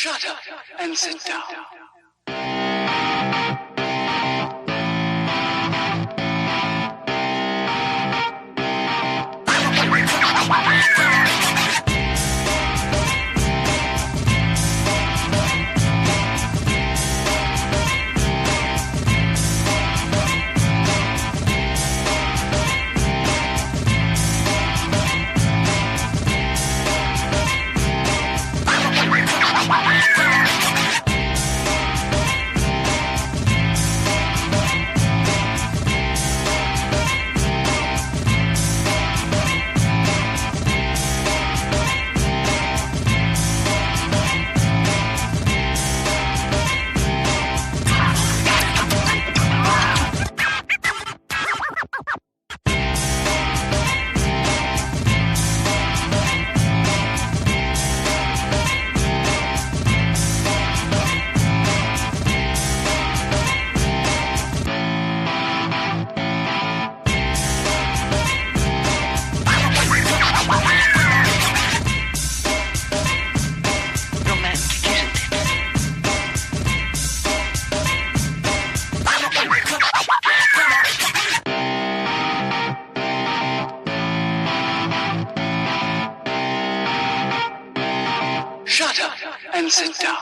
Shut up and sit down. Shut up and sit down.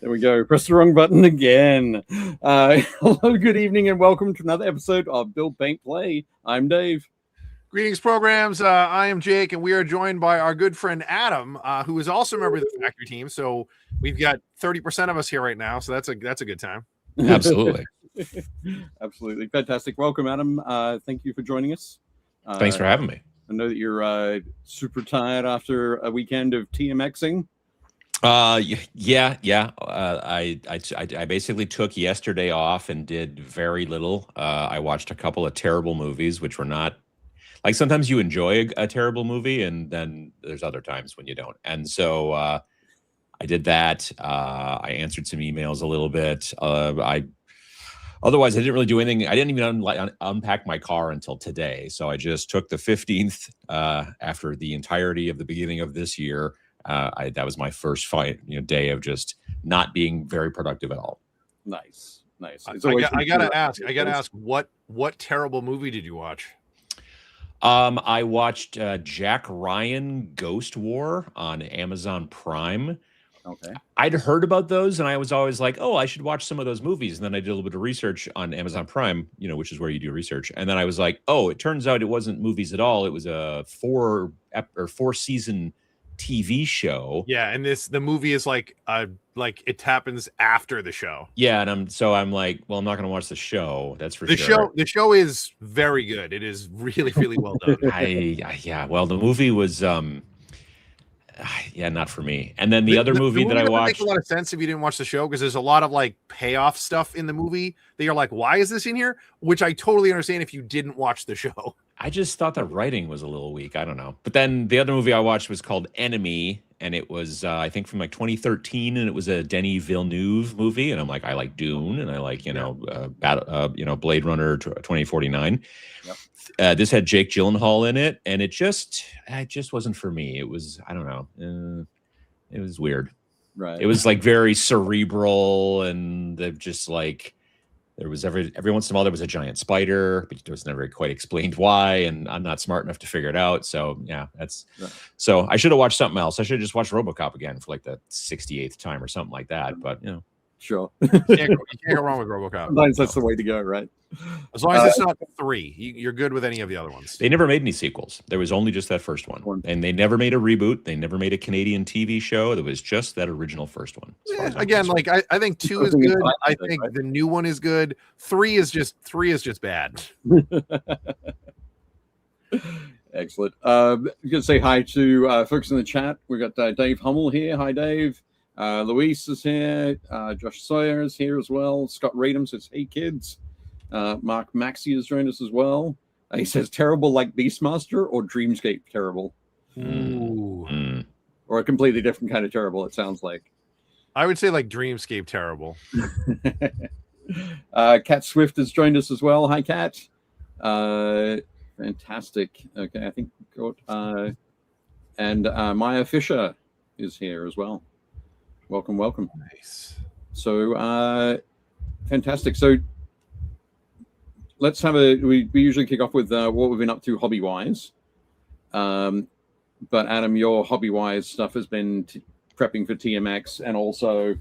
There we go. Press the wrong button again. Hello, good evening, and welcome to another episode of Build, Paint, Play. I'm Dave. Greetings, programs. I am Jake, and we are joined by our good friend Adam, who is also a member of the factory team. So we've got 30% of us here right now. So that's a good time. Absolutely. Absolutely. Fantastic. Welcome, Adam. Thank you for joining us. Thanks for having me. I know that you're super tired after a weekend of TMXing. Yeah. I basically took yesterday off and did very little. I watched a couple of terrible movies, which were not like, sometimes you enjoy a terrible movie and then there's other times when you don't. And so, I did that. I answered some emails a little bit. Otherwise I didn't really do anything. I didn't even unpack my car until today. So I just took the 15th, after the entirety of the beginning of this year. That was my first day of just not being very productive at all. Nice. I gotta ask, what terrible movie did you watch? I watched Jack Ryan Ghost War on Amazon Prime. Okay. I'd heard about those, and I was always like, "Oh, I should watch some of those movies." And then I did a little bit of research on Amazon Prime, which is where you do research. And then I was like, "Oh, it turns out it wasn't movies at all. It was a 4-season TV show." Yeah, and the movie is like it happens after the show. Yeah, and I'm like, well, I'm not going to watch the show. That's for sure. The show is very good. It is really, really well done. Well, the movie was not for me. And then the other movie that I watched, makes a lot of sense if you didn't watch the show, because there's a lot of like payoff stuff in the movie that you're like, why is this in here? Which I totally understand if you didn't watch the show. I just thought the writing was a little weak. I don't know. But then the other movie I watched was called Enemy, and it was I think from like 2013, and it was a Denis Villeneuve movie. And I'm like, I like Dune, and I like Blade Runner 2049. Yep. This had Jake Gyllenhaal in it, and it just wasn't for me. It was, I don't know, it was weird. Right. It was like very cerebral, and they've just like. There was every once in a while there was a giant spider, but it was never quite explained why, and I'm not smart enough to figure it out. So yeah, so I should have watched something else. I should have just watched RoboCop again for like the 68th time or something like that. But sure, you can't go wrong with RoboCop. Sometimes that's the way to go, right? As long as it's not 3, you're good with any of the other ones. They never made any sequels. There was only just that first one, and they never made a reboot. They never made a Canadian TV show. There was just that original first one. Again, like I think 2 is good. I think the new one is good. 3 is just bad. Excellent. I'm going to say hi to folks in the chat. We've got Dave Hummel here. Hi, Dave. Luis is here. Josh Sawyer is here as well. Scott Radham says, hey, kids. Mark Maxey has joined us as well. He says, terrible like Beastmaster or Dreamscape terrible? Ooh. Or a completely different kind of terrible, it sounds like. I would say like Dreamscape terrible. Kat Swift has joined us as well. Hi, Kat. Fantastic. Okay, I think and Maya Fisher is here as well. Welcome, welcome. Nice. So fantastic. So let's have we usually kick off with what we've been up to hobby wise. But Adam, your hobby wise stuff has been prepping for TMX and also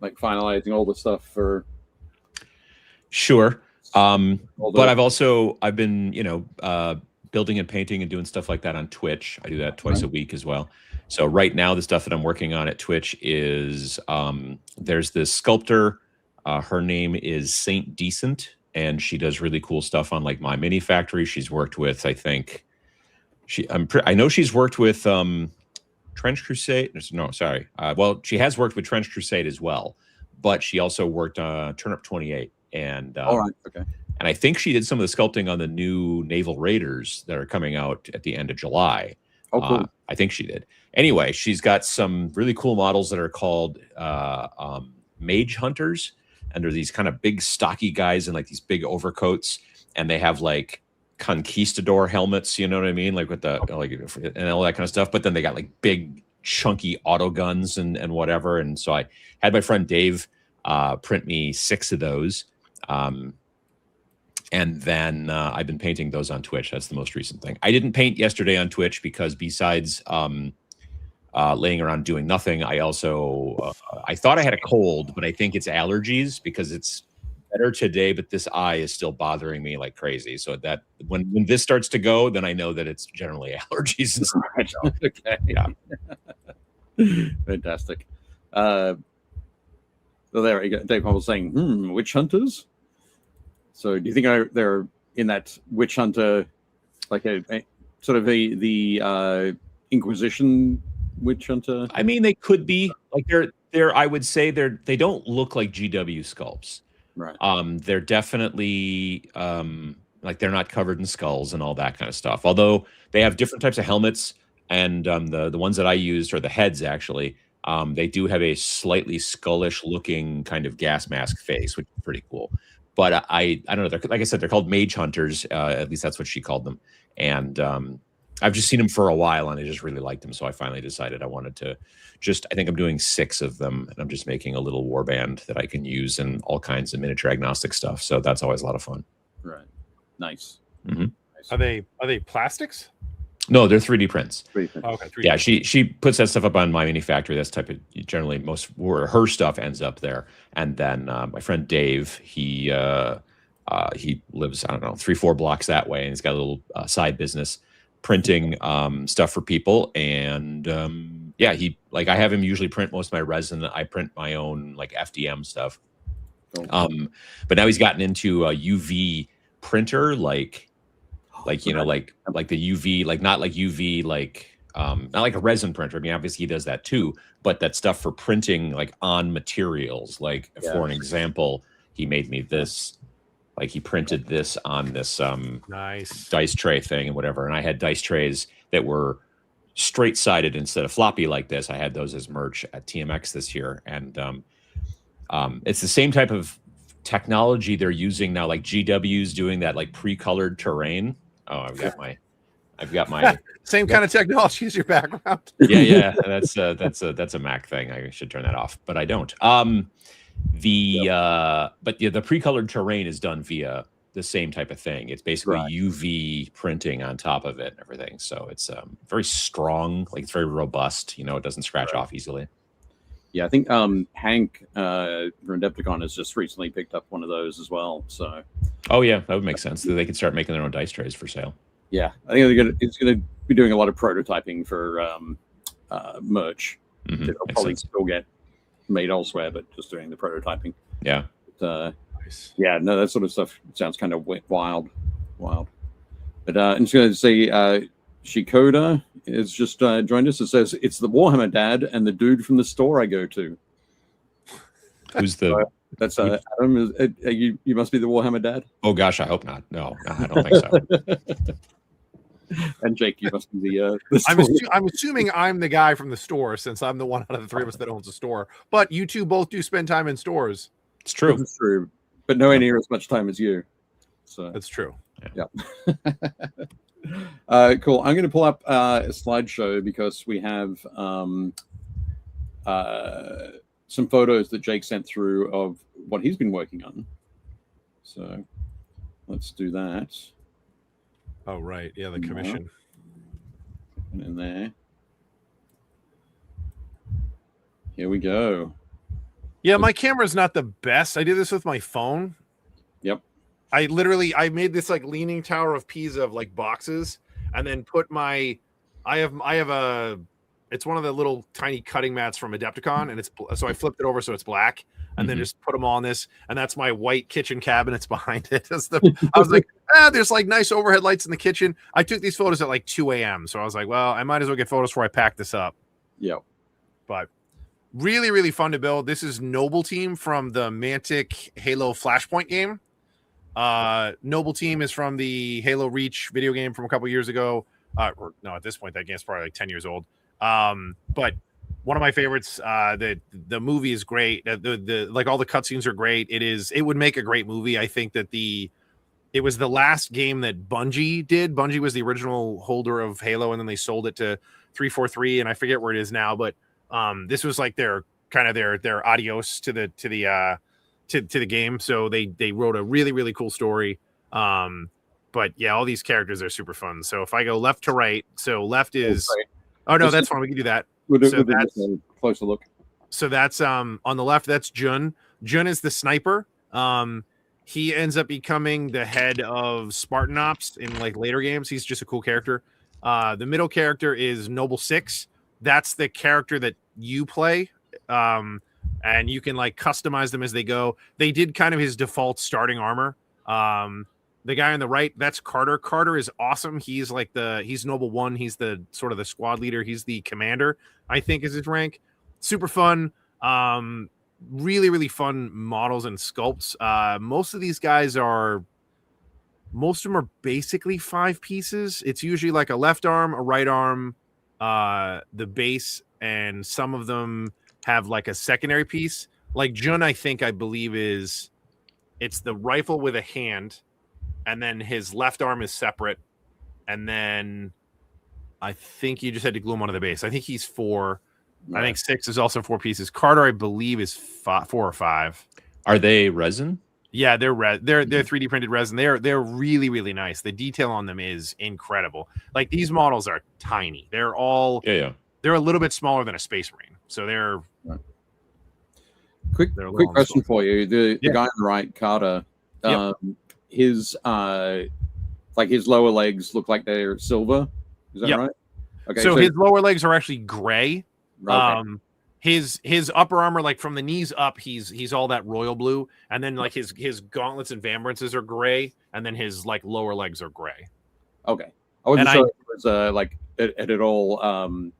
like finalizing all the stuff for. Sure. But I've been, building and painting and doing stuff like that on Twitch. I do that twice a week as well. So right now, the stuff that I'm working on at Twitch is there's this sculptor. Her name is Saint Decent, and she does really cool stuff on like My Mini Factory. She's worked with, I think, I know she's worked with Trench Crusade. No, sorry. Well, she has worked with Trench Crusade as well, but she also worked on Turnip 28. And all right, okay. And I think she did some of the sculpting on the new Naval Raiders that are coming out at the end of July. Oh, cool. I think she did. Anyway, she's got some really cool models that are called Mage Hunters, and they're these kind of big, stocky guys in like these big overcoats, and they have like conquistador helmets. You know what I mean, like with the like and all that kind of stuff. But then they got like big, chunky auto guns and whatever. And so I had my friend Dave print me 6 of those. And then I've been painting those on Twitch. That's the most recent thing. I didn't paint yesterday on Twitch because besides laying around doing nothing, I also I thought I had a cold, but I think it's allergies because it's better today. But this eye is still bothering me like crazy. So that when this starts to go, then I know that it's generally allergies. And Right. Okay. Yeah. Fantastic. So there you go. Dave was saying, witch hunters. So do you think they're in that witch hunter, like a sort of the Inquisition witch hunter? I mean, they could be like they're. I would say they don't look like GW sculpts. Right. They're definitely like they're not covered in skulls and all that kind of stuff. Although they have different types of helmets, and the ones that I used are the heads actually. They do have a slightly skullish looking kind of gas mask face, which is pretty cool. But I don't know. They're, like I said, they're called Mage Hunters. At least that's what she called them. And I've just seen them for a while, and I just really liked them. So I finally decided I wanted to I think I'm doing 6 of them, and I'm just making a little warband that I can use in all kinds of miniature agnostic stuff. So that's always a lot of fun. Right. Nice. Mm-hmm. Nice. Are they plastics? No, they're 3D prints. 3D prints. Oh, okay. 3D. Yeah, she puts that stuff up on My Mini Factory. That's type of generally most where her stuff ends up there. And then my friend Dave, he lives, I don't know, 3-4 blocks that way, and he's got a little side business printing stuff for people. And yeah, I have him usually print most of my resin. I print my own like FDM stuff. Cool. But now he's gotten into a UV printer, like the UV, like not like UV, like not like a resin printer. I mean, obviously he does that too, but that stuff for printing like on materials. Like for an example, he made me this, like he printed this on this nice dice tray thing and whatever. And I had dice trays that were straight sided instead of floppy like this. I had those as merch at TMX this year, and it's the same type of technology they're using now, like GW's doing that like pre-colored terrain. Oh, I've got my same kind of technology as your background. Yeah, that's a Mac thing. I should turn that off, but I don't. The pre-colored terrain is done via the same type of thing. It's basically UV printing on top of it and everything. So it's very strong, like it's very robust. It doesn't scratch off easily. Yeah, I think Hank from Adepticon has just recently picked up one of those as well. So, oh yeah, that would make sense. They could start making their own dice trays for sale. Yeah, I think it's going to be doing a lot of prototyping for merch. Mm-hmm. It'll probably still get made elsewhere, but just doing the prototyping. Yeah. Nice. Yeah, no, that sort of stuff sounds kind of wild. But I'm just going to say Shikoda is just joined us. It says, it's the Warhammer dad and the dude from the store I go to. Who's the... That's Adam. You must be the Warhammer dad? Oh, gosh, I hope not. No, I don't think so. And Jake, you must be the I'm assuming I'm the guy from the store, since I'm the one out of the three of us that owns a store. But you two both do spend time in stores. It's true. It's true. But nowhere near as much time as you. So that's true. Yeah. Cool. I'm going to pull up a slideshow because we have some photos that Jake sent through of what he's been working on. So let's do that. Oh, right. Yeah, the commission. And in there. Here we go. Yeah, my camera's not the best. I did this with my phone. Yep. I made this like leaning tower of Pisa of like boxes, and then put my I have a it's one of the little tiny cutting mats from Adepticon, and so I flipped it over so it's black, and then just put them all on this, and that's my white kitchen cabinets behind it. I was like, there's like nice overhead lights in the kitchen. I took these photos at like 2 a.m. So I was like, well, I might as well get photos before I pack this up. Yep. But really, really fun to build. This is Noble Team from the Mantic Halo Flashpoint game. Noble Team is from the Halo Reach video game from a couple years ago. Or no, at this point, that game's probably like 10 years old. But one of my favorites. The movie is great. The like all the cutscenes are great. It would make a great movie. I think that it was the last game that Bungie did. Bungie was the original holder of Halo, and then they sold it to 343, and I forget where it is now. But this was like their adios to the game. So they wrote a really, really cool story. But yeah, all these characters are super fun. So if I go left to right, so left is oh no, that's fine. We can do that. So that's a closer look. So that's on the left. That's Jun. Jun is the sniper. He ends up becoming the head of Spartan Ops in like later games. He's just a cool character. The middle character is Noble 6. That's the character that you play. And you can like customize them as they go. They did kind of his default starting armor. The guy on the right, that's Carter. Carter is awesome. He's Noble 1. He's the sort of the squad leader. He's the commander, I think is his rank. Super fun. Really, really fun models and sculpts. Most of them are basically 5 pieces. It's usually like a left arm, a right arm, the base, and some of them have like a secondary piece. Like Jun, I believe it's the rifle with a hand, and then his left arm is separate, and then I think you just had to glue him onto the base. I think he's 4. Right. I think 6 is also 4 pieces. Carter, I believe, is 4 or 5. Are they resin? Yeah, they're 3D printed resin. They're really, really nice. The detail on them is incredible. Like these models are tiny. They're all they're a little bit smaller than a Space Marine. So they're right. Quick question for you. The guy on the right, Carter, his his lower legs look like they're silver. Is that right? Okay. So his lower legs are actually gray. Okay. His upper armor, like from the knees up, he's all that royal blue, and then like his gauntlets and vambrances are gray, and then his like lower legs are gray. Okay. I wasn't sure if it was like it all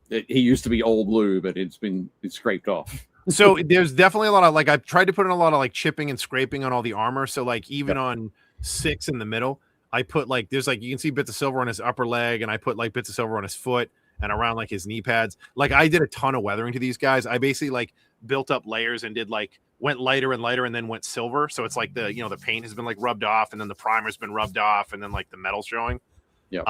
he used to be all blue, but it's scraped off. So there's definitely a lot of like I've tried to put in a lot of like chipping and scraping on all the armor. So like even on 6 in the middle, I put like there's like you can see bits of silver on his upper leg, and I put like bits of silver on his foot and around like his knee pads. Like I did a ton of weathering to these guys. I basically like built up layers and did like went lighter and lighter and then went silver. So it's like the paint has been like rubbed off, and then the primer's been rubbed off, and then like the metal's showing. Yeah.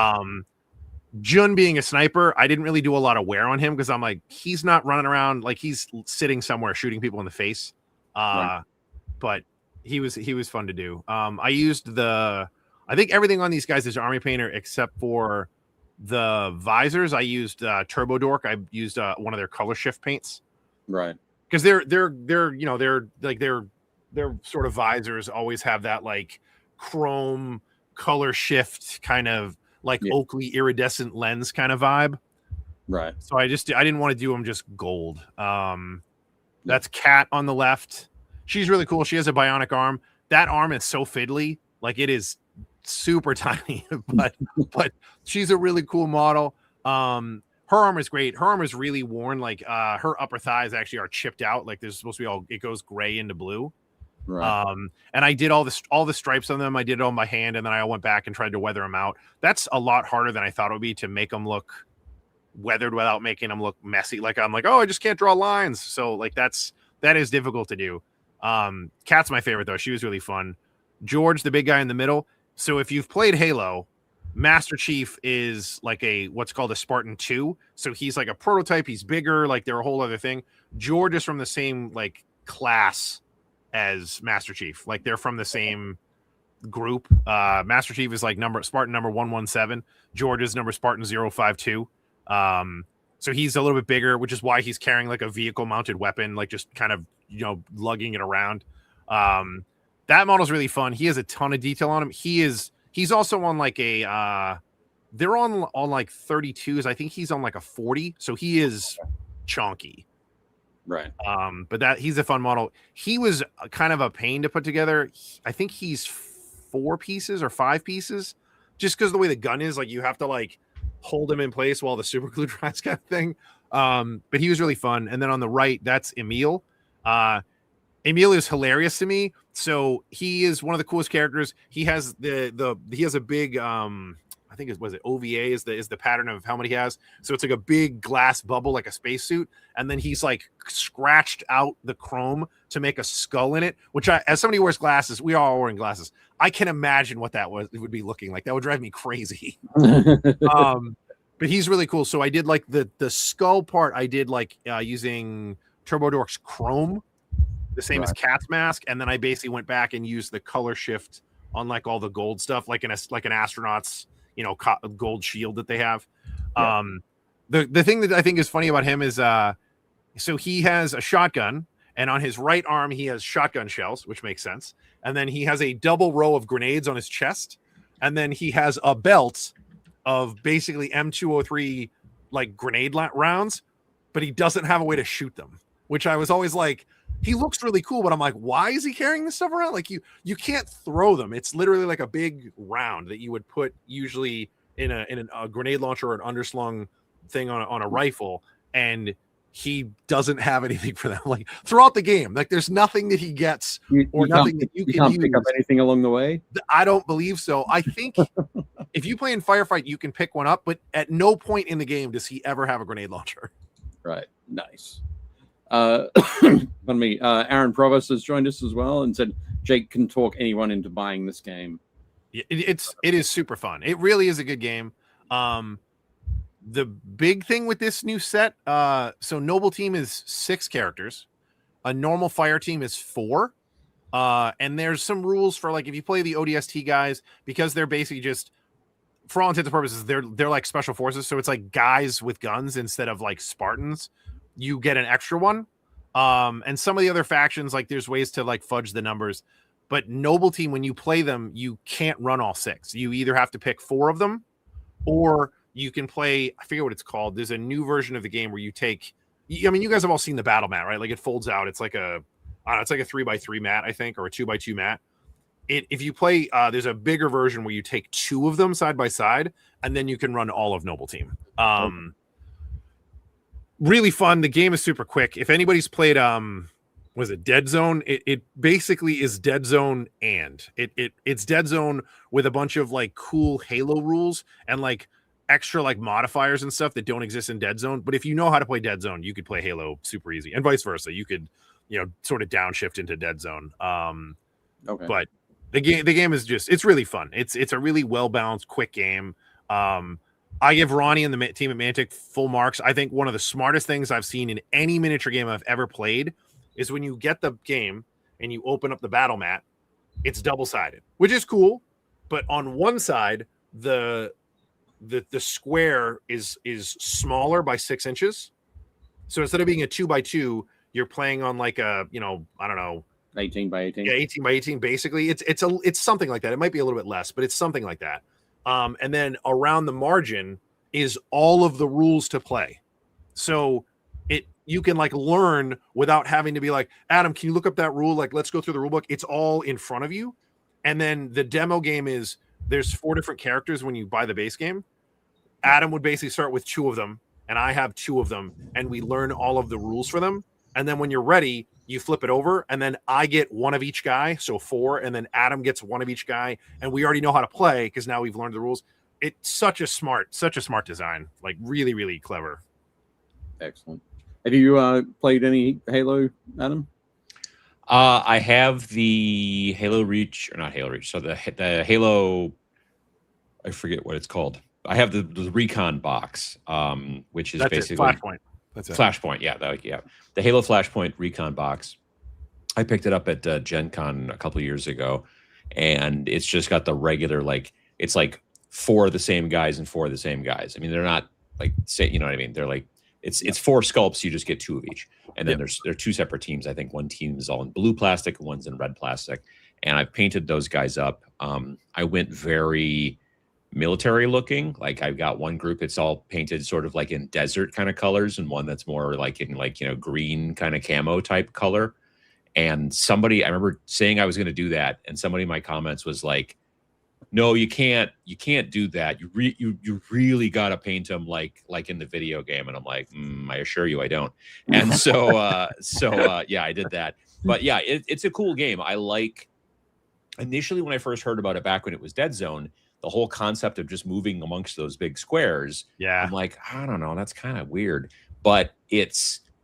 Jun being a sniper, I didn't really do a lot of wear on him because I'm like, he's not running around, like he's sitting somewhere shooting people in the face. Right. But he was fun to do. I used I think everything on these guys is Army Painter except for the visors. I used Turbo Dork. I used one of their color shift paints. Right. Because their sort of visors always have that like chrome color shift kind of like Oakley iridescent lens kind of vibe. Right. So I didn't want to do them just gold. That's Kat on the left. She's really cool. She has a bionic arm. That arm is so fiddly. Like it is super tiny, but she's a really cool model. Her armor is great. Her armor is really worn. Like her upper thighs actually are chipped out. Like there's supposed to be it goes gray into blue. Right. And I did all the stripes on them. I did it on my hand, and then I went back and tried to weather them out. That's a lot harder than I thought it would be to make them look weathered without making them look messy. Like I'm like, oh, I just can't draw lines. So like that is difficult to do. Kat's my favorite though. She was really fun. George, the big guy in the middle. So if you've played Halo, Master Chief is like what's called a Spartan 2. So he's like a prototype. He's bigger. Like they're a whole other thing. George is from the same like class as Master Chief. Like they're from the same group. Master Chief is like Spartan number 117. George is number Spartan 052. So he's a little bit bigger, which is why he's carrying like a vehicle mounted weapon, like just kind of, lugging it around. That model's really fun. He has a ton of detail on him. He's also on like they're on like 32s. I think he's on like a 40. So he is chunky. Right. But he's a fun model. He was kind of a pain to put together. I think he's 4 pieces or 5 pieces, just because the way the gun is, like you have to like hold him in place while the super glue dries kind of thing. But he was really fun. And then on the right, that's Emil. Emil is hilarious to me. So he is one of the coolest characters. He has he has a big I think it was OVA is the pattern of helmet he has. So it's like a big glass bubble, like a spacesuit, and then he's like scratched out the chrome to make a skull in it. Which as somebody who wears glasses, we all are wearing glasses. I can imagine what it would be looking like. That would drive me crazy. But he's really cool. So I did like the skull part. I did like using Turbo Dork's chrome, the same as Cat's mask, and then I basically went back and used the color shift on like all the gold stuff, like an astronaut's gold shield that they have. Yeah. The thing that I think is funny about him is so he has a shotgun, and on his right arm he has shotgun shells, which makes sense, and then he has a double row of grenades on his chest, and then he has a belt of basically M203 like grenade rounds, but he doesn't have a way to shoot them, which I was always like, he looks really cool, but I'm like, why is he carrying this stuff around? Like you can't throw them. It's literally like a big round that you would put usually in a grenade launcher or an underslung thing on a rifle, and he doesn't have anything for them. Like throughout the game, like there's nothing that he gets nothing that you can use. Pick up anything along the way. I don't believe so. I think if you play in Firefight, you can pick one up, but at no point in the game does he ever have a grenade launcher. Right. Nice. Pardon me. Aaron Provost has joined us as well and said Jake can talk anyone into buying this game. It is super fun. It really is a good game. The big thing with this new set, so Noble Team is 6 characters, a normal Fire Team is 4, and there's some rules for like if you play the ODST guys, because they're basically just, for all intents and purposes, they're like special forces, so it's like guys with guns instead of like Spartans. You get an extra one, and some of the other factions, like there's ways to like fudge the numbers, but Noble Team, when you play them, you can't run all 6. You either have to pick 4 of them, or you can play, I forget what it's called. There's a new version of the game where you take, I mean, you guys have all seen the battle mat, right? Like it folds out. It's like it's like a 3x3 mat, I think, or a 2x2 mat. If you play, there's a bigger version where you take 2 of them side by side, and then you can run all of Noble Team. Really fun. The game is super quick. If anybody's played, was it Dead Zone? It basically is Dead Zone, and it's Dead Zone with a bunch of like cool Halo rules and like extra like modifiers and stuff that don't exist in Dead Zone. But if you know how to play Dead Zone, you could play Halo super easy, and vice versa. You could, sort of downshift into Dead Zone. Okay. But the game is just, it's really fun. It's a really well balanced, quick game. I give Ronnie and the team at Mantic full marks. I think one of the smartest things I've seen in any miniature game I've ever played is when you get the game and you open up the battle mat, it's double-sided, which is cool. But on one side, the square is smaller by 6 inches. So instead of being a 2x2, you're playing on like a, I don't know, 18 by 18. Yeah, 18 by 18. Basically, it's something like that. It might be a little bit less, but it's something like that. And then around the margin is all of the rules to play. So you can like learn without having to be like, Adam, can you look up that rule? Like, let's go through the rule book. It's all in front of you. And then the demo game is there's 4 different characters when you buy the base game. Adam would basically start with 2 of them, and I have 2 of them, and we learn all of the rules for them. And then when you're ready, you flip it over, and then I get 1 of each guy, so 4, and then Adam gets 1 of each guy, and we already know how to play because now we've learned the rules. It's such a smart design, like really, really clever. Excellent. Have you played any Halo, Adam? I have the Halo Reach, or not Halo Reach. So the Halo, I forget what it's called. I have the Recon box, which is basically Flashpoint. That's it. Flashpoint. Yeah, the Halo Flashpoint Recon box. I picked it up at Gen Con a couple of years ago, and it's just got the regular, like, it's like 4 of the same guys and 4 of the same guys. I mean, they're not like, say, you know what I mean? They're like, it's 4 sculpts. You just get 2 of each, and then there are 2 separate teams. I think one team is all in blue plastic, and one's in red plastic. And I've painted those guys up. I went very military looking. Like, I've got one group, it's all painted sort of like in desert kind of colors, and one that's more like in, like, you know, green kind of camo type color. And somebody, I remember saying I was going to do that, and somebody in my comments was like, no, you can't do that. You really got to paint them like in the video game. And I'm like, I assure you I don't. And so yeah, I did that. But yeah, it's a cool game. I like, initially when I first heard about it back when it was Dead Zone, the whole concept of just moving amongst those big squares. Yeah. I'm like, I don't know, that's kind of weird. But it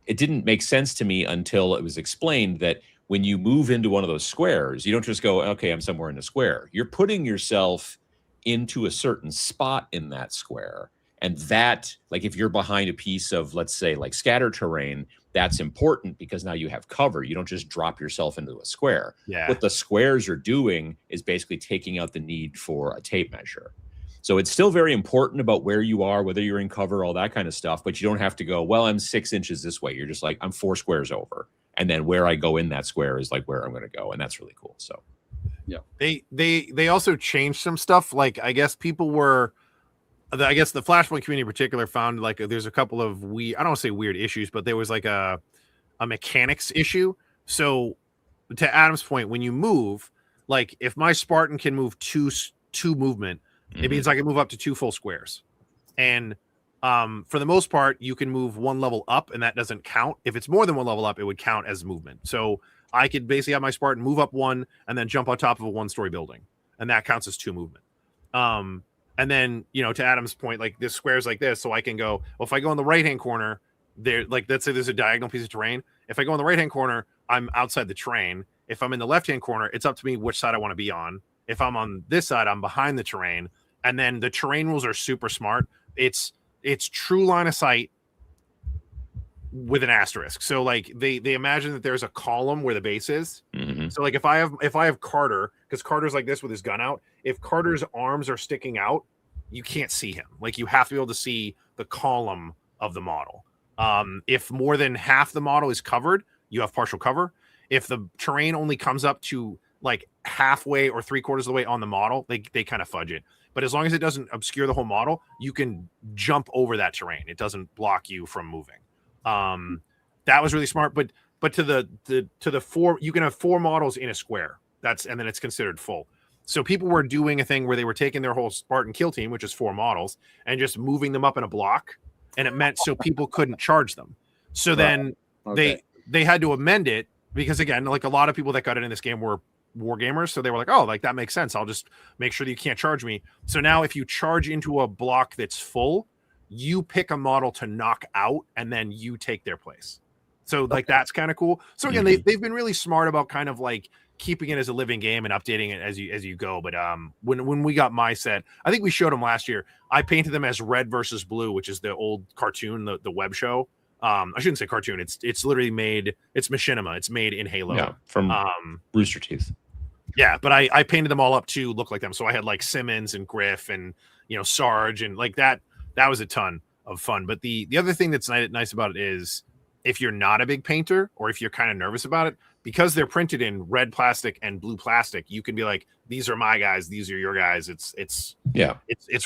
didn't make sense to me until it was explained that when you move into one of those squares, you don't just go, okay, I'm somewhere in the square. You're putting yourself into a certain spot in that square. And that, like, if you're behind a piece of, let's say, like scatter terrain, that's important because now you have cover. You don't just drop yourself into a square. Yeah. What the squares are doing is basically taking out the need for a tape measure. So it's still very important about where you are, whether you're in cover, all that kind of stuff. But you don't have to go, well, I'm 6 inches this way. You're just like, I'm 4 squares over. And then where I go in that square is like where I'm going to go. And that's really cool. So, yeah. They also changed some stuff. Like, I guess people were, I guess the Flashpoint community in particular found like there's a couple of I don't want to say weird issues, but there was like a mechanics issue. So to Adam's point, when you move, like if my Spartan can move two movement, it means I can move up to 2 full squares. And for the most part, you can move 1 level up, and that doesn't count. If it's more than 1 level up, it would count as movement. So I could basically have my Spartan move up 1 and then jump on top of a 1-story building, and that counts as 2 movement. And then, you know, to Adam's point, like this square's like this, so I can go, well, if I go in the right-hand corner, there, like, let's say there's a diagonal piece of terrain. If I go in the right-hand corner, I'm outside the terrain. If I'm in the left-hand corner, it's up to me which side I want to be on. If I'm on this side, I'm behind the terrain. And then the terrain rules are super smart. It's true line of sight with an asterisk. So like they imagine that there's a column where the base is. So like if I have Carter, because Carter's like this with his gun out, if Carter's arms are sticking out, you can't see him. Like you have to be able to see the column of the model. If more than half the model is covered, you have partial cover. If the terrain only comes up to like halfway or 3/4 of the way on the model, they kind of fudge it. But as long as it doesn't obscure the whole model, you can jump over that terrain. It doesn't block you from moving. That was really smart. But to the 4, you can have 4 models in a square. And then it's considered full. So people were doing a thing where they were taking their whole Spartan kill team, which is 4 models, and just moving them up in a block. And it meant so people couldn't charge them. So then they had to amend it because, again, like a lot of people that got it in this game were war gamers, so they were like, oh, like that makes sense, I'll just make sure that you can't charge me. So now if you charge into a block that's full, you pick a model to knock out and then you take their place. So like that's kind of cool. So again, they've been really smart about kind of like keeping it as a living game and updating it as you go. But when we got my set, I think we showed them last year, I painted them as red versus blue, which is the old cartoon, the web show. I shouldn't say cartoon, it's literally made, it's machinima, it's made in Halo, from Rooster Teeth. Yeah, but I painted them all up to look like them. So I had like Simmons and Griff and, you know, Sarge and like that. That was a ton of fun. But the other thing that's nice about it is if you're not a big painter or if you're kind of nervous about it, because they're printed in red plastic and blue plastic, you can be like, these are my guys, these are your guys. It's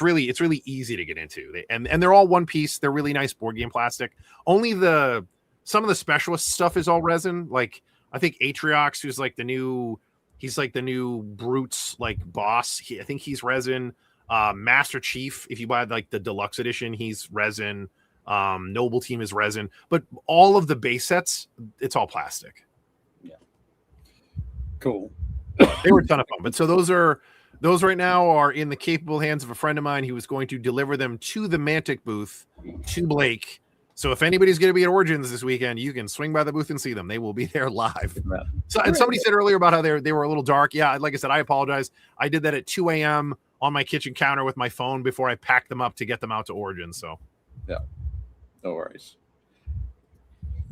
really easy to get into. And they're all one piece. They're really nice board game plastic. Only some of the specialist stuff is all resin. Like I think Atriox, who's like the new He's like the new Brutes like boss. I think he's resin. Master Chief, if you buy like the deluxe edition, he's resin. Noble Team is resin, but all of the base sets, it's all plastic. Yeah. Cool. They were a ton of fun. But so those right now are in the capable hands of a friend of mine who is going to deliver them to the Mantic booth to Blake. So if anybody's going to be at Origins this weekend, you can swing by the booth and see them. They will be there live. So, and somebody said earlier about how they were a little dark. Yeah, like I said, I apologize. I did that at 2 a.m. on my kitchen counter with my phone before I packed them up to get them out to Origins. So yeah, no worries.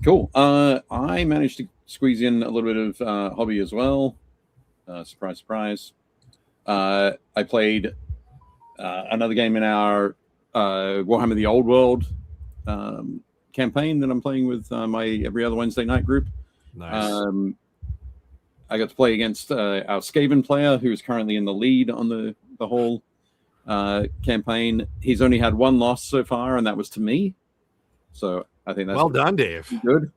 Cool. I managed to squeeze in a little bit of hobby as well. Surprise, surprise. I played another game in our Warhammer the Old World campaign that I'm playing with my every other Wednesday night group. nice. I got to play against our Skaven player, who is currently in the lead on the whole campaign. He's only had one loss so far, and that was to me. So I think that's well done, Dave. good.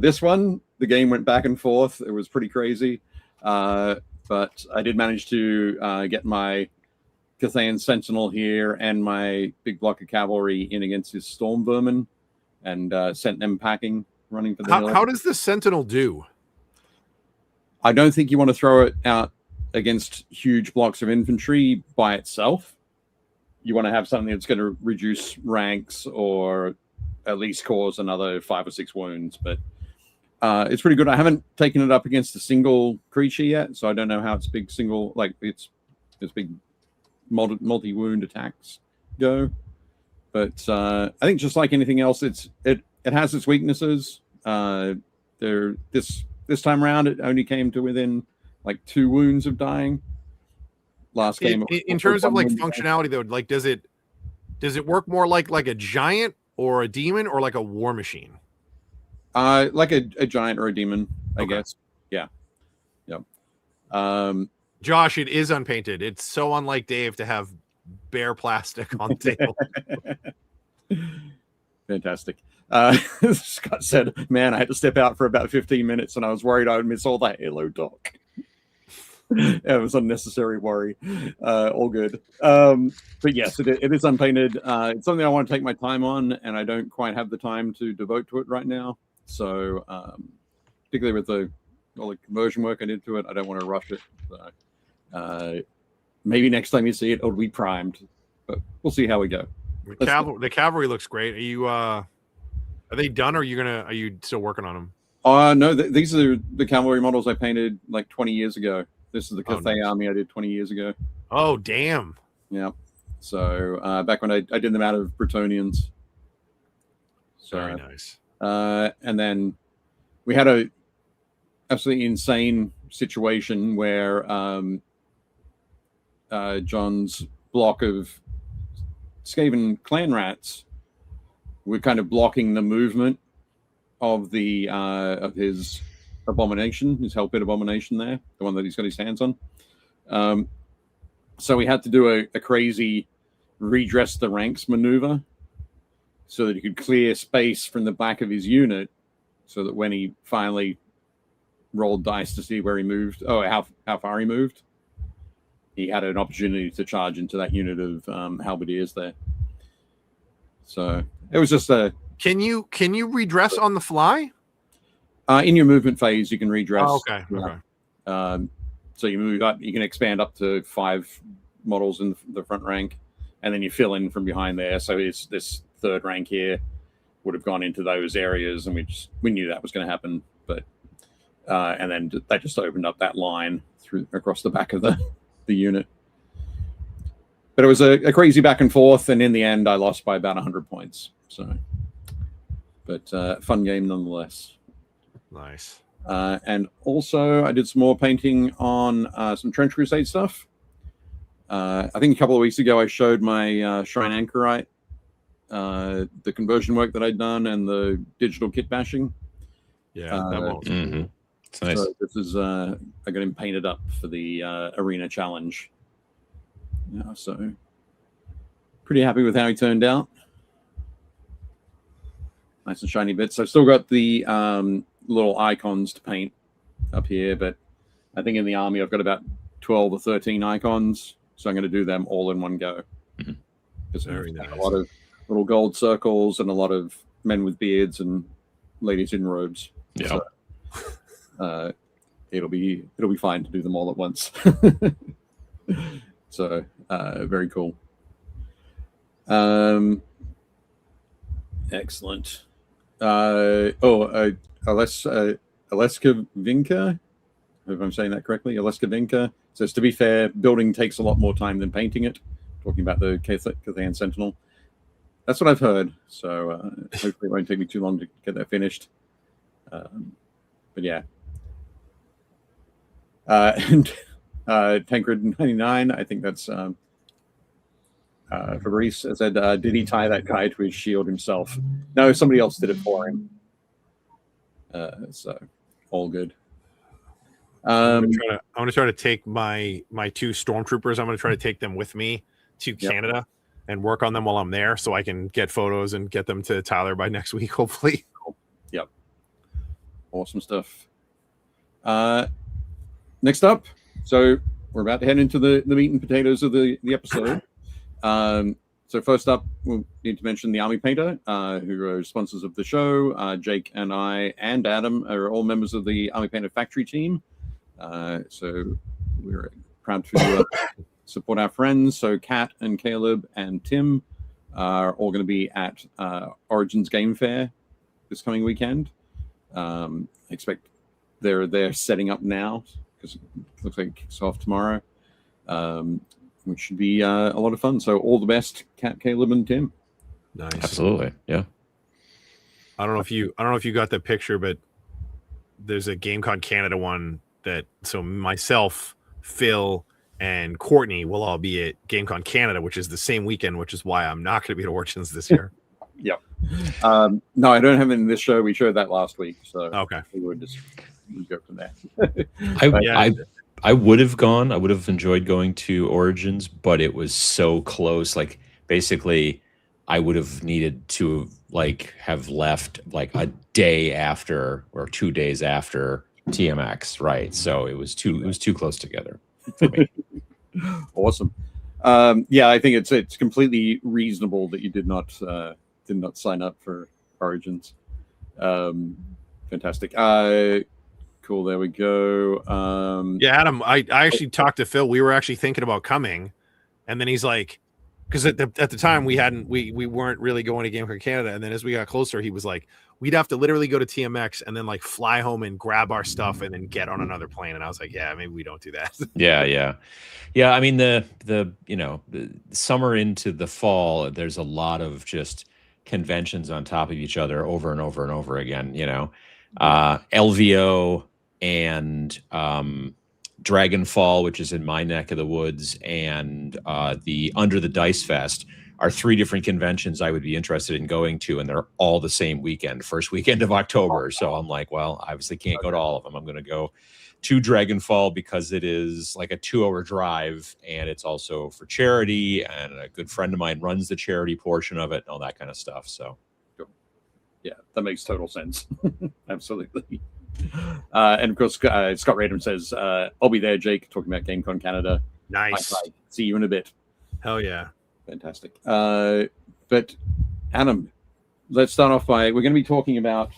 This one, the game went back and forth. It was pretty crazy. But I did manage to get my Cathayan Sentinel here and my big block of cavalry in against his Storm Vermin and sent them packing, running for the hill. How does the Sentinel do? I don't think you want to throw it out against huge blocks of infantry by itself. You want to have something that's going to reduce ranks or at least cause another 5 or 6 wounds. But it's pretty good. I haven't taken it up against a single creature yet, so I don't know how its big single, like its big multi-wound attacks go. But I think just like anything else, it has its weaknesses. This time around, it only came to within like 2 wounds of dying. Last game, in terms of like functionality, though, like does it work more like a giant or a demon or like a war machine? Like a giant or a demon, I guess. Yeah. Josh, it is unpainted. It's so unlike Dave to have bare plastic on the table. Fantastic. Scott said, man, I had to step out for about 15 minutes and I was worried I would miss all that Halo talk. It was unnecessary worry. All good. But yes, it is unpainted. It's something I want to take my time on, and I don't quite have the time to devote to it right now. So, particularly with all the conversion work I did to it, I don't want to rush it. So, maybe next time you see it, it'll be primed. But we'll see how we go. The cavalry looks great. Are you? Are they done? Or are you still working on them? No, these are the cavalry models I painted like 20 years ago. This is the Cathay army I did 20 years ago. Oh, damn. Yeah. So back when I did them out of Bretonians. So, very nice. And then we had a absolutely insane situation where John's block of Skaven clan rats were kind of blocking the movement of the of his abomination, his Hellpit abomination there, the one that he's got his hands on. So we had to do a crazy redress the ranks maneuver so that he could clear space from the back of his unit so that when he finally rolled dice to see where he moved, how far he moved, he had an opportunity to charge into that unit of halberdiers there. So it was just a... Can you redress on the fly? In your movement phase, you can redress. Oh, okay. Okay. So you move up, you can expand up to 5 models in the front rank, and then you fill in from behind there. So it's this third rank here would have gone into those areas, and we knew that was going to happen. But and then that just opened up that line across the back of the unit. But it was a crazy back and forth, and in the end, I lost by about 100 points. So, but fun game nonetheless. Nice. And also, I did some more painting on some Trench Crusade stuff. I think a couple of weeks ago, I showed my Shrine Anchorite, the conversion work that I'd done, and the digital kit bashing. Yeah, that one. Mm-hmm. It's nice. So this is I got him painted up for the arena challenge. Yeah, so pretty happy with how he turned out. Nice and shiny bits. I've still got the little icons to paint up here, but I think in the army I've got about 12 or 13 icons, so I'm going to do them all in one go. Because Very there's nice. a lot of little gold circles and a lot of men with beards and ladies in robes. Yeah. So, it'll be fine to do them all at once. So very cool. Excellent. Aleska Vinka, if I'm saying that correctly, Aleska Vinka says, to be fair, building takes a lot more time than painting it. Talking about the Cathan Sentinel. That's what I've heard. So hopefully it won't take me too long to get that finished. But yeah. And Tancred99, I think that's Fabrice said, did he tie that guy to his shield himself? No, somebody else did it for him. So all good. I'm gonna try to take my 2 stormtroopers. I'm gonna try to take them with me to Canada and work on them while I'm there, so I can get photos and get them to Tyler by next week, hopefully. Yep. Awesome stuff. Next up, so we're about to head into the meat and potatoes of the episode. So first up, we'll need to mention the Army Painter, who are sponsors of the show. Jake and I and Adam are all members of the Army Painter Factory team. So we're proud to support our friends. So Kat and Caleb and Tim are all going to be at Origins Game Fair this coming weekend. I expect they're setting up now because it looks like it kicks off tomorrow. Which should be a lot of fun. So all the best, Kat, Caleb, and Tim. Nice. Absolutely. Yeah. I don't know if you got the picture, but there's a GameCon Canada one that so myself, Phil, and Courtney will all be at GameCon Canada, which is the same weekend, which is why I'm not going to be at Origins this year. Yep. No, I don't have it in this show. We showed that last week, so okay. We would just go from there. I would have gone. I would have enjoyed going to Origins, but it was so close. Like basically, I would have needed to have left like a day after or 2 days after TMX, right? So it was too close together for me. Awesome. Yeah, I think it's completely reasonable that you did not sign up for Origins. Fantastic. Cool. There we go. Yeah, Adam, I actually talked to Phil. We were actually thinking about coming, and then he's like, because at the time we weren't really going to GameCon Canada, and then as we got closer, he was like, we'd have to literally go to TMX and then fly home and grab our stuff and then get on another plane. And I was like, yeah, maybe we don't do that. Yeah. I mean, the summer into the fall, there's a lot of just conventions on top of each other over and over and over again. LVO and Dragonfall, which is in my neck of the woods, and the Under the Dice Fest are 3 different conventions I would be interested in going to, and they're all the same weekend, first weekend of October. So I'm like, well, obviously can't go to all of them. I'm going to go to Dragonfall because it is like a 2-hour drive, and it's also for charity, and a good friend of mine runs the charity portion of it and all that kind of stuff. So yeah, that makes total sense. Absolutely. And of course, Scott Radham says, I'll be there, Jake, talking about GameCon Canada. Nice. Bye. See you in a bit. Hell yeah. Fantastic. But Adam, let's start off by, we're going to be talking about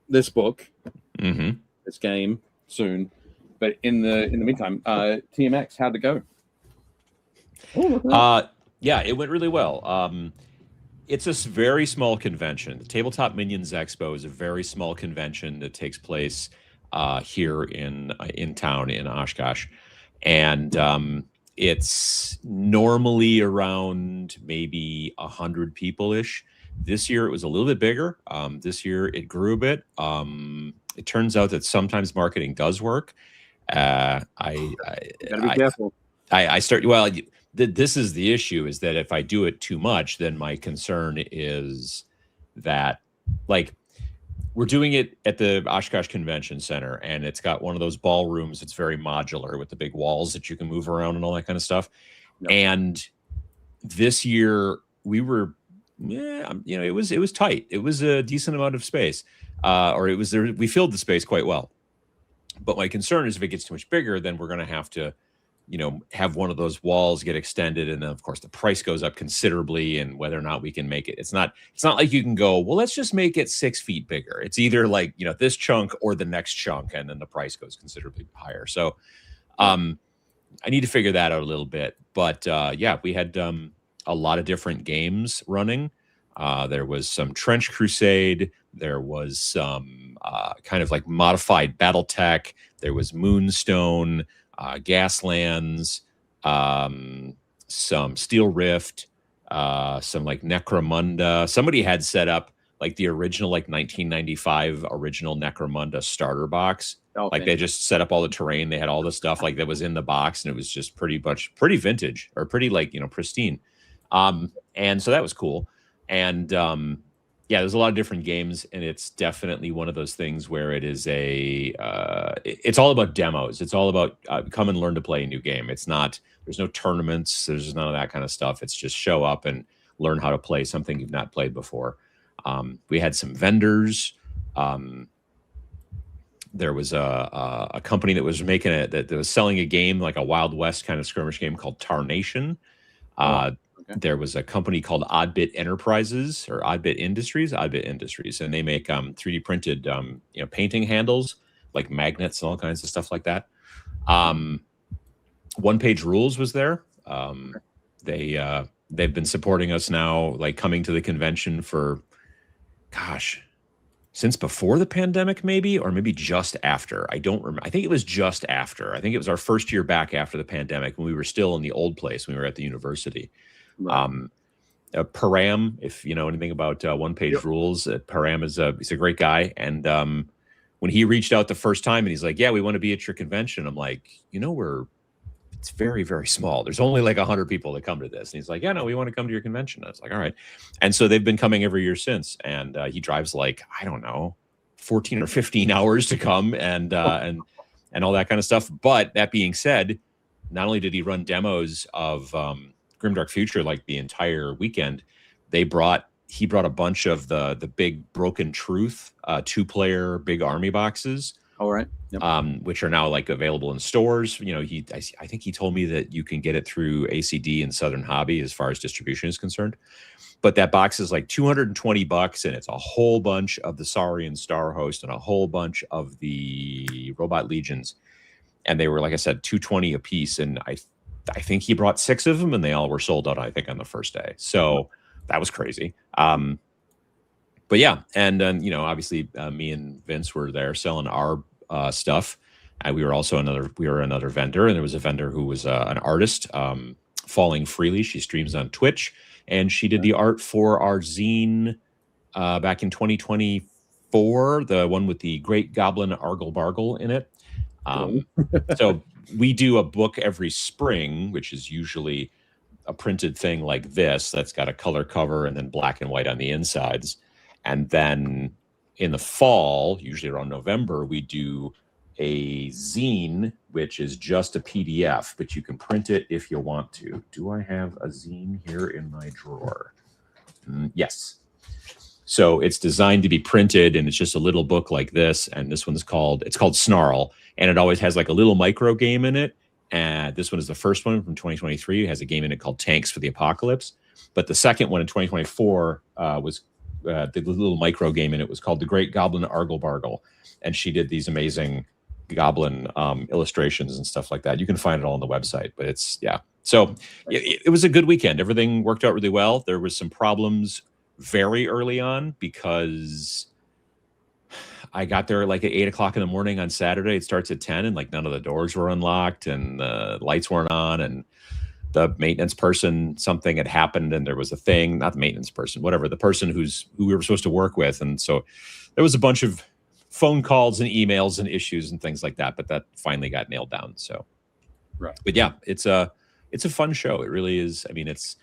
this book, this game soon. But in the meantime, TMX, how'd it go? Yeah, it went really well. It's a very small convention. The Tabletop Minions Expo is a very small convention that takes place here in town in Oshkosh, and it's normally around maybe 100 people-ish. This year it was a little bit bigger. This year it grew a bit. It turns out that sometimes marketing does work. Gotta be careful. This is the issue, is that if I do it too much, then my concern is that, we're doing it at the Oshkosh Convention Center, and it's got one of those ballrooms that's very modular with the big walls that you can move around and all that kind of stuff. Yep. And this year we were, it was tight. It was a decent amount of space, we filled the space quite well. But my concern is if it gets too much bigger, then we're going to have to, have one of those walls get extended, and then of course the price goes up considerably. And whether or not we can make it, it's not like you can go, well, let's just make it 6 feet bigger. It's either like this chunk or the next chunk, and then the price goes considerably higher. So I need to figure that out a little bit. But yeah, we had a lot of different games running. There was some Trench Crusade. There was some kind of like modified BattleTech. There was Moonstone, Gaslands, some Steel Rift, some like Necromunda. Somebody had set up like the original, like 1995 original Necromunda starter box. Like they just set up all the terrain. They had all the stuff like that was in the box, and it was just pretty vintage, or pretty like, pristine. And so that was cool. And yeah, there's a lot of different games, and it's definitely one of those things where it is it's all about demos. It's all about come and learn to play a new game. There's no tournaments. There's none of that kind of stuff. It's just show up and learn how to play something you've not played before. We had some vendors. There was a company that was that was selling a game, like a Wild West kind of skirmish game called Tarnation. There was a company called Oddbit Enterprises, or Oddbit Industries, and they make 3D printed painting handles, like magnets and all kinds of stuff like that. One Page Rules was there. They've been supporting us now, like coming to the convention for, since before the pandemic, maybe, or maybe just after. I don't remember. I think it was just after. I think it was our first year back after the pandemic, when we were still in the old place, when we were at the university. Right. Param, if you know anything about One Page Rules, Param he's a great guy. And when he reached out the first time and he's like, yeah, we want to be at your convention. I'm like, it's very, very small. There's only like 100 people that come to this. And he's like, yeah, no, we want to come to your convention. I was like, all right. And so they've been coming every year since. And he drives like, I don't know, 14 or 15 hours to come and all that kind of stuff. But that being said, not only did he run demos of Grimdark Future like the entire weekend, he brought a bunch of the big Broken Truth 2-player big army boxes. All right. Yep. Which are now like available in stores. I think he told me that you can get it through ACD and Southern Hobby as far as distribution is concerned. But that box is like $220, and it's a whole bunch of the Saurian Star Host and a whole bunch of the Robot Legions. And they were, like I said, $220 a piece. And I think he brought 6 of them, and they all were sold out, I think, on the first day. So that was crazy. But yeah, and then obviously me and Vince were there selling our stuff, and we were another vendor, and there was a vendor who was an artist, Falling Freely. She streams on Twitch, and she did the art for our zine back in 2024, the one with the Great Goblin Argle Bargle in it. So we do a book every spring, which is usually a printed thing like this that's got a color cover and then black and white on the insides. And then in the fall, usually around November, we do a zine, which is just a PDF, but you can print it if you want to. Do I have a zine here in my drawer? Yes. So it's designed to be printed, and it's just a little book like this. And this one's called Snarl, and it always has like a little micro game in it. And this one is the first one from 2023. It has a game in it called Tanks for the Apocalypse. But the second one in 2024 was the little micro game in it was called The Great Goblin Argle Bargle. And she did these amazing goblin illustrations and stuff like that. You can find it all on the website, but it's, yeah. So it was a good weekend. Everything worked out really well. There was some problems very early on because I got there like at 8 o'clock in the morning on Saturday. It starts at 10, and like none of the doors were unlocked and the lights weren't on, and the maintenance person, something had happened, and there was a thing, not the maintenance person, whatever, the person who we were supposed to work with. And so there was a bunch of phone calls and emails and issues and things like that, but that finally got nailed down. So, right. But yeah, it's a fun show. It really is. I mean, it's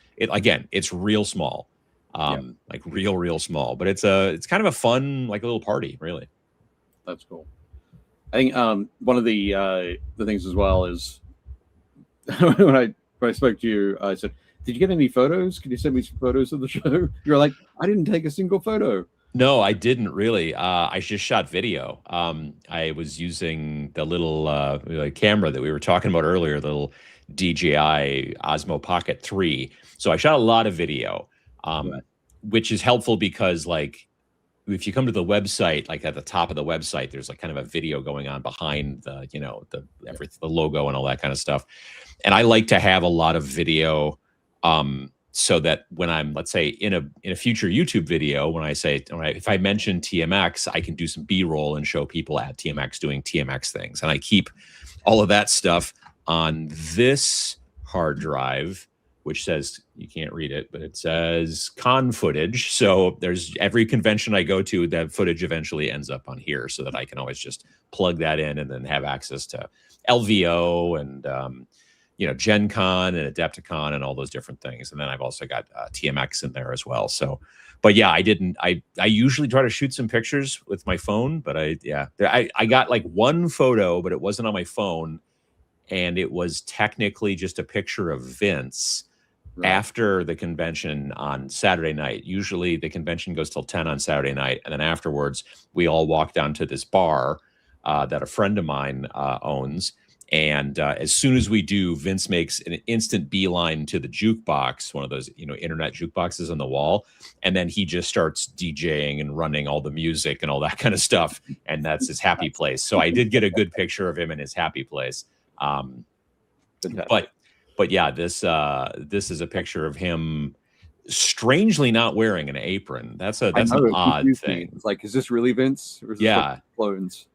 real small, like real small, but it's kind of a fun, like a little party, really. That's cool. I think one of the things as well is when I spoke to you, I said, "Did you get any photos? Can you send me some photos of the show?" You're like, "I didn't take a single photo." No, I didn't really. I just shot video. I was using the little camera that we were talking about earlier, the little DJI Osmo Pocket 3. So I shot a lot of video, Right. which is helpful because, like, if you come to the website, like at the top of the website, there's like kind of a video going on behind the, the logo and all that kind of stuff. And I like to have a lot of video, so that when I'm, let's say, in a future YouTube video, if I mention TMX, I can do some B-roll and show people at TMX doing TMX things. And I keep all of that stuff on this hard drive, which says, you can't read it, but it says con footage. So there's every convention I go to, that footage eventually ends up on here, so that I can always just plug that in and then have access to LVO and Gen Con and Adepticon and all those different things. And then I've also got TMX in there as well. So, but yeah, I usually try to shoot some pictures with my phone, but I got like one photo, but it wasn't on my phone. And it was technically just a picture of Vince after the convention on Saturday night. Usually the convention goes till 10 on Saturday night. And then afterwards, we all walk down to this bar that a friend of mine owns. And as soon as we do, Vince makes an instant beeline to the jukebox, one of those, internet jukeboxes on the wall. And then he just starts DJing and running all the music and all that kind of stuff. And that's his happy place. So I did get a good picture of him in his happy place. But yeah, this is a picture of him strangely not wearing an apron. That's an odd thing. It's like, is this really Vince? Or is this like clones?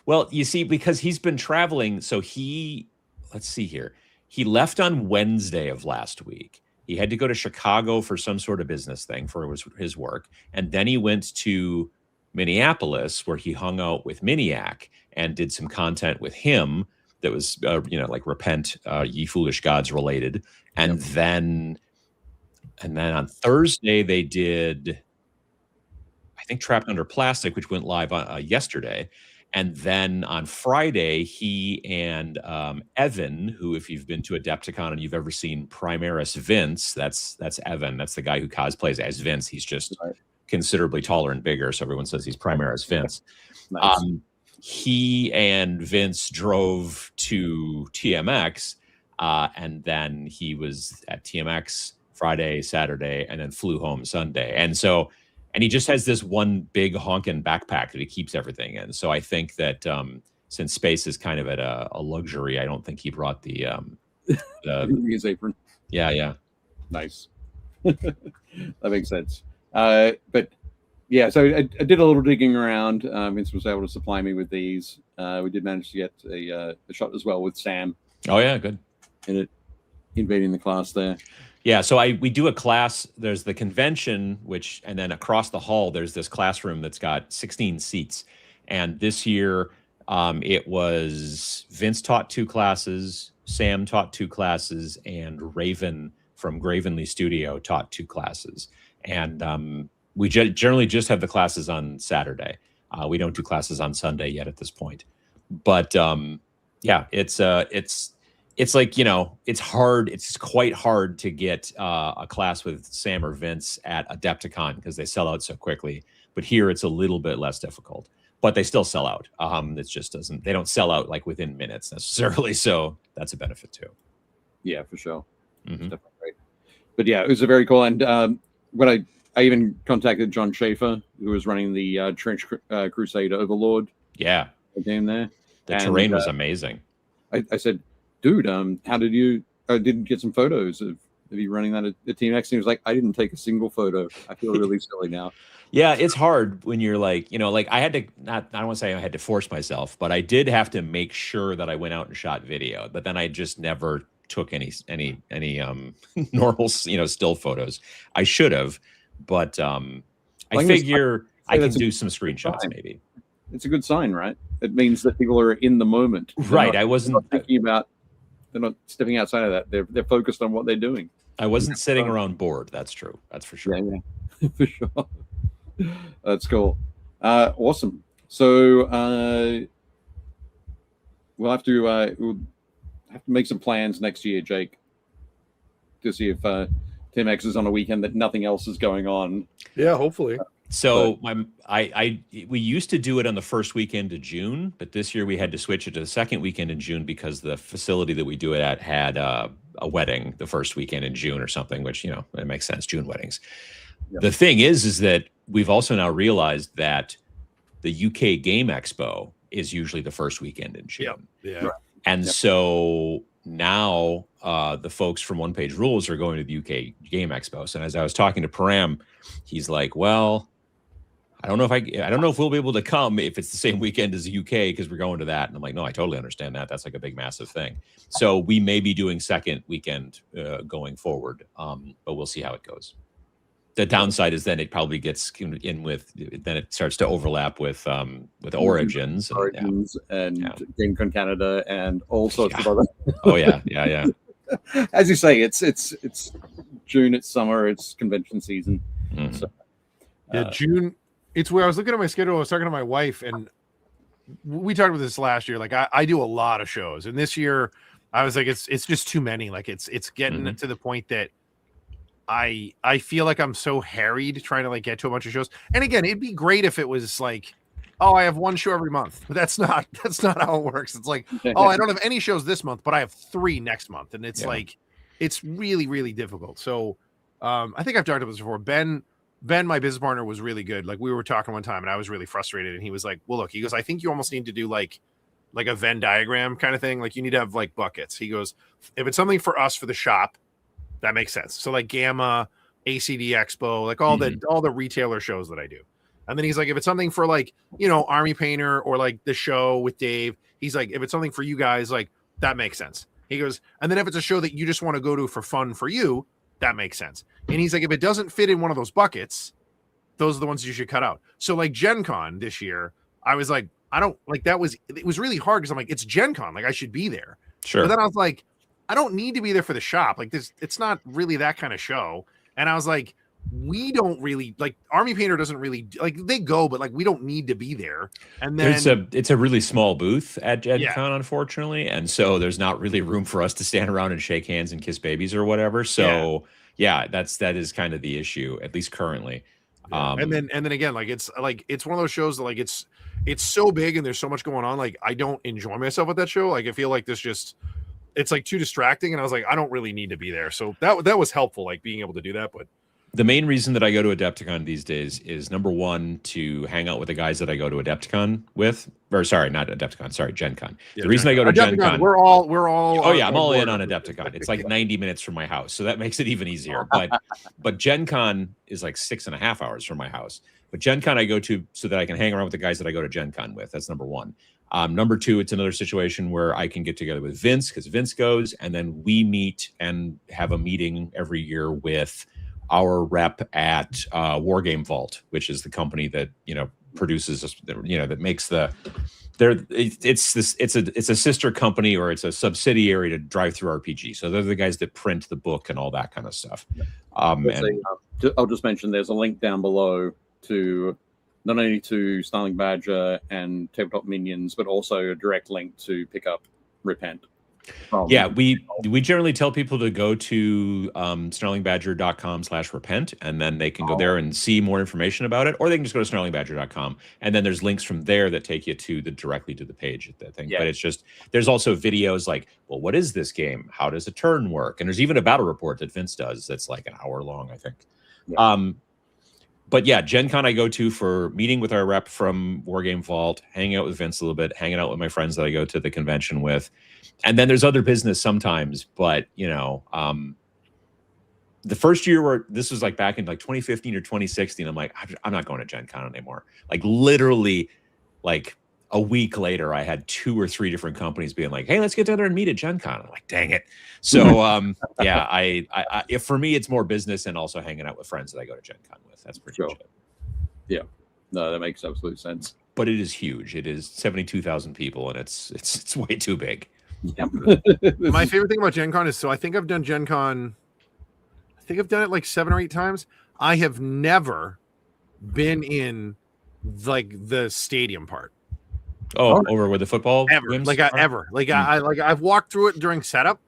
Well, you see, because he's been traveling, so let's see here. He left on Wednesday of last week. He had to go to Chicago for some sort of business thing for his work. And then he went to Minneapolis, where he hung out with Miniac and did some content with him that was, like Repent, Ye Foolish Gods related. And then on Thursday, they did, I think, Trapped Under Plastic, which went live yesterday. And then on Friday, he and Evan, who, if you've been to Adepticon and you've ever seen Primaris Vince, that's Evan. That's the guy who cosplays as Vince. He's just considerably taller and bigger, so everyone says he's Primaris Vince. Nice. He and Vince drove to TMX, and then he was at TMX Friday, Saturday, and then flew home Sunday. And he just has this one big honking backpack that he keeps everything in. So I think that since space is kind of at a luxury, I don't think he brought the his apron. Yeah. Nice. That makes sense. But yeah, so I did a little digging around. Vince was able to supply me with these. We did manage to get a shot as well with Sam. Oh yeah, good. Invading the class there. Yeah, so we do a class. There's the convention, and then across the hall, there's this classroom that's got 16 seats. And this year, it was Vince taught 2 classes, Sam taught 2 classes, and Raven from Gravenly Studio taught 2 classes. And we generally just have the classes on Saturday. We don't do classes on Sunday yet at this point. But yeah, it's like, it's hard. It's quite hard to get a class with Sam or Vince at Adepticon because they sell out so quickly. But here it's a little bit less difficult, but they still sell out. It just they don't sell out like within minutes necessarily. So that's a benefit too. Yeah, for sure. Mm-hmm. Definitely great. But yeah, it was a very cool. And when I even contacted John Schaefer, who was running the Trench Crusade Overlord. Yeah. Game there. The terrain was amazing. I said, dude, how did you didn't get some photos of you running that at TMX? And he was like, I didn't take a single photo. I feel really silly now. Yeah, it's hard when you're like, like I had to I don't want to say I had to force myself, but I did have to make sure that I went out and shot video. But then I just never took any normal, still photos. I should have, but I figure I can do some screenshots maybe. It's a good sign, right? It means that people are in the moment. Right. I wasn't thinking about. They're not stepping outside of that. They're focused on what they're doing. I wasn't sitting around bored. That's true. That's for sure. Yeah, for sure. That's cool. Awesome. So we'll have to make some plans next year, Jake, to see if TMX is on a weekend that nothing else is going on. Yeah, hopefully. So we used to do it on the first weekend of June, but this year we had to switch it to the second weekend in June because the facility that we do it at had a wedding the first weekend in June or something, which, it makes sense, June weddings. Yep. The thing is that we've also now realized that the UK Game Expo is usually the first weekend in June. Yeah. And so now the folks from One Page Rules are going to the UK Game Expo. So as I was talking to Param, he's like, well, I don't know if we'll be able to come if it's the same weekend as the UK because we're going to that. And I'm like, no, I totally understand that. That's like a big, massive thing. So we may be doing second weekend going forward, but we'll see how it goes. The downside is then it probably gets in with, then it starts to overlap with Origins. And GameCon Canada and all sorts of other. Oh yeah. As you say, it's June, it's summer, it's convention season. Mm-hmm. So, June. It's where I was looking at my schedule. I was talking to my wife, and we talked about this last year. Like I do a lot of shows, and this year I was like, it's just too many. Like it's getting to the point that I feel like I'm so harried trying to like get to a bunch of shows. And again, it'd be great if it was like, oh, I have one show every month. But that's not how it works. It's like, oh, I don't have any shows this month, but I have 3 next month, and it's like it's really, really difficult. So I think I've talked about this before. Ben, my business partner, was really good. Like we were talking one time and I was really frustrated. And he was like, well, look, he goes, I think you almost need to do like a Venn diagram kind of thing. Like you need to have like buckets. He goes, if it's something for us for the shop, that makes sense. So like Gamma, ACD Expo, like all the retailer shows that I do. And then he's like, if it's something for like, Army Painter or like the show with Dave, he's like, if it's something for you guys, like that makes sense. He goes, and then if it's a show that you just want to go to for fun for you, that makes sense. And he's like, if it doesn't fit in one of those buckets, those are the ones you should cut out. So like Gen Con this year, I was like, I don't like it was really hard because I'm like, it's Gen Con, like I should be there. Sure. But then I was like, I don't need to be there for the shop. Like it's not really that kind of show. And I was like, we don't really like Army Painter doesn't really like they go, but like we don't need to be there. And then it's a really small booth at Gen Con, unfortunately, and so there's not really room for us to stand around and shake hands and kiss babies or whatever. So that is kind of the issue, at least currently. And then again, like it's one of those shows that like it's so big and there's so much going on. Like I don't enjoy myself at that show. Like I feel like it's like too distracting, and I was like, I don't really need to be there. So that was helpful, like being able to do that, but. The main reason that I go to Adepticon these days is number one, to hang out with the guys that I go to Adepticon with, or sorry, not Adepticon, sorry, Gen Con. The reason I go to Gen Con, we're all. Oh yeah, I'm all in on Adepticon. It's like 90 minutes from my house, so that makes it even easier. But Gen Con is like 6.5 hours from my house. But Gen Con I go to so that I can hang around with the guys that I go to Gen Con with. That's number one. Number two, it's another situation where I can get together with Vince because Vince goes, and then we meet and have a meeting every year with our rep at Wargame Vault, which is the company that produces that makes it's a sister company, or it's a subsidiary to Drive Through RPG. So they're the guys that print the book and all that kind of stuff. I'll just mention there's a link down below to not only to Snarling Badger and Tabletop Minions, but also a direct link to pick up Repent. We generally tell people to go to snarlingbadger.com/repent, and then they can go there and see more information about it, or they can just go to snarlingbadger.com, and then there's links from there that take you directly to the page of that thing. But it's just, there's also videos like, well, what is this game? How does a turn work? And there's even a battle report that Vince does that's like an hour long, I think. But yeah, Gen Con I go to for meeting with our rep from Wargame Vault, hanging out with Vince a little bit, hanging out with my friends that I go to the convention with. And then there's other business sometimes, but the first year where this was like back in like 2015 or 2016, I'm like, I'm not going to Gen Con anymore. Like literally like a week later, I had 2 or 3 different companies being like, hey, let's get together and meet at Gen Con. I'm like, dang it. So if for me, it's more business and also hanging out with friends that I go to Gen Con with. That's pretty much it. Yeah. No, that makes absolute sense. But it is huge. It is 72,000 people, and it's way too big. Yeah. My favorite thing about Gen Con is, so I think I've done Gen Con, I think I've done it like 7 or 8 times. I have never been in like the stadium part. Oh, over where the football ever. I've walked through it during setup.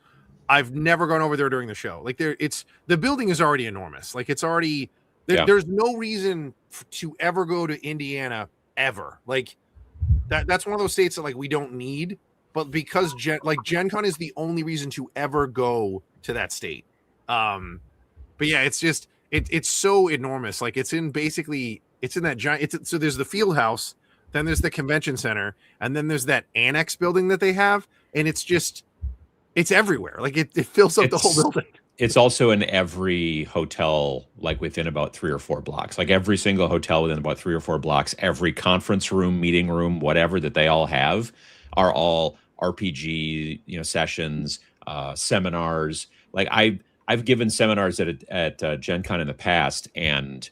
I've never gone over there during the show. Like the building is already enormous. Like it's already There's no reason to ever go to Indiana ever. Like that's one of those states that like we don't need, but because Gen Con is the only reason to ever go to that state. But yeah, it's just it's so enormous. Like it's in that giant. So there's the field house, then there's the convention center, and then there's that annex building that they have, and it's everywhere. Like it fills up the whole building. It's also in every hotel, like within about 3 or 4 blocks. Like every single hotel within about 3 or 4 blocks, every conference room, meeting room, whatever that they all have, are all RPG, sessions, seminars. Like I've given seminars at Gen Con in the past, and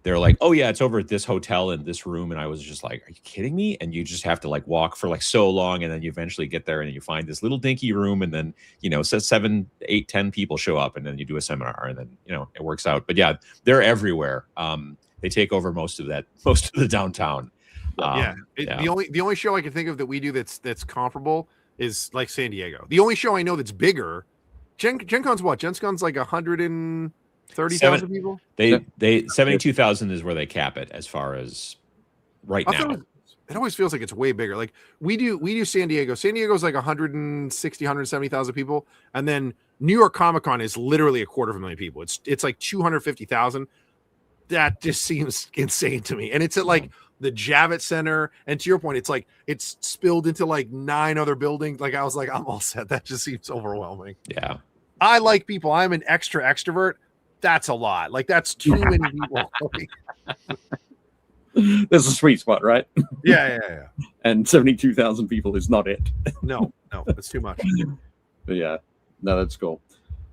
they're like, oh yeah, it's over at this hotel in this room. And I was just like, are you kidding me? And you just have to like walk for like so long. And then you eventually get there and you find this little dinky room. And then, says 7, 8, 10 people show up, and then you do a seminar, and then, it works out. But yeah, they're everywhere. They take over most of the downtown. The only show I can think of that we do that's comparable is like San Diego. The only show I know that's bigger, Gen Con's what? Gen Con's like 130,000 people. They 72,000 is where they cap it as far as right now. It always feels like it's way bigger. Like we do San Diego. San Diego's like 160, 170,000 people, and then New York Comic Con is literally 250,000 people. It's like 250,000. That just seems insane to me. And it's at like the Javits Center, and to your point, it's like it's spilled into like 9 other buildings. Like I was like, I'm all set. That just seems overwhelming. Yeah. I like people. I'm an extrovert. That's a lot. Like that's too many people. There's a sweet spot, right? Yeah. And 72,000 people is not it. No, it's too much. But yeah, no, that's cool.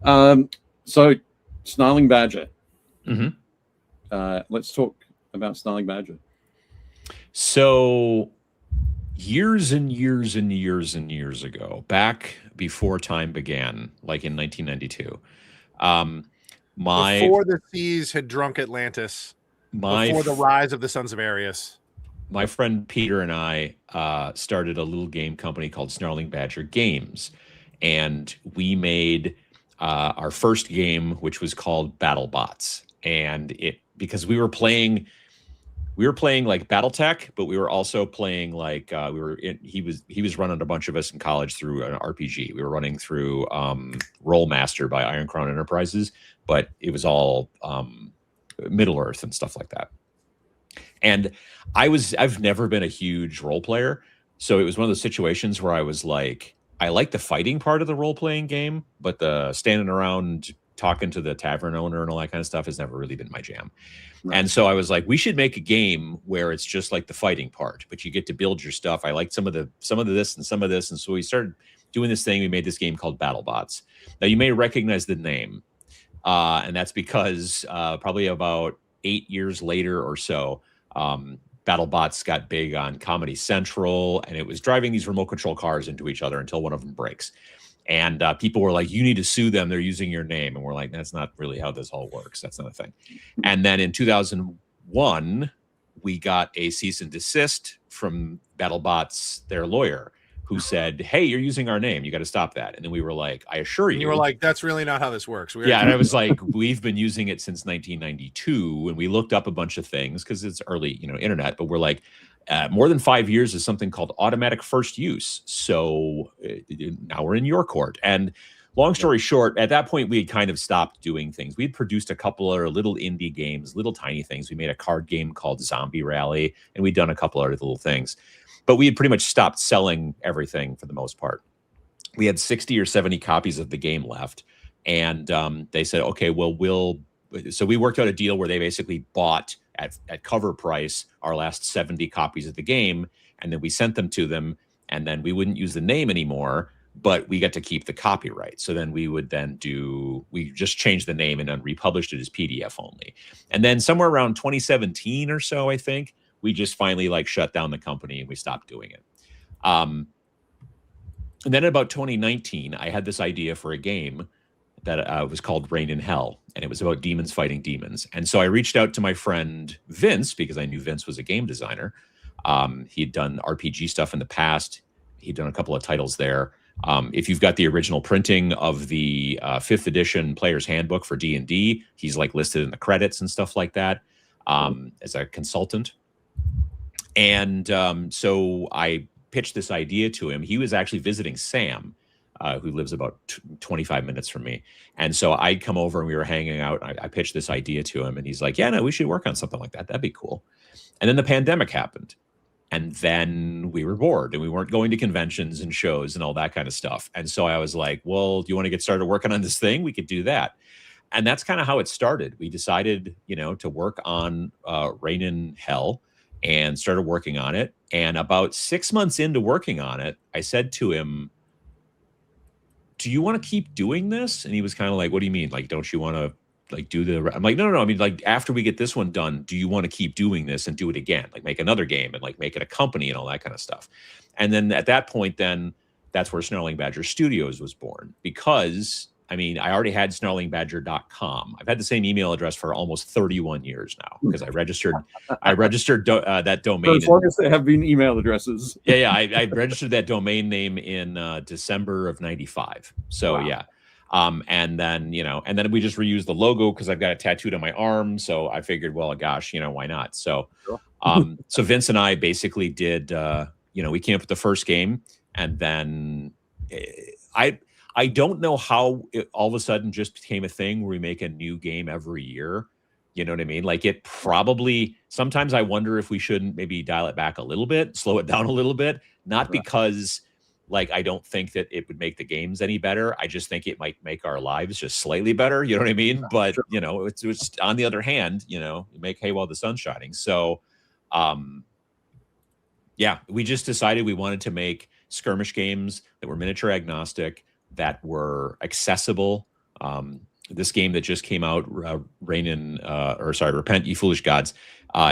So Snarling Badger. Mm-hmm. Let's talk about Snarling Badger. So years and years and years and years ago, back before time began, like in 1992, before the seas had drunk Atlantis, before the rise of the Sons of Arius, my friend Peter and I started a little game company called Snarling Badger Games, and we made our first game, which was called BattleBots, and because we were playing like BattleTech, but we were also playing like he was running a bunch of us in college through an RPG. We were running through Rollmaster by Iron Crown Enterprises, but it was all Middle Earth and stuff like that. And I've never been a huge role player, so it was one of those situations where I was like, I like the fighting part of the role playing game, but the standing around talking to the tavern owner and all that kind of stuff has never really been my jam. Right. And so I was like, we should make a game where it's just like the fighting part, but you get to build your stuff. I like some of this and some of this. And so we started doing this thing. We made this game called BattleBots. Now you may recognize the name. And that's because probably about 8 years later or so, BattleBots got big on Comedy Central, and it was driving these remote control cars into each other until one of them breaks. And people were like, you need to sue them. They're using your name. And we're like, that's not really how this all works. That's not a thing. And then in 2001, we got a cease and desist from BattleBots, their lawyer, who said, hey, you're using our name. You got to stop that. And then we were like, I assure you. And you were like, that's really not how this works. And I was like, we've been using it since 1992. And we looked up a bunch of things because it's early, internet. But we're like, more than 5 years is something called automatic first use. So now we're in your court. And long story short, at that point, we had kind of stopped doing things. We had produced a couple of little indie games, little tiny things. We made a card game called Zombie Rally, and we'd done a couple other little things. But we had pretty much stopped selling everything for the most part. We had 60 or 70 copies of the game left. And they said, okay, well, so we worked out a deal where they basically bought at cover price our last 70 copies of the game, and then we sent them to them, and then we wouldn't use the name anymore, but we got to keep the copyright. So then we just changed the name and then republished it as PDF only. And then somewhere around 2017 or so, I think, we just finally like shut down the company and we stopped doing it. And then in about 2019, I had this idea for a game that was called Reign in Hell, and it was about demons fighting demons. And so I reached out to my friend Vince, because I knew Vince was a game designer. He'd done RPG stuff in the past. He'd done a couple of titles there. If you've got the original printing of the 5th edition Player's Handbook for D&D, he's like listed in the credits and stuff like that as a consultant. And so I pitched this idea to him. He was actually visiting Sam, who lives about 25 minutes from me. And so I'd come over and we were hanging out. I pitched this idea to him and he's like, yeah, no, we should work on something like that. That'd be cool. And then the pandemic happened. And then we were bored and we weren't going to conventions and shows and all that kind of stuff. And so I was like, well, do you want to get started working on this thing? We could do that. And that's kind of how it started. We decided, to work on Rain in Hell and started working on it. And about 6 months into working on it, I said to him, do you want to keep doing this? And he was kind of like, what do you mean? Like, don't you want to do the, I'm like, no. I mean, like, after we get this one done, do you want to keep doing this and do it again? Like, make another game and like make it a company and all that kind of stuff. And then at that point, then that's where Snarling Badger Studios was born, because I mean, I already had snarlingbadger.com. I've had the same email address for almost 31 years now because I registered that domain. For as long as they have been email addresses. Yeah. I registered that domain name in December of 95. So wow. Yeah. And then we just reused the logo because I've got it tattooed on my arm. So I figured, well, gosh, why not? So, so Vince and I basically did, we came up with the first game, and then I don't know how it all of a sudden just became a thing where we make a new game every year. You know what I mean? Like, it probably, sometimes I wonder if we shouldn't maybe dial it back a little bit, slow it down a little bit, not because like I don't think that it would make the games any better. I just think it might make our lives just slightly better. You know what I mean? But it's on the other hand, you make hay while the sun's shining. So, yeah, we just decided we wanted to make skirmish games that were miniature agnostic, that were accessible. This game that just came out, Repent, Ye Foolish Gods,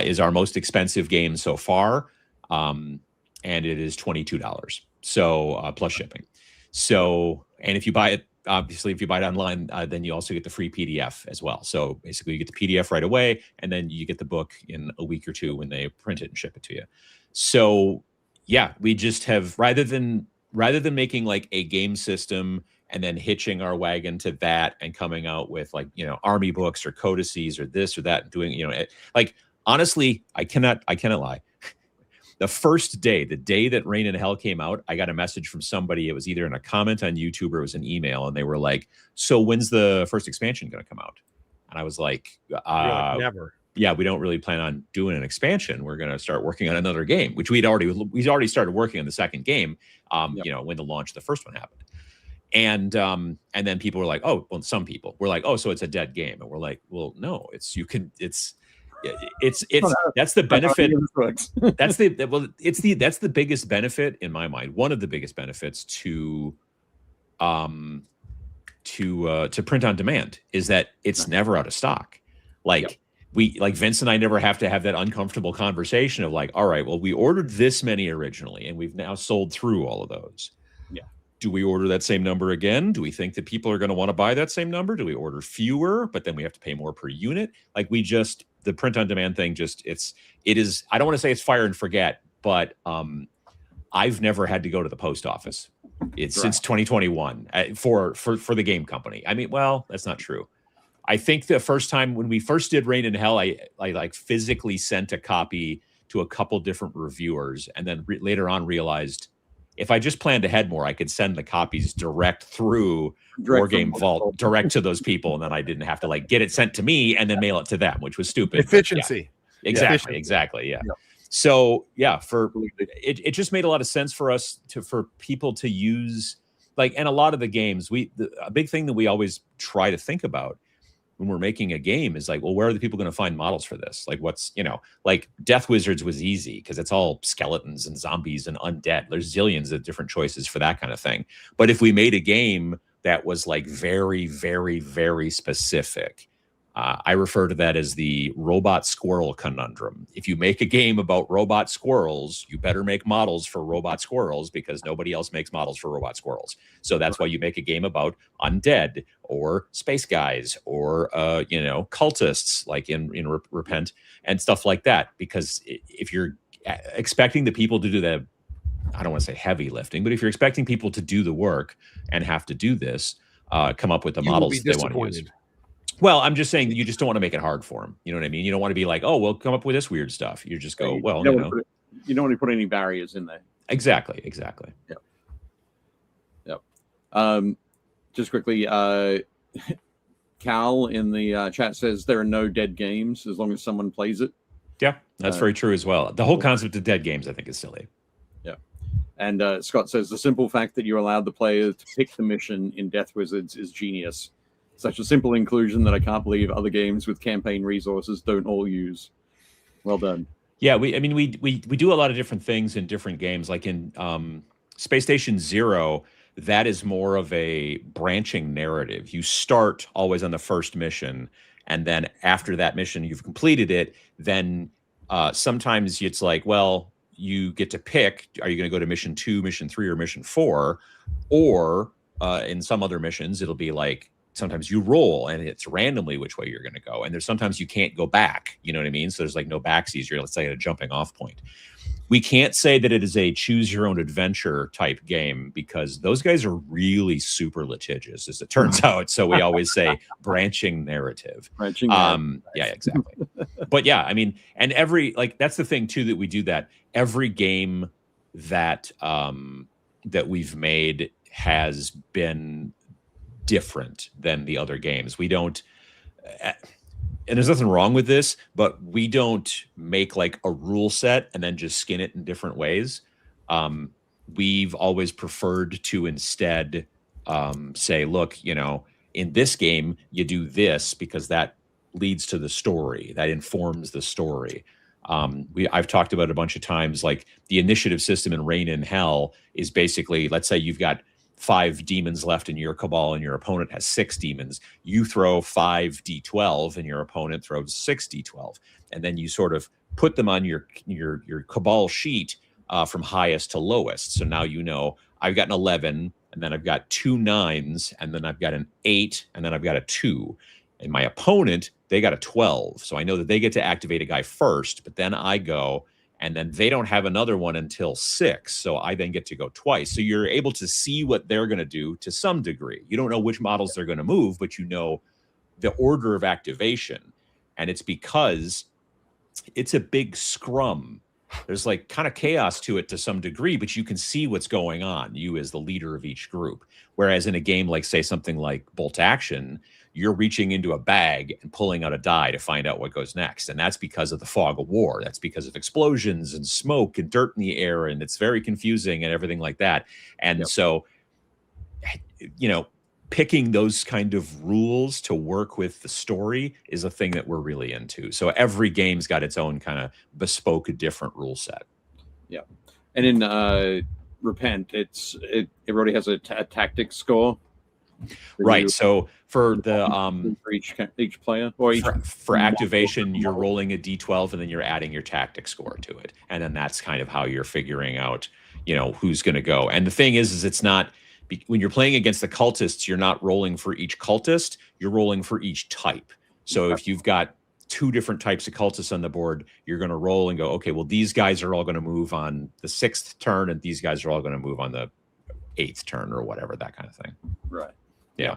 is our most expensive game so far, and it is $22. So plus shipping. So, and if you buy it, obviously, if you buy it online, then you also get the free PDF as well. So basically, you get the PDF right away, and then you get the book in a week or two when they print it and ship it to you. So, yeah, we just have rather than making like a game system and then hitching our wagon to that and coming out with like army books or codices or this or that and doing like honestly, I cannot lie. The first day, the day that Rain in Hell came out, I got a message from somebody. It was either in a comment on YouTube or it was an email, and they were like, "So when's the first expansion going to come out?" And I was like, "Never." Yeah, we don't really plan on doing an expansion. We're going to start working on another game, which we'd already started working on the second game. When the launch of the first one happened, and then people were like, "Oh," well, some people were like, "Oh, so it's a dead game," and we're like, "Well, no, it's that's the benefit. That's the biggest benefit in my mind. One of the biggest benefits to print on demand is that it's never out of stock. Like Vince and I never have to have that uncomfortable conversation of like, all right, well, we ordered this many originally and we've now sold through all of those. Yeah. Do we order that same number again? Do we think that people are going to want to buy that same number? Do we order fewer, but then we have to pay more per unit? Like the print on demand thing, it is, I don't want to say it's fire and forget, but I've never had to go to the post office. It's since 2021 for the game company. I mean, well, that's not true. I think the first time when we first did Rain in Hell, I like physically sent a copy to a couple different reviewers, and then later on realized if I just planned ahead more, I could send the copies direct through Wargame Vault, direct to those people, and then I didn't have to like get it sent to me and then mail it to them, which was stupid. Efficiency. Yeah. Exactly. Yeah. So yeah, it just made a lot of sense for us for people to use and a lot of the games a big thing that we always try to think about when we're making a game is like, well, where are the people going to find models for this? Like what's, like Death Wizards was easy because it's all skeletons and zombies and undead. There's zillions of different choices for that kind of thing. But if we made a game that was like very, very, very specific, I refer to that as the robot squirrel conundrum. If you make a game about robot squirrels, you better make models for robot squirrels because nobody else makes models for robot squirrels. So that's why you make a game about undead or space guys or cultists like in Repent and stuff like that. Because if you're expecting the people to do I don't want to say heavy lifting, but if you're expecting people to do the work and have to do this, come up with the models they want to use. Well, I'm just saying that you just don't want to make it hard for them. You know what I mean? You don't want to be like, oh, well, come up with this weird stuff. You just go, well, you don't want to put any barriers in there. Exactly. Yep. Just quickly, Cal in the chat says there are no dead games as long as someone plays it. Yeah, that's very true as well. The whole concept of dead games, I think, is silly. Yeah. And Scott says the simple fact that you allowed the player to pick the mission in Death Wizards is genius. Such a simple inclusion that I can't believe other games with campaign resources don't all use. Well done. Yeah, we do a lot of different things in different games. Like in Space Station Zero, that is more of a branching narrative. You start always on the first mission, and then after that mission, you've completed it. Then sometimes it's like, well, you get to pick, are you going to go to mission 2, mission 3, or mission 4? Or in some other missions, it'll be like, sometimes you roll and it's randomly which way you're going to go. And there's sometimes you can't go back. You know what I mean? So there's like no backsies. You're, let's say, at a jumping off point. We can't say that it is a choose your own adventure type game because those guys are really super litigious, as it turns out. So we always say branching narrative. Yeah, exactly. But yeah, I mean, and that's the thing too, that we do that. Every game that that we've made has been different than the other games. We don't, and there's nothing wrong with this, but we don't make like a rule set and then just skin it in different ways. We've always preferred to instead say, look, you know, in this game, you do this because that leads to the story, that informs the story. I've talked about a bunch of times, like the initiative system in Reign in Hell is basically, let's say you've got 5 demons left in your cabal and your opponent has 6 demons. You throw 5 d12 and your opponent throws 6 d12, and then you sort of put them on your cabal sheet from highest to lowest. So now you know I've got an 11, and then I've got 2 9s, and then I've got an 8, and then I've got a 2. And my opponent, they got a 12. So I know that they get to activate a guy first, but then I go, and then they don't have another one until 6. So I then get to go twice. So you're able to see what they're going to do to some degree. You don't know which models they're going to move, but you know the order of activation. And it's because it's a big scrum. There's like kind of chaos to it to some degree, but you can see what's going on, you as the leader of each group. Whereas in a game like, say, something like Bolt Action, you're reaching into a bag and pulling out a die to find out what goes next. And that's because of the fog of war. That's because of explosions and smoke and dirt in the air. And it's very confusing and everything like that. And so, you know, picking those kind of rules to work with the story is a thing that we're really into. So every game's got its own kind of bespoke, different rule set. Yeah. And in Repent, everybody has a tactics score. Right. So for the for each player, or for activation, you're rolling a d12 and then you're adding your tactic score to it, and then that's kind of how you're figuring out, you know, who's going to go. And the thing is it's not, when you're playing against the cultists, you're not rolling for each cultist, you're rolling for each type. So if you've got 2 different types of cultists on the board, you're going to roll and go, okay, well, these guys are all going to move on the 6th turn, and these guys are all going to move on the 8th turn, or whatever, that kind of thing. Right. Yeah.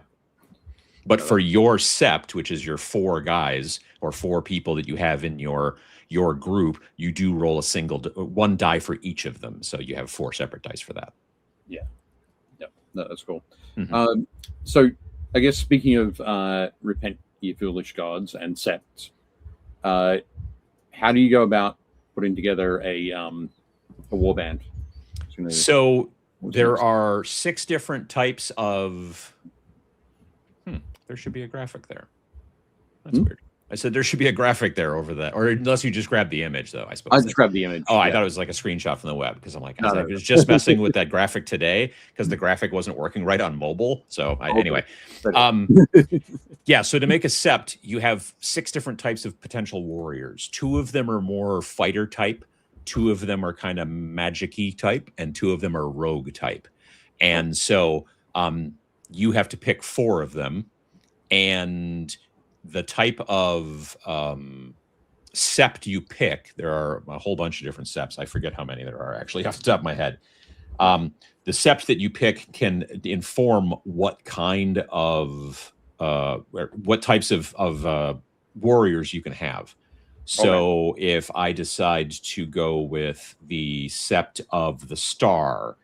But for your sept, which is your 4 guys or 4 people that you have in your group, you do roll one die for each of them. So you have 4 separate dice for that. Yeah. Yep. No, that's cool. Mm-hmm. So I guess speaking of Repent, Ye Foolish Gods, and septs, how do you go about putting together a warband? So there are 6 different types of... There should be a graphic there. That's weird. I said there should be a graphic there over that, or unless you just grabbed the image, though. I suppose I just grabbed the image. Oh, I thought it was like a screenshot from the web, because I'm like, I was just messing with that graphic today because the graphic wasn't working right on mobile. So anyway, yeah. So to make a sept, you have 6 different types of potential warriors. 2 of them are more fighter type. 2 of them are kind of magic-y type, and 2 of them are rogue type. And so you have to pick 4 of them. And the type of sept you pick, there are a whole bunch of different septs. I forget how many there are actually off the top of my head. The sept that you pick can inform what kind of what types of warriors you can have. So if I decide to go with the sept of the star,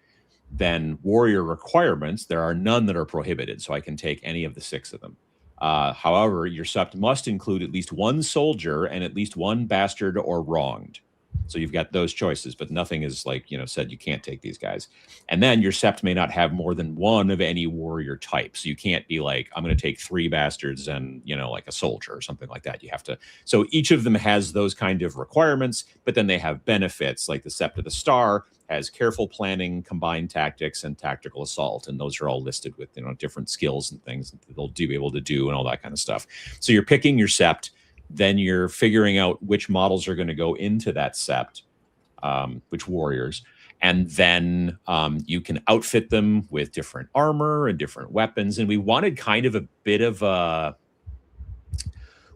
then warrior requirements, there are none that are prohibited, so I can take any of the 6 of them. However, your sept must include at least 1 soldier and at least 1 bastard or wronged. So you've got those choices, but nothing is like, said you can't take these guys. And then your sept may not have more than 1 of any warrior type. So you can't be like, I'm going to take 3 bastards and, like a soldier or something like that. You have to. So each of them has those kind of requirements, but then they have benefits, like the sept of the star has careful planning, combined tactics, and tactical assault. And those are all listed with, different skills and things that they'll be able to do and all that kind of stuff. So you're picking your sept. Then you're figuring out which models are going to go into that sept, which warriors. And then you can outfit them with different armor and different weapons. And we wanted kind of a bit of a,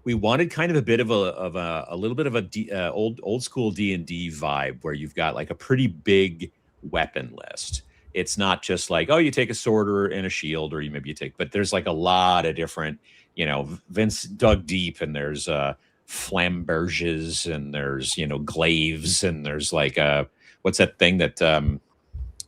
little bit of a old school D&D vibe, where you've got like a pretty big weapon list. It's not just like, oh, you take a sword and a shield, or maybe you take, but there's like a lot of different, Vince dug deep, and there's flamberges, and there's, glaives, and there's like what's that thing that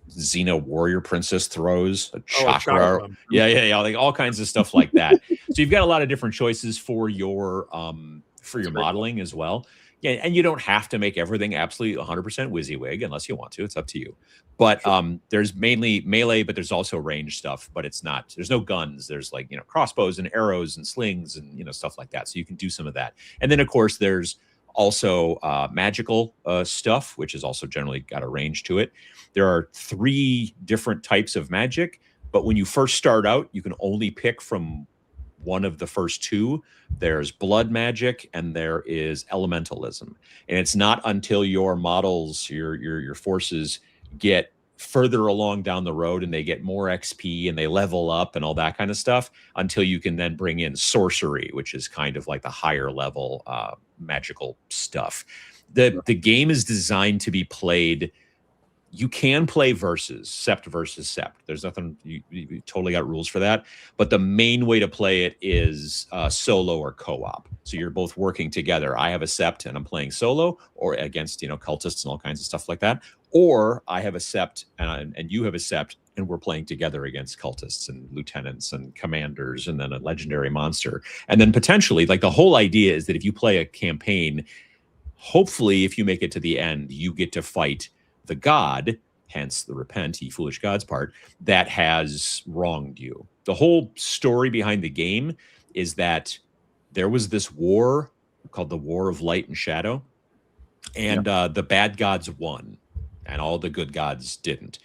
Xena warrior princess throws? A chakra. Yeah, like all kinds of stuff like that. So you've got a lot of different choices for your modeling as well. Yeah, and you don't have to make everything absolutely 100% WYSIWYG unless you want to. It's up to you. But there's mainly melee, but there's also range stuff. But it's not. There's no guns. There's like crossbows and arrows and slings and stuff like that. So you can do some of that. And then of course there's also magical stuff, which is also generally got a range to it. There are 3 different types of magic, but when you first start out, you can only pick from one of the first 2. There's blood magic and there is elementalism. And it's not until your models, your forces get further along down the road and they get more XP and they level up and all that kind of stuff, until you can then bring in sorcery, which is kind of like the higher level magical stuff. The game is designed to be played. You can play sept versus sept. There's nothing, you totally got rules for that. But the main way to play it is solo or co-op. So you're both working together. I have a sept and I'm playing solo, or against cultists and all kinds of stuff like that. Or I have a sept and you have a sept, and we're playing together against cultists and lieutenants and commanders, and then a legendary monster. And then potentially, like, the whole idea is that if you play a campaign, hopefully if you make it to the end, you get to fight the god, hence the repent, ye foolish gods part, that has wronged you. The whole story behind the game is that there was this war called the War of Light and Shadow, and the bad gods won, and all the good gods didn't.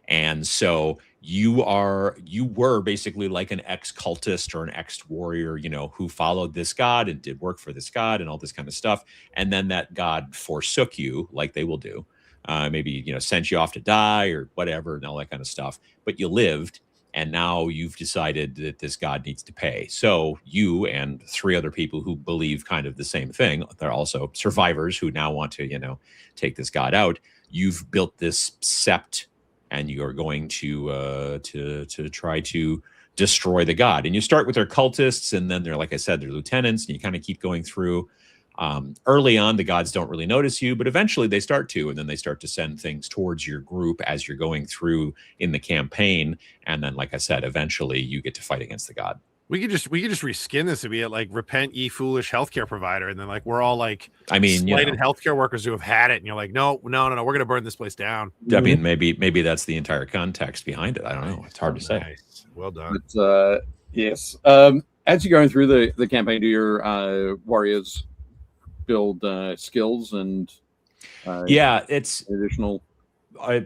And so you were basically like an ex-cultist or an ex-warrior, who followed this god and did work for this god and all this kind of stuff. And then that god forsook you, like they will do. Maybe, sent you off to die or whatever and all that kind of stuff. But you lived, and now you've decided that this god needs to pay. So you and 3 other people who believe kind of the same thing, they're also survivors who now want to, take this god out. You've built this sept, and you are going to try to destroy the god. And you start with their cultists, and then they're, like I said, they're lieutenants, and you kind of keep going through. Early on, the gods don't really notice you, but eventually they start to, and then they start to send things towards your group as you're going through in the campaign. And then, like I said, eventually you get to fight against the god. We could just reskin this to be like repent ye foolish healthcare provider, and then like we're all like, slighted healthcare workers who have had it, and you're like, no, we're gonna burn this place down. I mean, maybe that's the entire context behind it. I don't know. It's hard to say. Nice. Well done. But, yes. As you're going through the campaign, do your warriors build skills and it's additional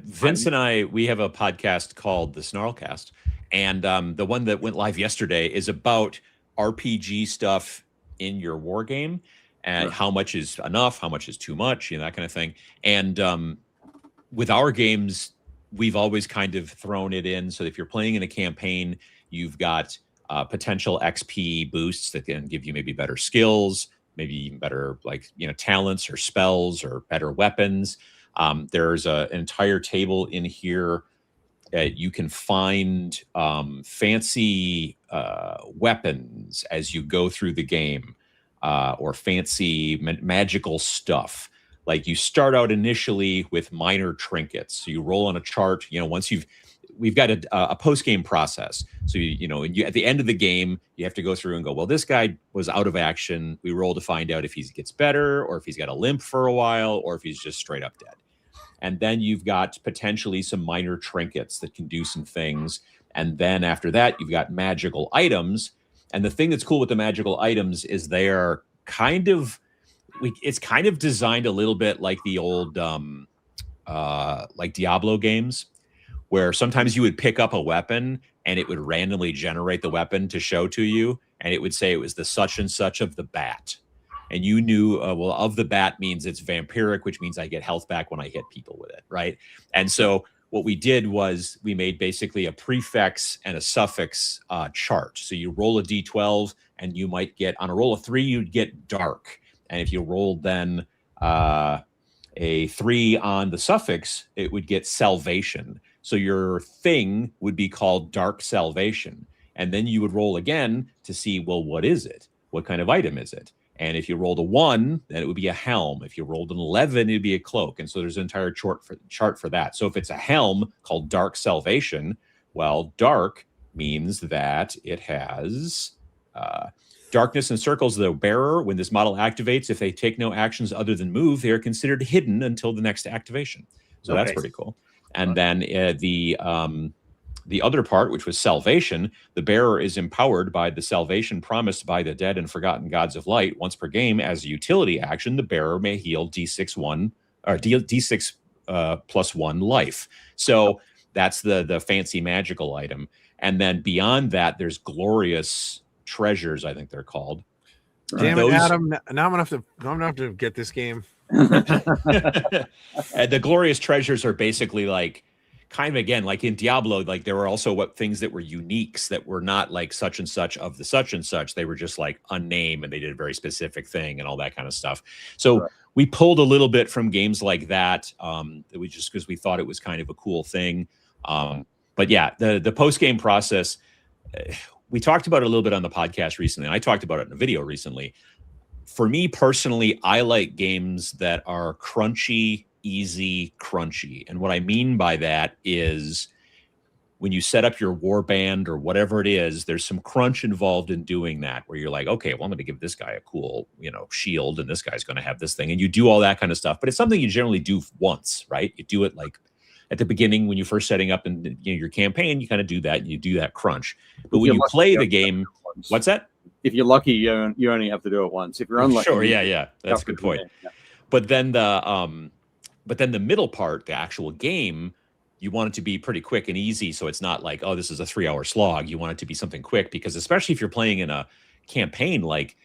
Vince and I, we have a podcast called the Snarlcast, and the one that went live yesterday is about RPG stuff in your war game, and how much is enough, how much is too much, that kind of thing. And with our games, we've always kind of thrown it in so that if you're playing in a campaign, you've got potential XP boosts that can give you maybe better skills, maybe even better, like, talents or spells or better weapons. There's an entire table in here. You can find fancy weapons as you go through the game, or fancy magical stuff. Like you start out initially with minor trinkets. So you roll on a chart. Once we've got a post-game process. So at the end of the game, you have to go through and go, well, this guy was out of action. We roll to find out if he gets better, or if he's got a limp for a while, or if he's just straight up dead. And then you've got potentially some minor trinkets that can do some things. And then after that, you've got magical items. And the thing that's cool with the magical items is they are it's kind of designed a little bit like the old like Diablo games, where sometimes you would pick up a weapon and it would randomly generate the weapon to show to you, and it would say it was the such and such of the bat. And you knew, well, of the bat means it's vampiric, which means I get health back when I hit people with it, right? And so what we did was we made basically a prefix and a suffix chart. So you roll a d12, and you might get, on a roll of 3, you'd get dark. And if you rolled then a 3 on the suffix, it would get salvation. So your thing would be called dark salvation. And then you would roll again to see, well, what is it? What kind of item is it? And if you rolled a 1, then it would be a helm. If you rolled an 11, it'd be a cloak. And so there's an entire chart for that. So if it's a helm called Dark Salvation, well, dark means that it has darkness encircles the bearer. When this model activates, if they take no actions other than move, they are considered hidden until the next activation. So that's pretty cool. And then the other part, which was salvation, the bearer is empowered by the salvation promised by the dead and forgotten gods of light. Once per game, as a utility action, the bearer may heal D6 plus 1 life. So that's the fancy magical item. And then beyond that, there's glorious treasures, I think they're called. Damn it, Adam! Now I'm gonna have to get this game. And the glorious treasures are basically like, kind of, again, like in Diablo, like there were also things that were uniques that were not like such and such of the such and such. They were just like unnamed, and they did a very specific thing and all that kind of stuff. So we pulled a little bit from games like that. Because we thought it was kind of a cool thing. But yeah, the post game process, we talked about it a little bit on the podcast recently, and I talked about it in a video recently. For me personally, I like games that are crunchy, easy, crunchy. And what I mean by that is when you set up your warband or whatever it is, there's some crunch involved in doing that, where you're like, okay, well, I'm going to give this guy a cool, shield, and this guy's going to have this thing, and you do all that kind of stuff. But it's something you generally do once, right? You do it like at the beginning when you're first setting up in your campaign, you kind of do that, and you do that crunch. But when you play the game, what's that? If you're lucky, you only have to do it once. If you're unlucky, sure, yeah, that's a good point. Yeah. But then the middle part, the actual game, you want it to be pretty quick and easy. So it's not like, oh, this is a 3-hour slog. You want it to be something quick, because especially if you're playing in a campaign, like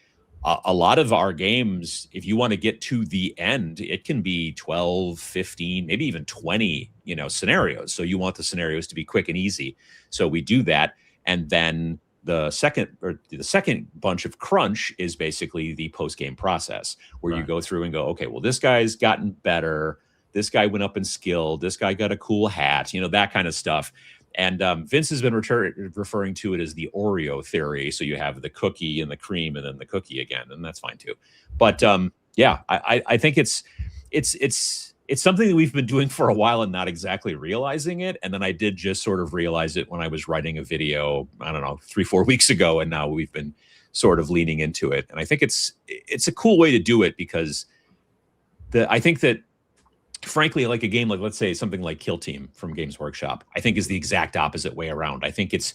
a lot of our games, if you want to get to the end, it can be 12, 15, maybe even 20, scenarios. So you want the scenarios to be quick and easy. So we do that. And then the second bunch of crunch is basically the post-game process, where you go through and go, okay, well, this guy's gotten better. This guy went up in skill. This guy got a cool hat, that kind of stuff. And Vince has been referring to it as the Oreo theory. So you have the cookie and the cream, and then the cookie again, and that's fine too. But yeah, I think it's something that we've been doing for a while and not exactly realizing it. And then I did just sort of realize it when I was writing a video, I don't know, 3-4 weeks ago, and now we've been sort of leaning into it. And I think it's a cool way to do it, because I think that, frankly, like a game like, let's say, something like Kill Team from Games Workshop, I think is the exact opposite way around. I think it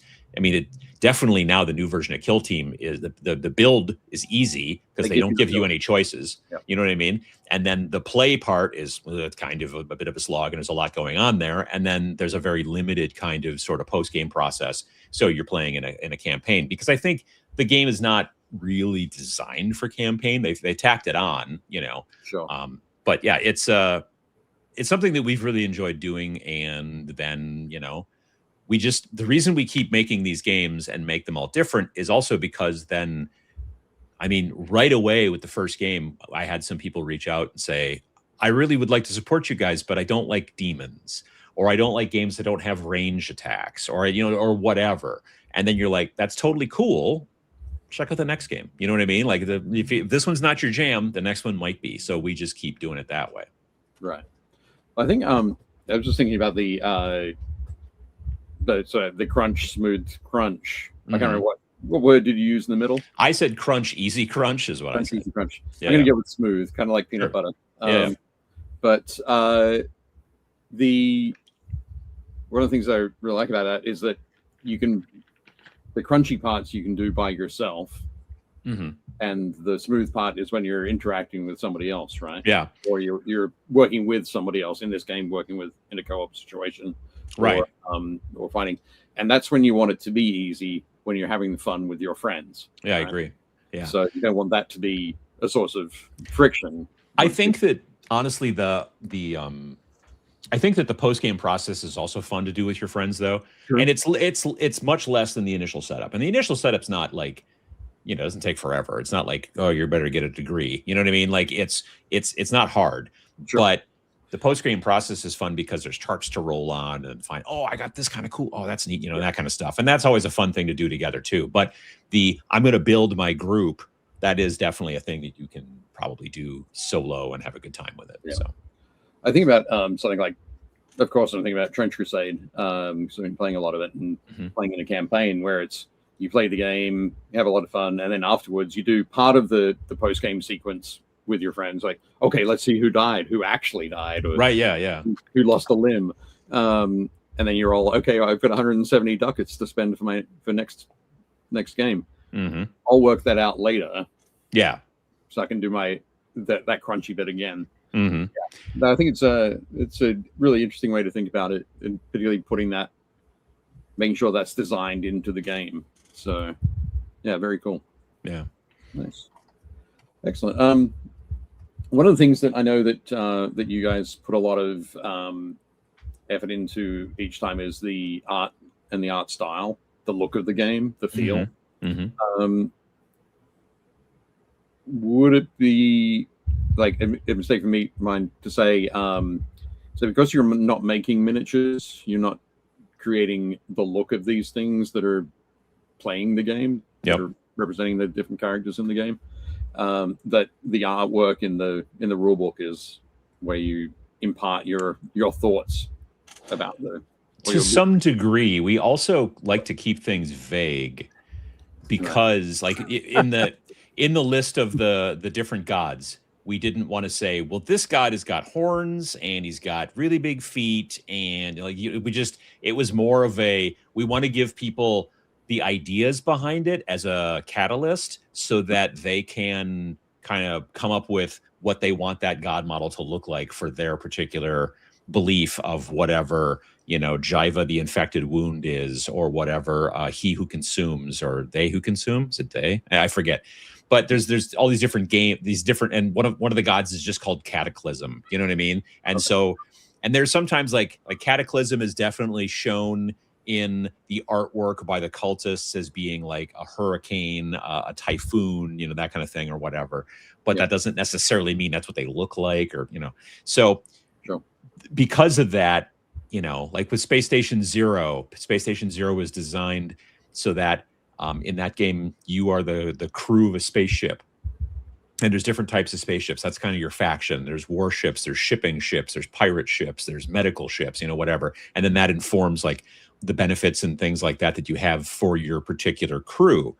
definitely now the new version of Kill Team is the build is easy, because they don't give you any choices. Yep. You know what I mean? And then the play part is kind of a bit of a slog, and there's a lot going on there. And then there's a very limited kind of sort of post-game process. So you're playing in a campaign, because I think the game is not really designed for campaign. They tacked it on, Sure. But yeah, it's something that we've really enjoyed doing. And then, the reason we keep making these games and make them all different is also because then, right away with the first game, I had some people reach out and say, I really would like to support you guys, but I don't like demons, or I don't like games that don't have range attacks, or or whatever. And then you're like, that's totally cool. Check out the next game. You know what I mean? Like if this one's not your jam, the next one might be. So we just keep doing it that way. Right. I think I was just thinking about the crunch, smooth crunch. I can't remember what word did you use in the middle? I said crunch, easy crunch is what I said. Easy crunch. Yeah, I'm gonna go with smooth, kind of like peanut butter. But one of the things I really like about that is that you can, the crunchy parts you can do by yourself, and the smooth part is when you're interacting with somebody else, right? Yeah. Or you're working with somebody else in this game, working with in a co-op situation, right? Or fighting, and that's when you want it to be easy, when you're having fun with your friends. Yeah, right? I agree. Yeah. So you don't want that to be a source of friction. I think that honestly, I think that the post game process is also fun to do with your friends, though, and it's much less than the initial setup. And the initial setup's not like, it doesn't take forever. It's not like, oh, you're better get a degree. You know what I mean? Like it's not hard, but the post game process is fun because there's charts to roll on and find, oh, I got this kind of cool. Oh, that's neat. That kind of stuff. And that's always a fun thing to do together too. But I'm going to build my group. That is definitely a thing that you can probably do solo and have a good time with it. Yeah. So I think about something like, of course, I'm thinking about Trench Crusade. So I've been playing a lot of it and playing in a campaign where you play the game, you have a lot of fun, and then afterwards you do part of the post game sequence with your friends. Like, okay, let's see who died, who actually died, or right, yeah, who lost a limb, and then you're all okay. I've got 170 ducats to spend for next game. I'll work that out later. Yeah, so I can do that crunchy bit again. Yeah. But I think it's a really interesting way to think about it, and particularly making sure that's designed into the game. So, yeah, very cool. Yeah, nice, excellent. One of the things that I know that you guys put a lot of effort into each time is the art and the art style, the look of the game, the feel. Would it be like a mistake for mine to say, so because you're not making miniatures, you're not creating the look of these things that are playing the game, that are representing the different characters in the game, that the artwork in the rule book is where you impart your thoughts about to some degree. We also like to keep things vague because like in the list of the different gods, we didn't want to say, well, this god has got horns and he's got really big feet, and like it was more of we want to give people the ideas behind it as a catalyst so that they can kind of come up with what they want that god model to look like for their particular belief of whatever, Jiva the infected wound is, or whatever he who consumes, or they who consume. Is it they? I forget. But there's all these different and one of the gods is just called Cataclysm. You know what I mean? And so, and there's sometimes like Cataclysm is definitely shown in the artwork by the cultists as being like a hurricane, a typhoon, that kind of thing or whatever. But that doesn't necessarily mean that's what they look like, or So because of that, like with Space Station Zero was designed so that in that game, you are the crew of a spaceship, and there's different types of spaceships. That's kind of your faction. There's warships, there's shipping ships, there's pirate ships, there's medical ships, whatever. And then that informs like the benefits and things like that you have for your particular crew.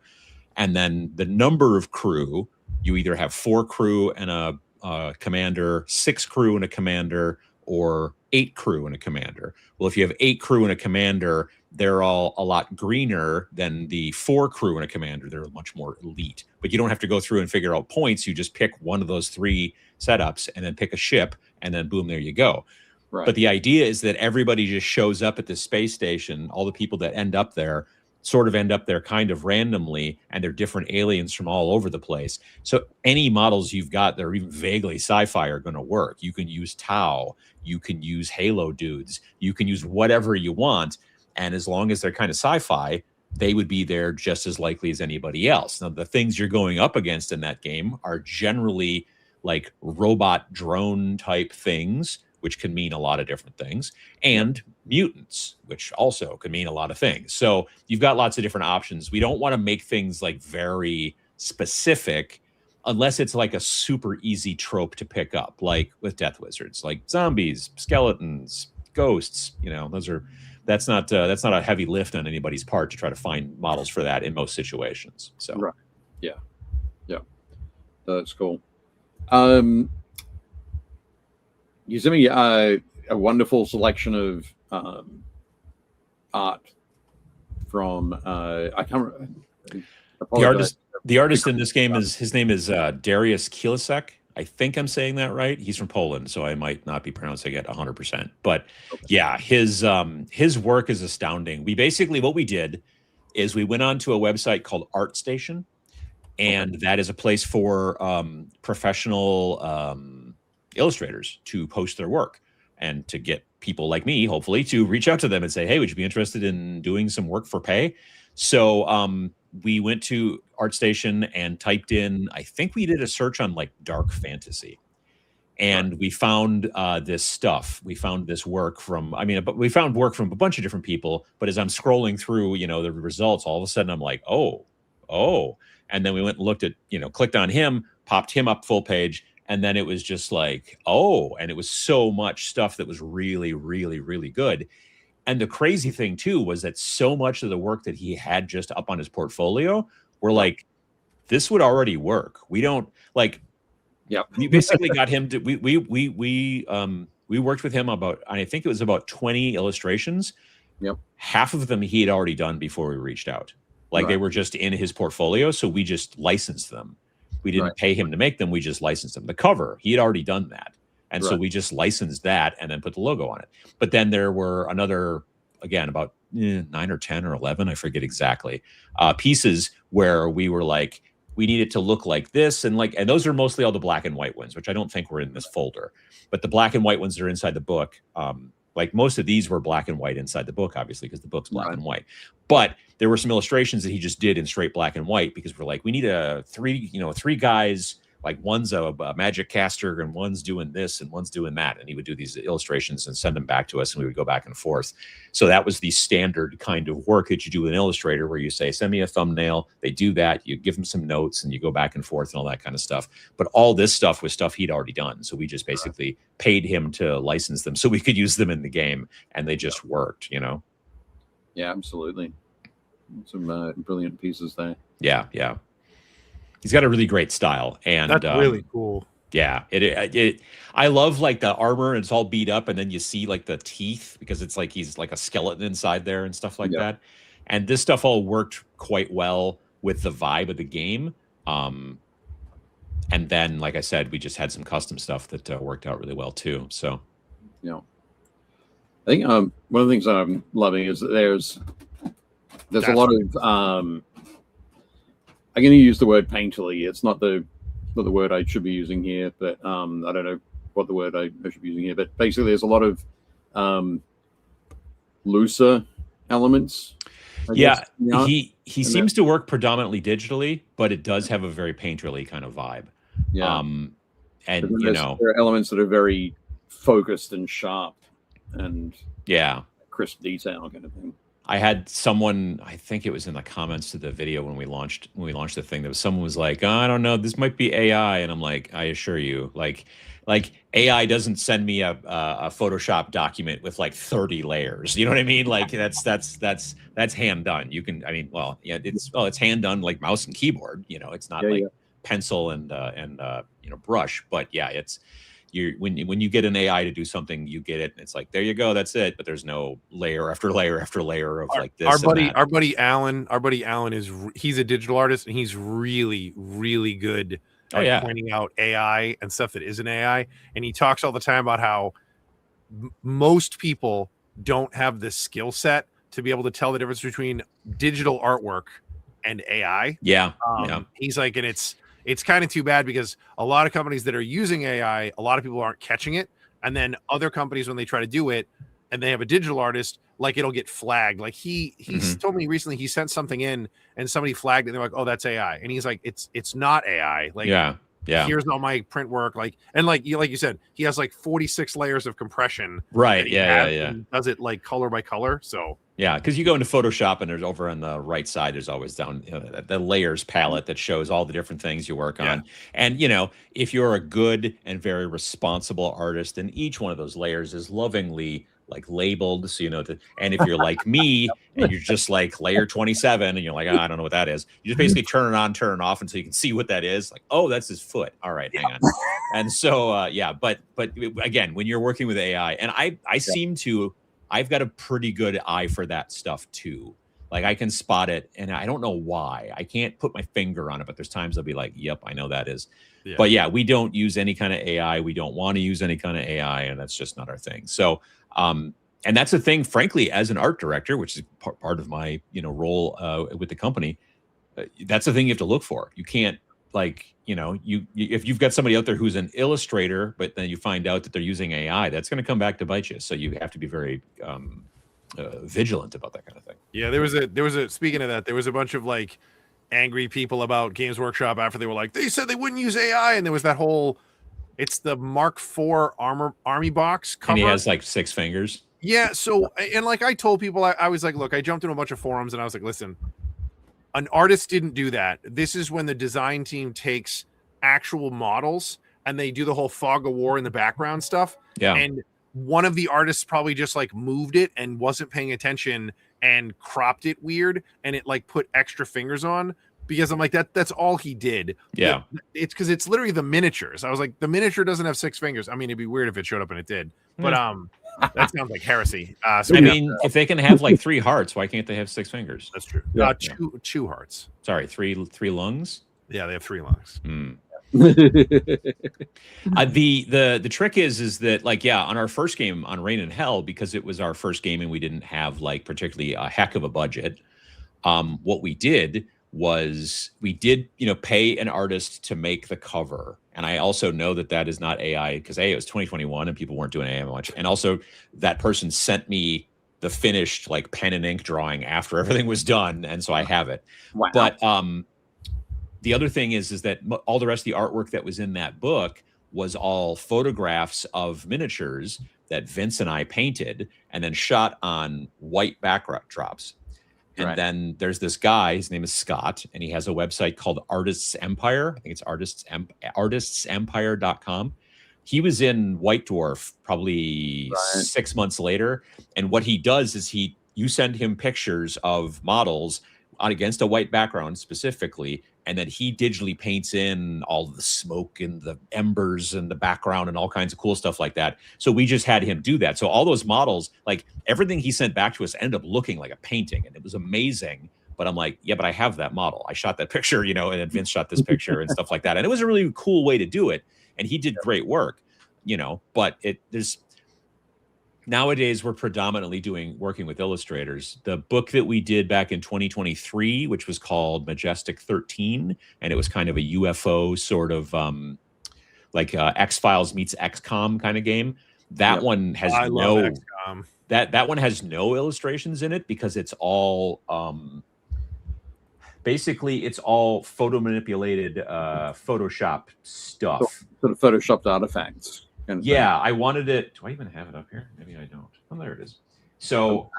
And then the number of crew, you either have 4 crew and a commander, 6 crew and a commander, or 8 crew and a commander. Well, if you have 8 crew and a commander, they're all a lot greener than the 4 crew and a commander. They're much more elite. But you don't have to go through and figure out points. You just pick one of those 3 setups and then pick a ship, and then boom, there you go. Right. But the idea is that everybody just shows up at this space station. All the people that end up there sort of end up there kind of randomly, and they're different aliens from all over the place. So any models you've got that are even vaguely sci-fi are going to work. You can use Tau, you can use Halo dudes, you can use whatever you want. And as long as they're kind of sci-fi, they would be there just as likely as anybody else. Now, the things you're going up against in that game are generally like robot drone type things, which can mean a lot of different things, and mutants, which also could mean a lot of things. So you've got lots of different options. We don't want to make things like very specific unless it's like a super easy trope to pick up, like with Death Wizards, like zombies, skeletons, ghosts. You know, that's not a heavy lift on anybody's part to try to find models for that in most situations. So right, yeah, that's cool. You sent me a wonderful selection of art from I can't remember. The artist in this game his name is Darius Kilisek. I think I'm saying that right. He's from Poland, so I might not be pronouncing it 100%. But yeah, his work is astounding. What we did is we went onto a website called ArtStation, and that is a place for professional illustrators to post their work and to get people like me, hopefully, to reach out to them and say, hey, would you be interested in doing some work for pay? So we went to ArtStation and typed in, I think we did a search on like dark fantasy. And we found this stuff. We found this work from, we found work from a bunch of different people. But as I'm scrolling through, the results, all of a sudden I'm like, oh. And then we went and looked at, clicked on him, popped him up full page. And then it was just like, and it was so much stuff that was really, really, really good. And the crazy thing, too, was that so much of the work that he had just up on his portfolio were like, this would already work. We don't like. Yeah, we basically got him to. We worked with him about. I think it was about 20 illustrations. Yep. Half of them he had already done before we reached out. Like they were just in his portfolio, so we just licensed them. We didn't pay him to make them. We just licensed them. The cover, he had already done that. And so we just licensed that and then put the logo on it. But then there were another, again, about 9 or 10 or 11, I forget exactly, pieces where we were like, we need it to look like this. And those are mostly all the black and white ones, which I don't think were in this folder. But the black and white ones that are inside the book, like most of these were black and white inside the book, obviously, because the book's black and white. But there were some illustrations that he just did in straight black and white because we're like, we need three guys. Like one's a magic caster and one's doing this and one's doing that. And he would do these illustrations and send them back to us and we would go back and forth. So that was the standard kind of work that you do with an illustrator where you say, send me a thumbnail. They do that. You give them some notes and you go back and forth and all that kind of stuff. But all this stuff was stuff he'd already done. So we just basically paid him to license them so we could use them in the game and they just worked, Yeah, absolutely. Some brilliant pieces there. Yeah. He's got a really great style, and that's really cool. Yeah, I love like the armor, and it's all beat up, and then you see like the teeth because it's like he's like a skeleton inside there and stuff like that. And this stuff all worked quite well with the vibe of the game. And then, like I said, we just had some custom stuff that worked out really well too. So, I think one of the things that I'm loving is that there's a lot of I'm going to use the word painterly. It's not the word I should be using here, but I don't know what the word I should be using here. But basically, there's a lot of looser elements. He seems to work predominantly digitally, but it does have a very painterly kind of vibe. Yeah, and there are elements that are very focused and sharp, and crisp detail kind of thing. I had someone, I think it was in the comments to the video when we launched the thing, there was someone was like, I don't know, this might be AI. And I'm like, I assure you, like AI doesn't send me a Photoshop document with like 30 layers. You know what I mean? Like that's hand done. You can, it's hand done like mouse and keyboard, it's not pencil and brush, but it's, when you get an AI to do something, you get it, and it's like, there you go, that's it. But there's no layer after layer after layer of like this. Our buddy Alan he's a digital artist, and he's really, really good at pointing out AI and stuff that isn't AI. And he talks all the time about how most people don't have the skill set to be able to tell the difference between digital artwork and AI. He's like, and it's kind of too bad because a lot of companies that are using AI, a lot of people aren't catching it. And then other companies, when they try to do it and they have a digital artist, like it'll get flagged. Like he's told me recently, he sent something in and somebody flagged it. And they're like, oh, that's AI. And he's like, it's not AI. Like, Yeah. Here's all my print work. Like you said, he has like 46 layers of compression. Right. that he Yeah. has, Yeah. and does it like color by color. So Yeah, because you go into Photoshop and there's over on the right side, there's always down the layers palette that shows all the different things you work on. And, if you're a good and very responsible artist, then each one of those layers is lovingly like labeled. So, and if you're like me and you're just like layer 27 and you're like, I don't know what that is. You just basically turn it on, turn it off until you can see what that is. Like, oh, that's his foot. All right, hang on. And so, but again, when you're working with AI, and I seem to, I've got a pretty good eye for that stuff too. Like I can spot it, and I don't know why. I can't put my finger on it, but there's times I'll be like, yep, I know that is. Yeah. But yeah, we don't use any kind of AI. We don't want to use any kind of AI, and that's just not our thing. So, and that's the thing, frankly, as an art director, which is part of my, role with the company, that's the thing you have to look for. You can't if you've got somebody out there who's an illustrator, but then you find out that they're using AI, that's going to come back to bite you. So you have to be very vigilant about that kind of thing. Yeah, there was a speaking of that, there was a bunch of like angry people about Games Workshop after they were like, they said they wouldn't use AI, and there was that whole, it's the Mark IV army box cover. And he has like 6 fingers. Yeah, so, and like I told people, I was like, look, I jumped into a bunch of forums and I was like, listen, an artist didn't do that. This is when the design team takes actual models and they do the whole fog of war in the background stuff. Yeah. And one of the artists probably just like moved it and wasn't paying attention and cropped it weird, and it like put extra fingers on, because I'm like, that's all he did. Yeah. It's because it's literally the miniatures. I was like, the miniature doesn't have 6 fingers. I mean, it'd be weird if it showed up and it did, but that sounds like heresy. So I mean, if they can have like 3 hearts, why can't they have 6 fingers? That's true. Two hearts. Sorry, three lungs. Yeah, they have 3 lungs. The trick is that, like, on our first game on Rain and Hell, because it was our first game and we didn't have like particularly a heck of a budget, what we did was we did pay an artist to make the cover. And I also know that is not AI, because it was 2021 and people weren't doing AI much, and also that person sent me the finished like pen and ink drawing after everything was done, and so I have it. Wow. But the other thing is that all the rest of the artwork that was in that book was all photographs of miniatures that Vince and I painted and then shot on white backdrops. And then there's this guy, his name is Scott, and he has a website called Artists Empire. I think it's artistsempire.com. He was in White Dwarf probably 6 months later. And what he does is you send him pictures of models against a white background specifically, and then he digitally paints in all the smoke and the embers and the background and all kinds of cool stuff like that. So we just had him do that. So all those models, like everything he sent back to us, ended up looking like a painting, and it was amazing. But I'm like, yeah, but I have that model. I shot that picture, and then Vince shot this picture and stuff like that. And it was a really cool way to do it. And he did great work, but nowadays we're predominantly working with illustrators. The book that we did back in 2023, which was called Majestic 13, and it was kind of a UFO sort of like X-Files meets XCOM kind of game. That one has that one has no illustrations in it, because it's all basically it's all photo manipulated Photoshop stuff. Sort of Photoshopped artifacts. Yeah, I wanted it. Do I even have it up here? Maybe I don't. Oh, there it is. So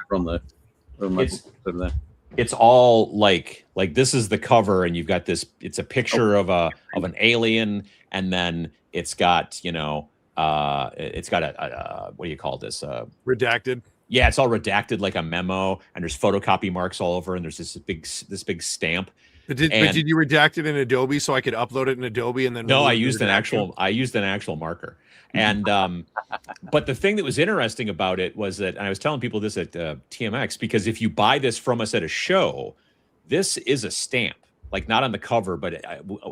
it's all like this is the cover, and you've got this. It's a picture of an alien, and then it's got it's got a what do you call this? Redacted. Yeah, it's all redacted like a memo, and there's photocopy marks all over, and there's this big stamp. But did you redact it in Adobe so I could upload it in Adobe and then? No, I used an actual marker. And but the thing that was interesting about it was that, and I was telling people this at TMX, because if you buy this from us at a show, this is a stamp, like not on the cover, but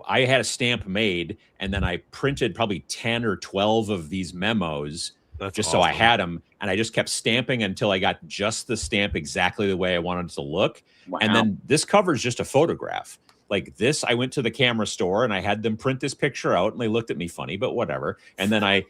I had a stamp made, and then I printed probably 10 or 12 of these memos. That's just awesome. So I had them, and I just kept stamping until I got just the stamp exactly the way I wanted it to look. Wow. And then this cover is just a photograph. Like this, I went to the camera store and I had them print this picture out, and they looked at me funny, but whatever. And then I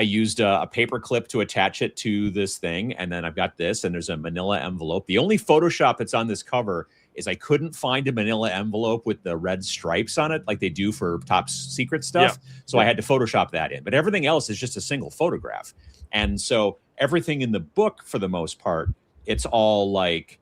used a paper clip to attach it to this thing. And then I've got this, and there's a manila envelope. The only Photoshop that's on this cover is I couldn't find a manila envelope with the red stripes on it like they do for top secret stuff. So I had to Photoshop that in. But everything else is just a single photograph. And so everything in the book, for the most part, it's all like,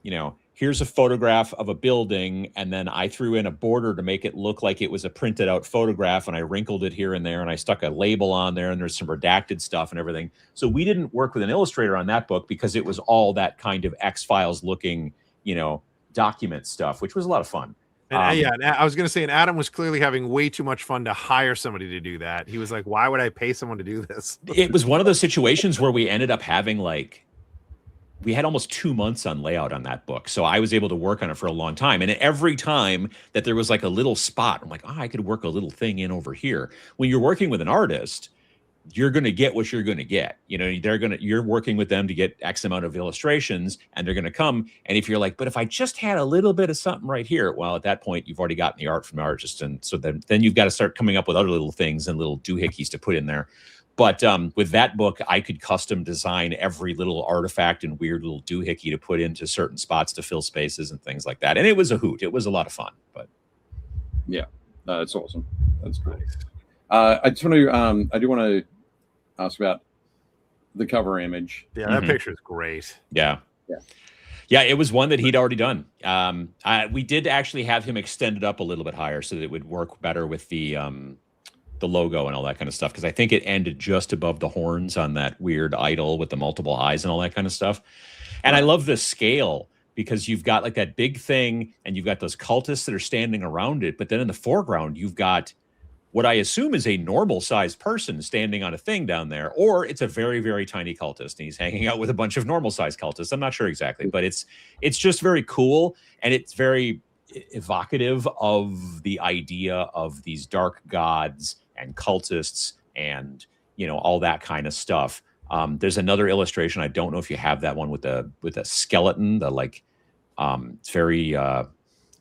you know, here's a photograph of a building, and then I threw in a border to make it look like it was a printed out photograph, and I wrinkled it here and there, and I stuck a label on there, and there's some redacted stuff and everything. So we didn't work with an illustrator on that book because it was all that kind of X-Files looking, you know, document stuff, which was a lot of fun. And yeah, and I was going to say, and Adam was clearly having way too much fun to hire somebody to do that. He was like, why would I pay someone to do this? It was one of those situations where we ended up having like, we had almost 2 months on layout on that book. So I was able to work on it for a long time. And every time that there was like a little spot, I'm like, oh, I could work a little thing in over here. When you're working with an artist, you're going to get what you're going to get. You know, you're working with them to get X amount of illustrations, and they're going to come. And if you're like, but if I just had a little bit of something right here, well, at that point, you've already gotten the art from the artist. And so then you've got to start coming up with other little things and little doohickeys to put in there. But with that book, I could custom design every little artifact and weird little doohickey to put into certain spots to fill spaces and things like that. And it was a hoot. It was a lot of fun. But yeah, that's awesome. That's great. I just want to, I do want to ask about the cover image. Yeah, that picture is great. Yeah. Yeah, it was one that he'd already done. We did actually have him extend it up a little bit higher so that it would work better with the logo and all that kind of stuff, because I think it ended just above the horns on that weird idol with the multiple eyes and all that kind of stuff. And I love the scale, because you've got like that big thing and you've got those cultists that are standing around it, but then in the foreground you've got what I assume is a normal sized person standing on a thing down there, or it's a very, very tiny cultist and he's hanging out with a bunch of normal sized cultists. I'm not sure exactly, but it's just very cool, and it's very evocative of the idea of these dark gods and cultists and, you know, all that kind of stuff. There's another illustration. I don't know if you have that one with a skeleton, the like, it's very,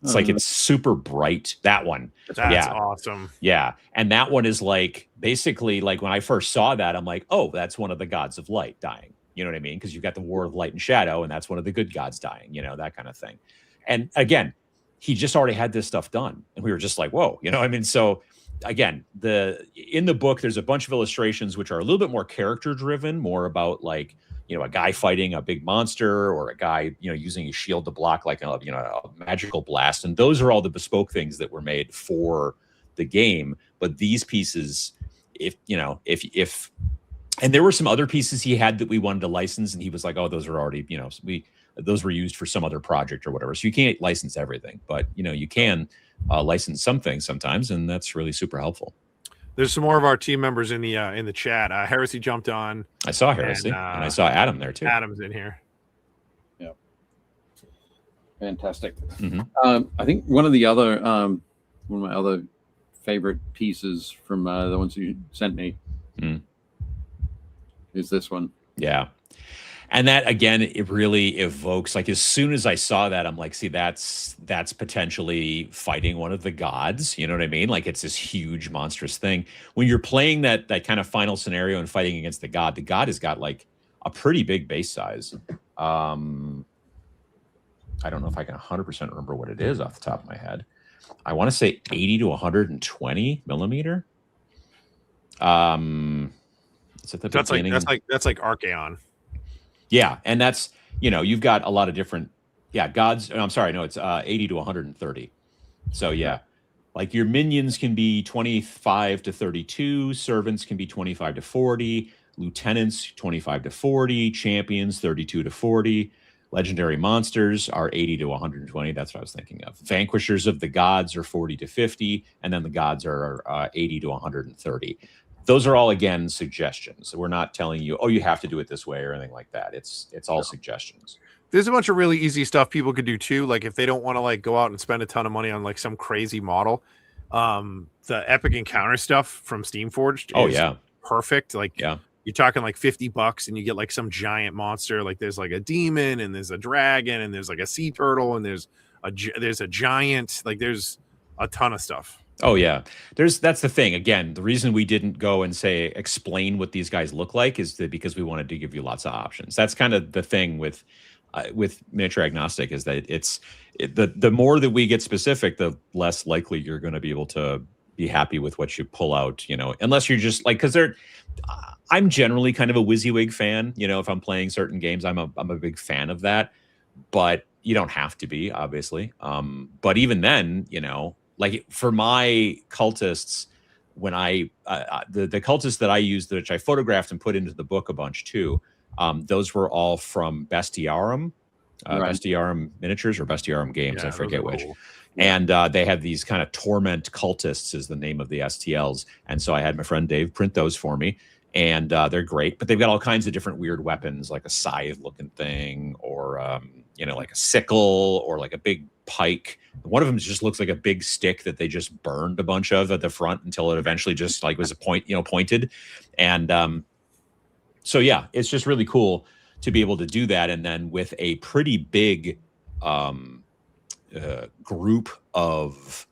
it's like it's super bright. That one. That's awesome. Yeah. And that one is like, basically like when I first saw that, I'm like, oh, that's one of the gods of light dying. You know what I mean? Because you've got the war of light and shadow, and that's one of the good gods dying, you know, that kind of thing. And again, he just already had this stuff done. And we were just like, whoa, you know, I mean, so again, in the book, there's a bunch of illustrations which are a little bit more character driven, more about like, you know, a guy fighting a big monster, or a guy, you know, using a shield to block like a, you know, a magical blast. And those are all the bespoke things that were made for the game. But these pieces, if and there were some other pieces he had that we wanted to license, and he was like, oh, those are already, you know, those were used for some other project or whatever. So you can't license everything, but you know, you can license some things sometimes, and that's really super helpful. There's some more of our team members in the chat. Heresy jumped on. I saw Heresy, and I saw Adam there too. Adam's in here. Yeah, fantastic. I think one of my other favorite pieces from the ones you sent me is this one. Yeah. And that, again, it really evokes, like, as soon as I saw that, I'm like, see, that's potentially fighting one of the gods. You know what I mean? Like, it's this huge, monstrous thing. When you're playing that kind of final scenario and fighting against the god has got, like, a pretty big base size. I don't know if I can 100% remember what it is off the top of my head. I want to say 80 to 120 millimeter. It's at the beginning. That's like Archaon. Yeah, and that's, you know, you've got a lot of different, gods. I'm sorry, no, it's 80 to 130. So yeah, like your minions can be 25 to 32, servants can be 25 to 40, lieutenants 25 to 40, champions 32 to 40, legendary monsters are 80 to 120. That's what I was thinking of. Vanquishers of the gods are 40 to 50, and then the gods are 80 to 130. Those are all, again, suggestions. We're not telling you, oh, you have to do it this way or anything like that. It's all suggestions. There's a bunch of really easy stuff people could do too. Like if they don't want to like go out and spend a ton of money on like some crazy model, the Epic Encounter stuff from Steamforged. Oh yeah, perfect. Like you're talking like $50 and you get like some giant monster. Like there's like a demon and there's a dragon and there's like a sea turtle and there's a giant. Like there's a ton of stuff. Oh yeah, that's the thing. Again, the reason we didn't go and say explain what these guys look like is that because we wanted to give you lots of options. That's kind of the thing with with miniature agnostic is that the more that we get specific, the less likely you're going to be able to be happy with what you pull out, unless you're just like, because I'm generally kind of a WYSIWYG fan. If I'm playing certain games, I'm a big fan of that, but you don't have to be, obviously. But even then, like for my cultists, when the cultists that I used, which I photographed and put into the book a bunch too, those were all from Bestiarum, Bestiarum Miniatures or Bestiarum Games, I forget which. Cool. And they have these kind of torment cultists is the name of the STLs. And so I had my friend Dave print those for me, and they're great. But they've got all kinds of different weird weapons, like a scythe-looking thing, or like a sickle, or like a big pike. One of them just looks like a big stick that they just burned a bunch of at the front until it eventually just like was pointed. And so yeah, it's just really cool to be able to do that. And then with a pretty big group of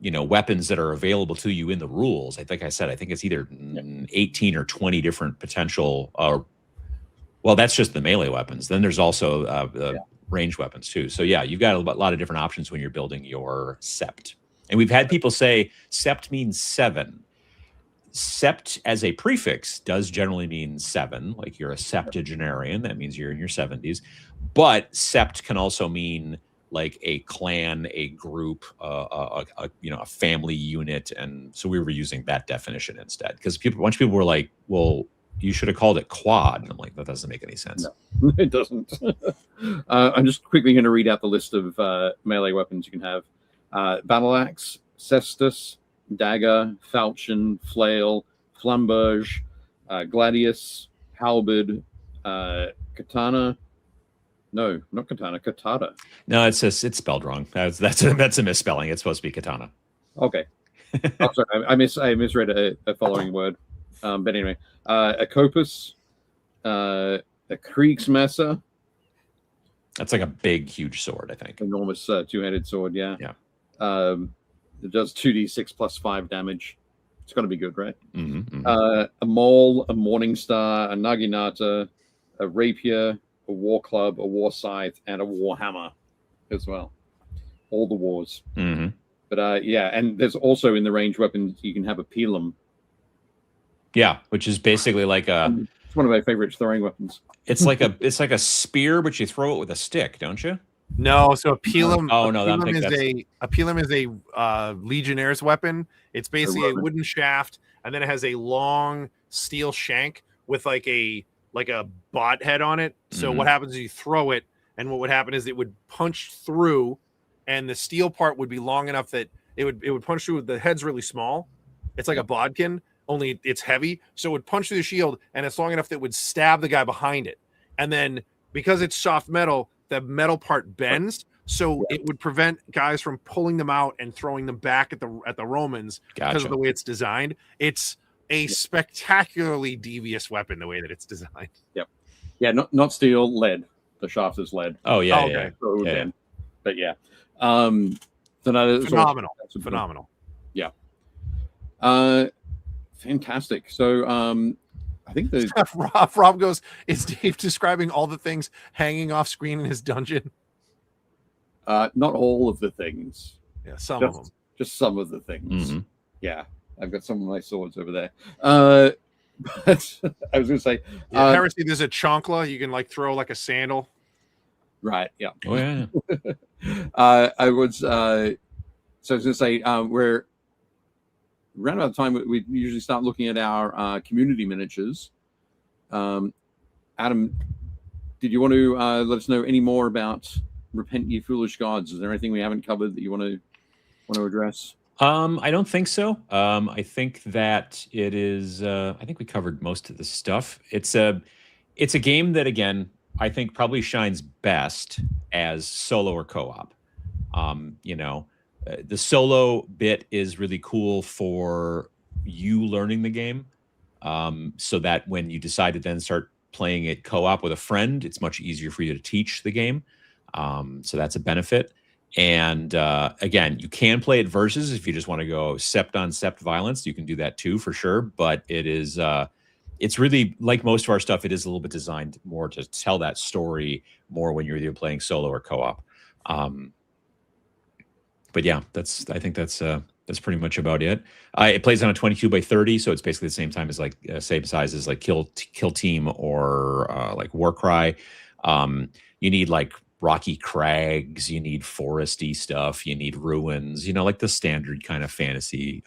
weapons that are available to you in the rules. I think it's either 18 or 20 different potential well, that's just the melee weapons. Then there's also range weapons too. So yeah, you've got a lot of different options when you're building your sept. And we've had people say sept means 7. Sept as a prefix does generally mean 7, like you're a septuagenarian. That means you're in your 70s. But sept can also mean like a clan, a group, a family unit. And so we were using that definition instead, because a bunch of people were like, well, you should have called it quad. And I'm like, that doesn't make any sense. No, it doesn't. I'm just quickly going to read out the list of melee weapons you can have. Battle axe, cestus, dagger, falchion, flail, flamberge, gladius, halberd, katana. No, not katana, katana. No, it's spelled wrong. That's a misspelling. It's supposed to be katana. Okay. Oh, sorry, I misread a following word. But anyway, a copus, a Kriegsmesser. That's like a big, huge sword, I think. Enormous two-handed sword, yeah. Yeah. It does 2d6 plus 5 damage. It's going to be good, right? Mm-hmm. A maul, a morning star, a naginata, a rapier, a war club, a war scythe, and a war hammer as well. All the wars. Mm-hmm. But yeah, and there's also in the range weapons you can have a pilum. Yeah, which is basically like it's one of my favorite throwing weapons. It's like a spear, but you throw it with a stick, don't you? No, so a pilum. A pilum is a legionnaire's weapon. It's basically a wooden shaft, and then it has a long steel shank with like a bot head on it. So what happens is you throw it, and what would happen is it would punch through, and the steel part would be long enough that it would punch through. The head's really small. It's like a bodkin, only it's heavy. So it would punch through the shield, and it's long enough that it would stab the guy behind it. And then because it's soft metal, the metal part bends, so it would prevent guys from pulling them out and throwing them back at the Romans because of the way it's designed. It's a spectacularly devious weapon the way that it's designed. Yep. Yeah, not steel, lead. The shaft is lead. Oh yeah, okay. Yeah. But yeah. So no, Phenomenal. Yeah. Fantastic. So I think Rob goes, is Dave describing all the things hanging off screen in his dungeon? Not all of the things. Yeah, some of them. Just some of the things. Mm-hmm. Yeah. I've got some of my swords over there. But I was going to say... Heresy, there's a chancla. You can like throw like a sandal. Right, yeah. Oh, yeah. I was going to say, we're around about the time we usually start looking at our community miniatures. Adam, did you want to let us know any more about Repent Ye Foolish Gods? Is there anything we haven't covered that you want to address? I don't think so. I think that it is. I think we covered most of the stuff. It's a game that, again, I think probably shines best as solo or co-op. The solo bit is really cool for you learning the game, so that when you decide to then start playing it co-op with a friend, it's much easier for you to teach the game. So that's a benefit. And again, you can play it versus if you just want to go sept on sept violence. You can do that too, for sure. But it is it's really like most of our stuff. It is a little bit designed more to tell that story more when you're either playing solo or co-op. But yeah, I think that's pretty much about it. It plays on a 22 by 30, so it's basically the same time as like same size as like Kill Team or like Warcry. You need like rocky crags, you need foresty stuff, you need ruins, like the standard kind of fantasy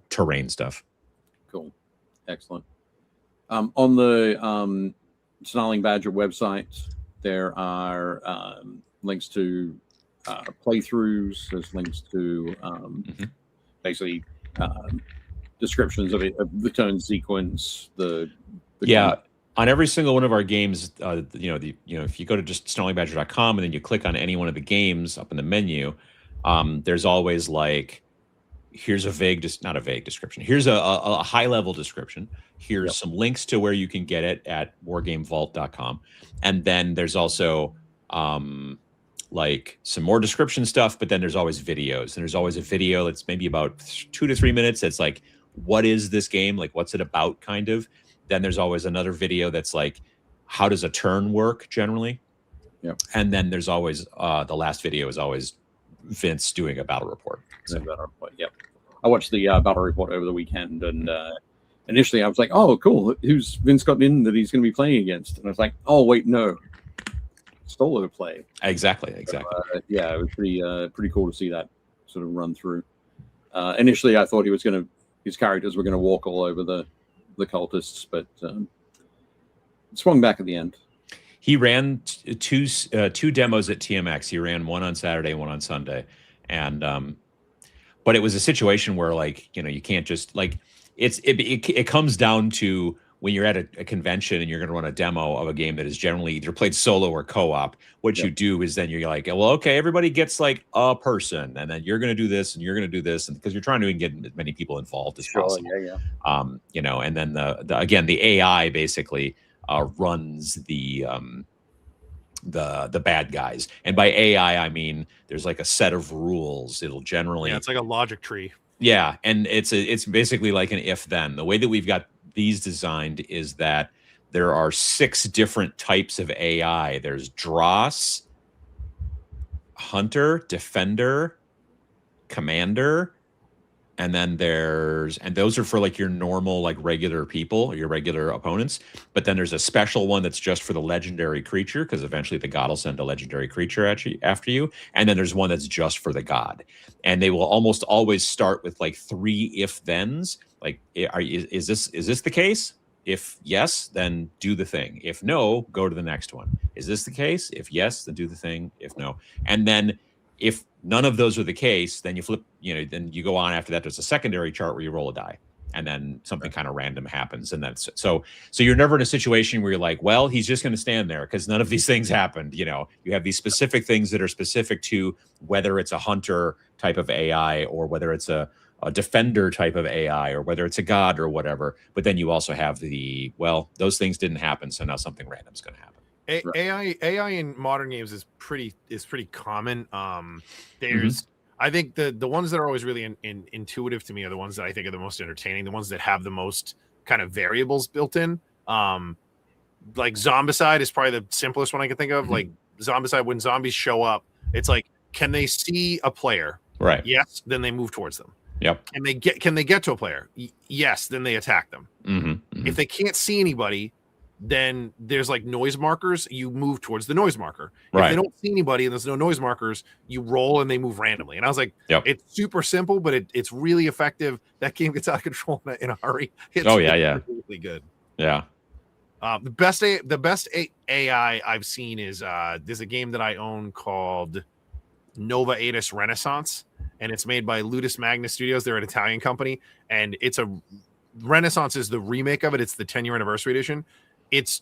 terrain stuff. Cool, excellent. On the Snarling Badger website, there are links to playthroughs. There's links to basically descriptions of the turn sequence. On every single one of our games, if you go to just snarlingbadger.com and then you click on any one of the games up in the menu, there's always like, here's a not a vague description. Here's a high level description. Here's some links to where you can get it at wargamevault.com. And then there's also like some more description stuff, but then there's always videos, and there's always a video that's maybe about 2 to 3 minutes. That's like, what is this game? Like, what's it about, kind of. Then there's always another video that's like, how does a turn work generally? Yep. And then there's always the last video is always Vince doing a battle report. So. Yep. I watched the battle report over the weekend, and initially I was like, oh, cool. Who's Vince got in that he's going to be playing against? And I was like, oh, wait, no. Solo play. Exactly. So, yeah, it was pretty cool to see that sort of run through. Initially, I thought his characters were going to walk all over the cultists, but swung back at the end. He ran two demos at TMX. He ran one on Saturday, one on Sunday, and but it was a situation where, like, you can't just like it comes down to when you're at a convention and you're going to run a demo of a game that is generally either played solo or co-op. What you do is then you're like, well, okay, everybody gets like a person, and then you're going to do this and you're going to do this, and because you're trying to get as many people involved as possible. And then the AI basically runs the bad guys, and by AI I mean there's like a set of rules. It'll generally it's like a logic tree. Yeah, and it's basically like an if-then. The way that we've got these designed is that there are 6 different types of AI. There's Dross, Hunter, Defender, Commander, and then those are for like your normal, like regular people, your regular opponents. But then there's a special one that's just for the legendary creature, because eventually the god will send a legendary creature after you. And then there's one that's just for the god. And they will almost always start with like 3 if-thens. Like, is this the case? If yes, then do the thing. If no, go to the next one. Is this the case? If yes, then do the thing. If no, and then if none of those are the case, then you flip. Then you go on after that. There's a secondary chart where you roll a die, and then something kind of random happens, and that's so you're never in a situation where you're like, well, he's just going to stand there because none of these things happened. You have these specific things that are specific to whether it's a hunter type of AI or whether it's a defender type of AI or whether it's a god or whatever. But then you also have those things didn't happen, so now something random is going to happen. AI in modern games is pretty common. There's I think the ones that are always really intuitive to me are the ones that I think are the most entertaining, the ones that have the most kind of variables built in. Like Zombicide is probably the simplest one I can think of. Like Zombicide, when zombies show up, it's like, can they see a player? Right. Yes, then they move towards them. Yep. Can they get to a player? Yes, then they attack them. If they can't see anybody, then there's like noise markers. You move towards the noise marker. Right. If they don't see anybody and there's no noise markers, you roll and they move randomly. And I was like, It's super simple, but it's really effective. That game gets out of control in a hurry. It's really good. Yeah. The best AI I've seen is there's a game that I own called Nova Aetus Renaissance, and it's made by Ludus Magnus Studios. They're an Italian company, and Renaissance is the remake of it. It's the 10-year anniversary edition. It's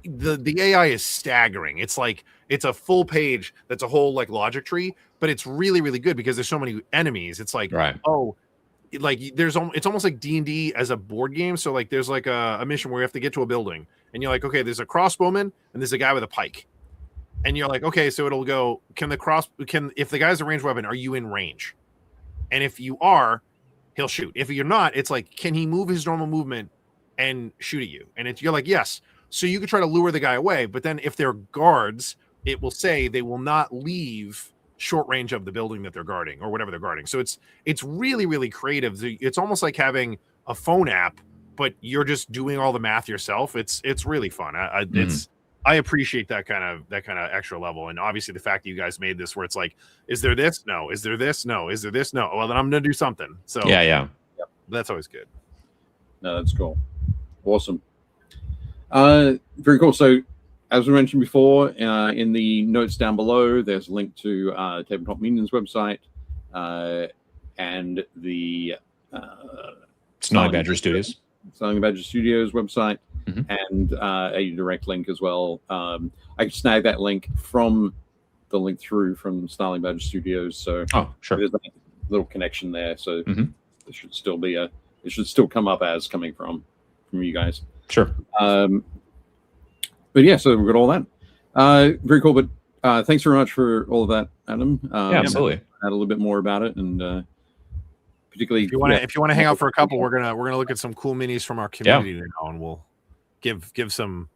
the AI is staggering. It's like it's a full page that's a whole like logic tree, but it's really, really good because there's so many enemies. It's like it's almost like D&D as a board game. So like there's like a mission where you have to get to a building, and you're like, okay, there's a crossbowman and there's a guy with a pike, and you're like, okay, so it'll go, if the guy's a ranged weapon, are you in range? And if you are, he'll shoot. If you're not, it's like, can he move his normal movement and shoot at you. And you're like, yes. So you could try to lure the guy away, but then if they're guards, it will say they will not leave short range of the building that they're guarding or whatever they're guarding. So it's really, really creative. It's almost like having a phone app, but you're just doing all the math yourself. It's really fun. I appreciate that kind of extra level. And obviously the fact that you guys made this where it's like, is there this? No. Is there this? No. Is there this? No. Well, then I'm going to do something. So yeah. That's always good. No, that's cool. Awesome. Very cool. So as we mentioned before, in the notes down below, there's a link to Tabletop Minions website and the Snarling Badger Studios. Snarling Badger Studios website, and a direct link as well. I can snag that link from the link through from Snarling Badger Studios. So sure, there's a little connection there. So it should still be it should still come up as coming from you guys. Sure. But yeah, so we've got all that. Very cool. But thanks very much for all of that, Adam. Yeah, absolutely. Add a little bit more about it, and particularly if you want to hang out for a couple, we're gonna look at some cool minis from our community now, and we'll give some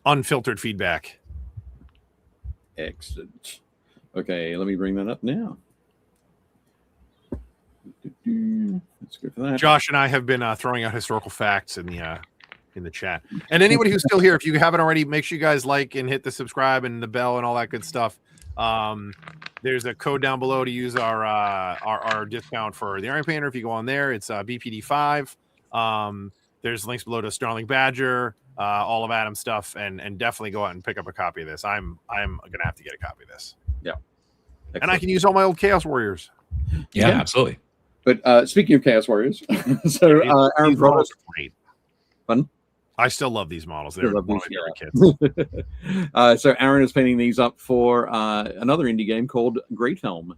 unfiltered feedback. Excellent. Okay, let me bring that up now. Let's go for that. Josh and I have been throwing out historical facts in the chat, and anybody who's still here, if you haven't already, make sure you guys like and hit the subscribe and the bell and all that good stuff. There's a code down below to use our discount for the Iron Painter. If you go on there, it's BPD5. There's links below to Snarling Badger, all of Adam's stuff, and definitely go out and pick up a copy of this. I'm gonna have to get a copy of this. Yeah, excellent. And I can use all my old Chaos Warriors. Yeah, absolutely. But speaking of Chaos Warriors, so Aaron brought us great. Fun. I still love these models. They're one of my favorite kits. So Aaron is painting these up for another indie game called Great Helm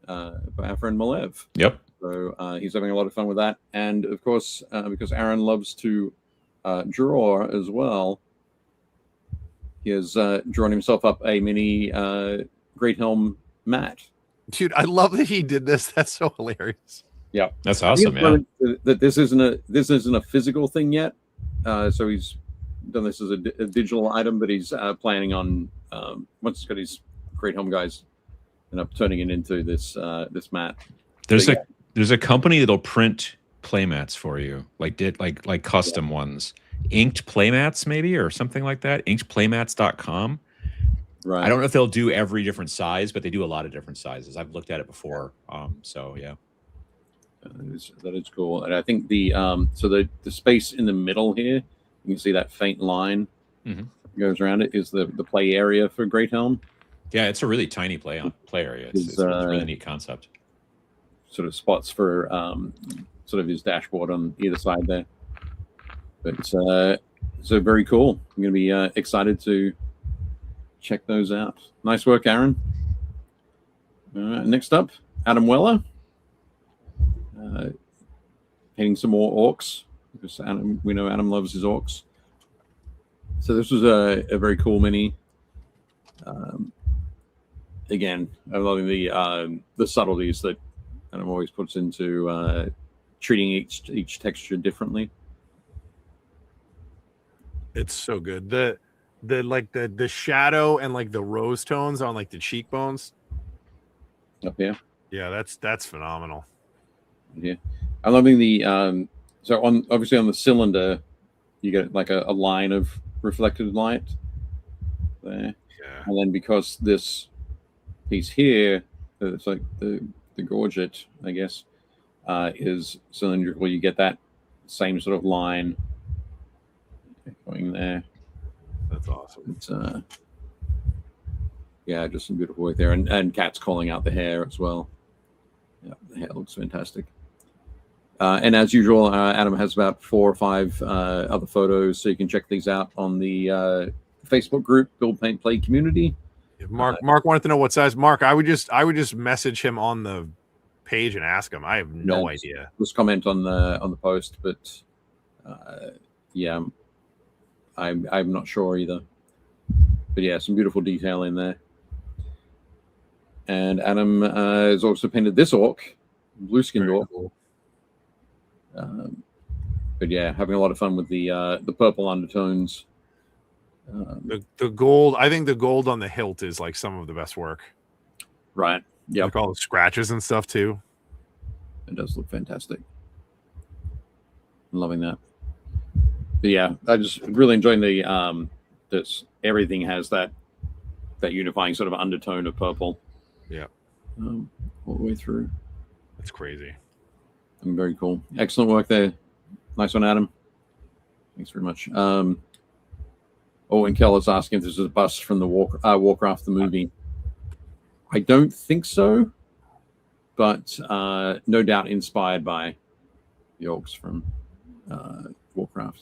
by our friend Malev. Yep. So he's having a lot of fun with that. And of course, because Aaron loves to draw as well, he has drawn himself up a mini Great Helm mat. Dude, I love that he did this. That's so hilarious. Yeah, that's awesome. Yeah, that this isn't a physical thing yet. So he's done this as a digital item, but he's planning on once he's got his Great Helm guys, end up turning it into this this mat. There's a company that'll print playmats for you, like custom ones, inked playmats maybe or something like that. Inkedplaymats.com. Right. I don't know if they'll do every different size, but they do a lot of different sizes. I've looked at it before. So yeah. That is cool. And I think the space in the middle here, you can see that faint line goes around it, is the play area for Great Helm. Yeah, it's a really tiny play area. It's a really neat concept. Sort of spots for sort of his dashboard on either side there. But so very cool. I'm going to be excited to check those out. Nice work, Aaron. Next up, Adam Weller. Painting some more orcs, because we know Adam loves his orcs. So this was a very cool mini. Again, I'm loving the subtleties that Adam always puts into treating each texture differently. It's so good. The shadow and like the rose tones on like the cheekbones. Up here. Yeah, that's phenomenal. Yeah, I'm loving the so obviously on the cylinder you get like a line of reflected light there, and then because this piece here, it's like the gorget, I guess, is cylindrical, you get that same sort of line going there. That's awesome. It's yeah, just some beautiful work there, and Kat's calling out the hair as well. Yeah, the hair looks fantastic. And as usual, Adam has about 4 or 5 other photos, so you can check these out on the Facebook group, Build Paint Play Community. Mark wanted to know what size. Mark, I would just message him on the page and ask him. I have no idea. Just comment on the post, but yeah, I'm not sure either. But yeah, some beautiful detail in there. And Adam has also painted this orc, blue-skinned orc. yeah, having a lot of fun with the purple undertones. The gold, I think the gold on the hilt is like some of the best work. Right. Yeah. Like all the scratches and stuff too. It does look fantastic. I'm loving that. But yeah, I just really enjoying the this everything has that unifying sort of undertone of purple. Yeah. All the way through. That's crazy. Very cool. Excellent work there. Nice one, Adam. Thanks very much. And Keller's asking if this is a bust from the Warcraft the movie. I don't think so, but no doubt inspired by the orcs from Warcraft.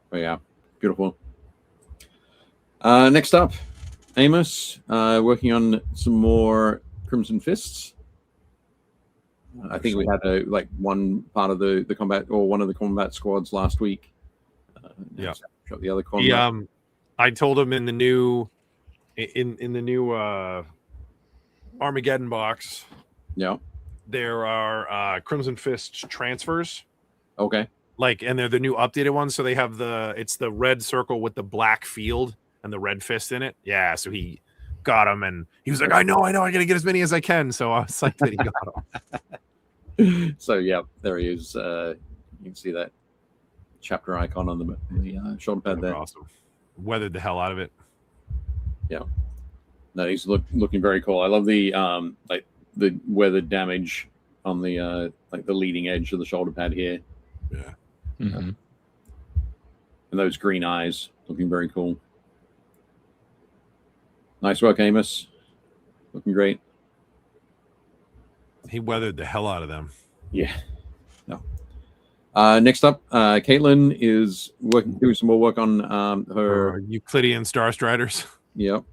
But yeah, beautiful. Next up, Amos, working on some more Crimson Fists. I think we had one part of the combat, or one of the combat squads last week. Yeah, shot the other combat. I told him in the new Armageddon box. Yeah, there are Crimson Fist transfers. Okay. And they're the new updated ones. So they have it's the red circle with the black field and the red fist in it. Yeah. So he got them and he was like, I know, I got to get as many as I can. So I was psyched that he got them. So yeah, there he is. You can see that chapter icon on the shoulder pad there. Awesome. Weathered the hell out of it. Yeah. No, he's looking very cool. I love the the weathered damage on the the leading edge of the shoulder pad here. Yeah. Mm-hmm. And those green eyes looking very cool. Nice work, Amos. Looking great. He weathered the hell out of them. Yeah. No. Next up, Caitlin is doing some more work on her Euclidean Star Striders. Yep.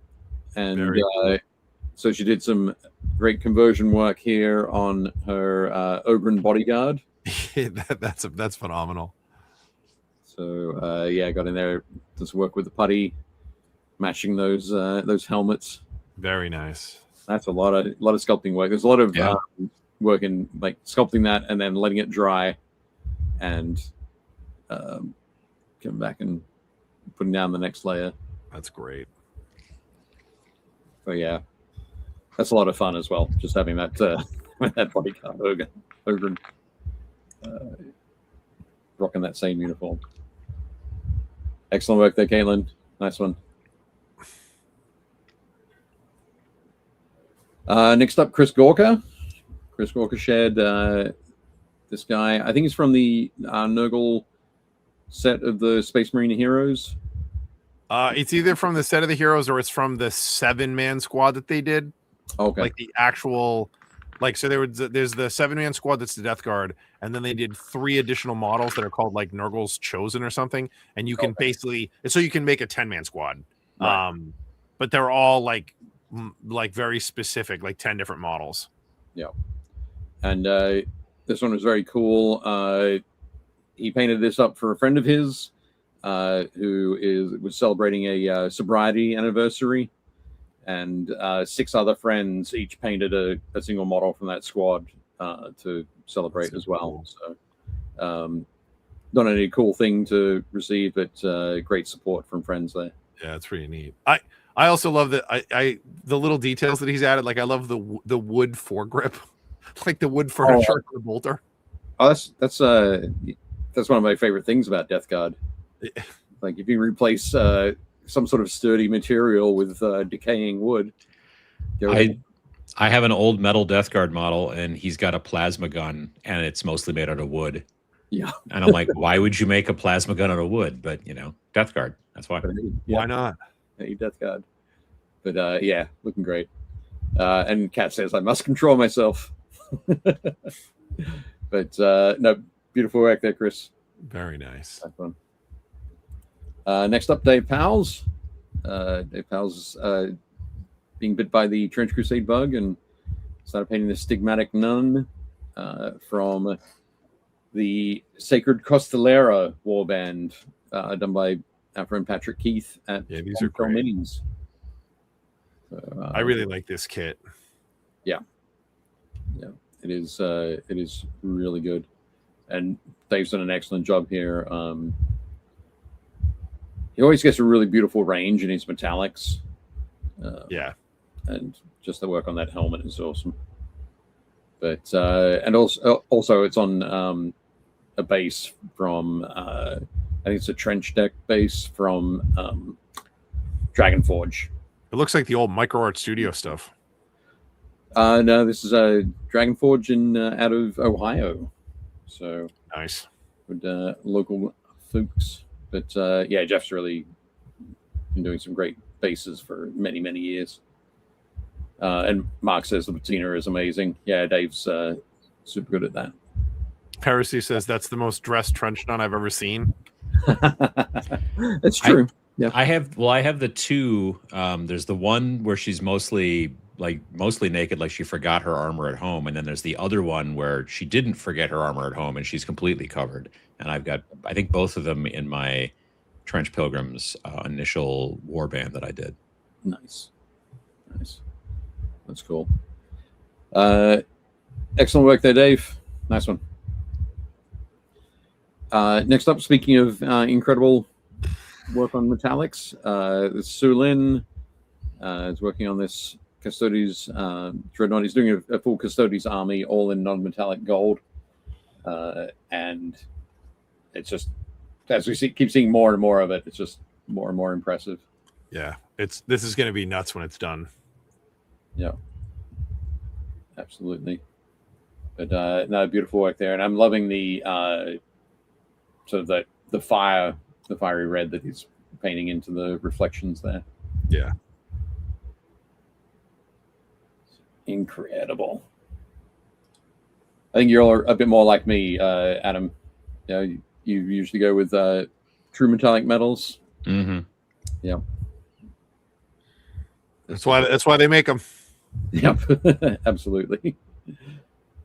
And so she did some great conversion work here on her Oberon Bodyguard. That's phenomenal. So yeah, got in there, does work with the putty, matching those helmets. Very nice. That's a lot of sculpting work. There's a lot of work in sculpting that and then letting it dry, and coming back and putting down the next layer. That's great. So yeah, that's a lot of fun as well. Just having that that bodyguard Ogre rocking that same uniform. Excellent work there, Caitlin. Nice one. Next up, Chris Gorka. Chris Gorka shared this guy. I think he's from the Nurgle set of the Space Marine Heroes. It's either from the set of the Heroes or it's from the 7-man squad that they did. Okay. Like the actual, so there's the 7-man squad that's the Death Guard, and then they did 3 additional models that are called Nurgle's Chosen or something, and you can basically, so you can make a 10-man squad. Right. But they're all very specific, 10 different models. Yeah. And this one was very cool. He painted this up for a friend of his who was celebrating a sobriety anniversary, and 6 other friends each painted a single model from that squad to celebrate as well. Cool. So not only a cool thing to receive, but great support from friends there. Yeah, it's pretty neat. I also love that the little details that he's added. I love the wood foregrip, the wood furniture, the bolter. Oh, that's one of my favorite things about Death Guard. If you replace some sort of sturdy material with decaying wood. I have an old metal Death Guard model, and he's got a plasma gun, and it's mostly made out of wood. Yeah. And I'm like, why would you make a plasma gun out of wood? But, Death Guard. That's why. Yeah. Why not? Hey, Death Guard. But, yeah, looking great. And Kat says, I must control myself. But, no, beautiful work there, Chris. Very nice. Have fun. Next up, Dave Powell's. Dave Powell's being bit by the Trench Crusade bug and started painting the Stigmatic Nun from the Sacred Costalera warband done by our friend Patrick Keith at these are great. Minis. So, I really like this kit. Yeah, it is really good. And Dave's done an excellent job here. He always gets a really beautiful range in his metallics. Yeah. And just the work on that helmet is awesome. But and also it's on a base from I think it's a trench deck base from Dragonforge. It looks like the old MicroArt Studio stuff. No, this is a Dragonforge in out of Ohio. So nice with local folks. But yeah, Jeff's really been doing some great bases for many, many years. And Mark says the patina is amazing. Yeah, Dave's super good at that. Heresy says that's the most dressed trench nun I've ever seen. That's true. Yeah, I have the two. There's the one where she's mostly naked, like she forgot her armor at home, and then there's the other one where she didn't forget her armor at home and she's completely covered. And I've got, I think, both of them in my Trench Pilgrims initial warband that I did. Nice. That's cool. Excellent work there, Dave. Nice one. Next up, speaking of incredible work on metallics, Su Lin is working on this Custodes Dreadnought. He's doing a full Custodes army, all in non-metallic gold. And it's just, as we keep seeing more and more of it, it's just more and more impressive. Yeah, this is going to be nuts when it's done. Yeah, absolutely. But no, beautiful work there, and I'm loving the sort of the fiery red that he's painting into the reflections there. Yeah, incredible. I think you're a bit more like me, Adam. You know, you usually go with true metallic metals. Mm-hmm. Yeah, that's why they make them. Yep, absolutely.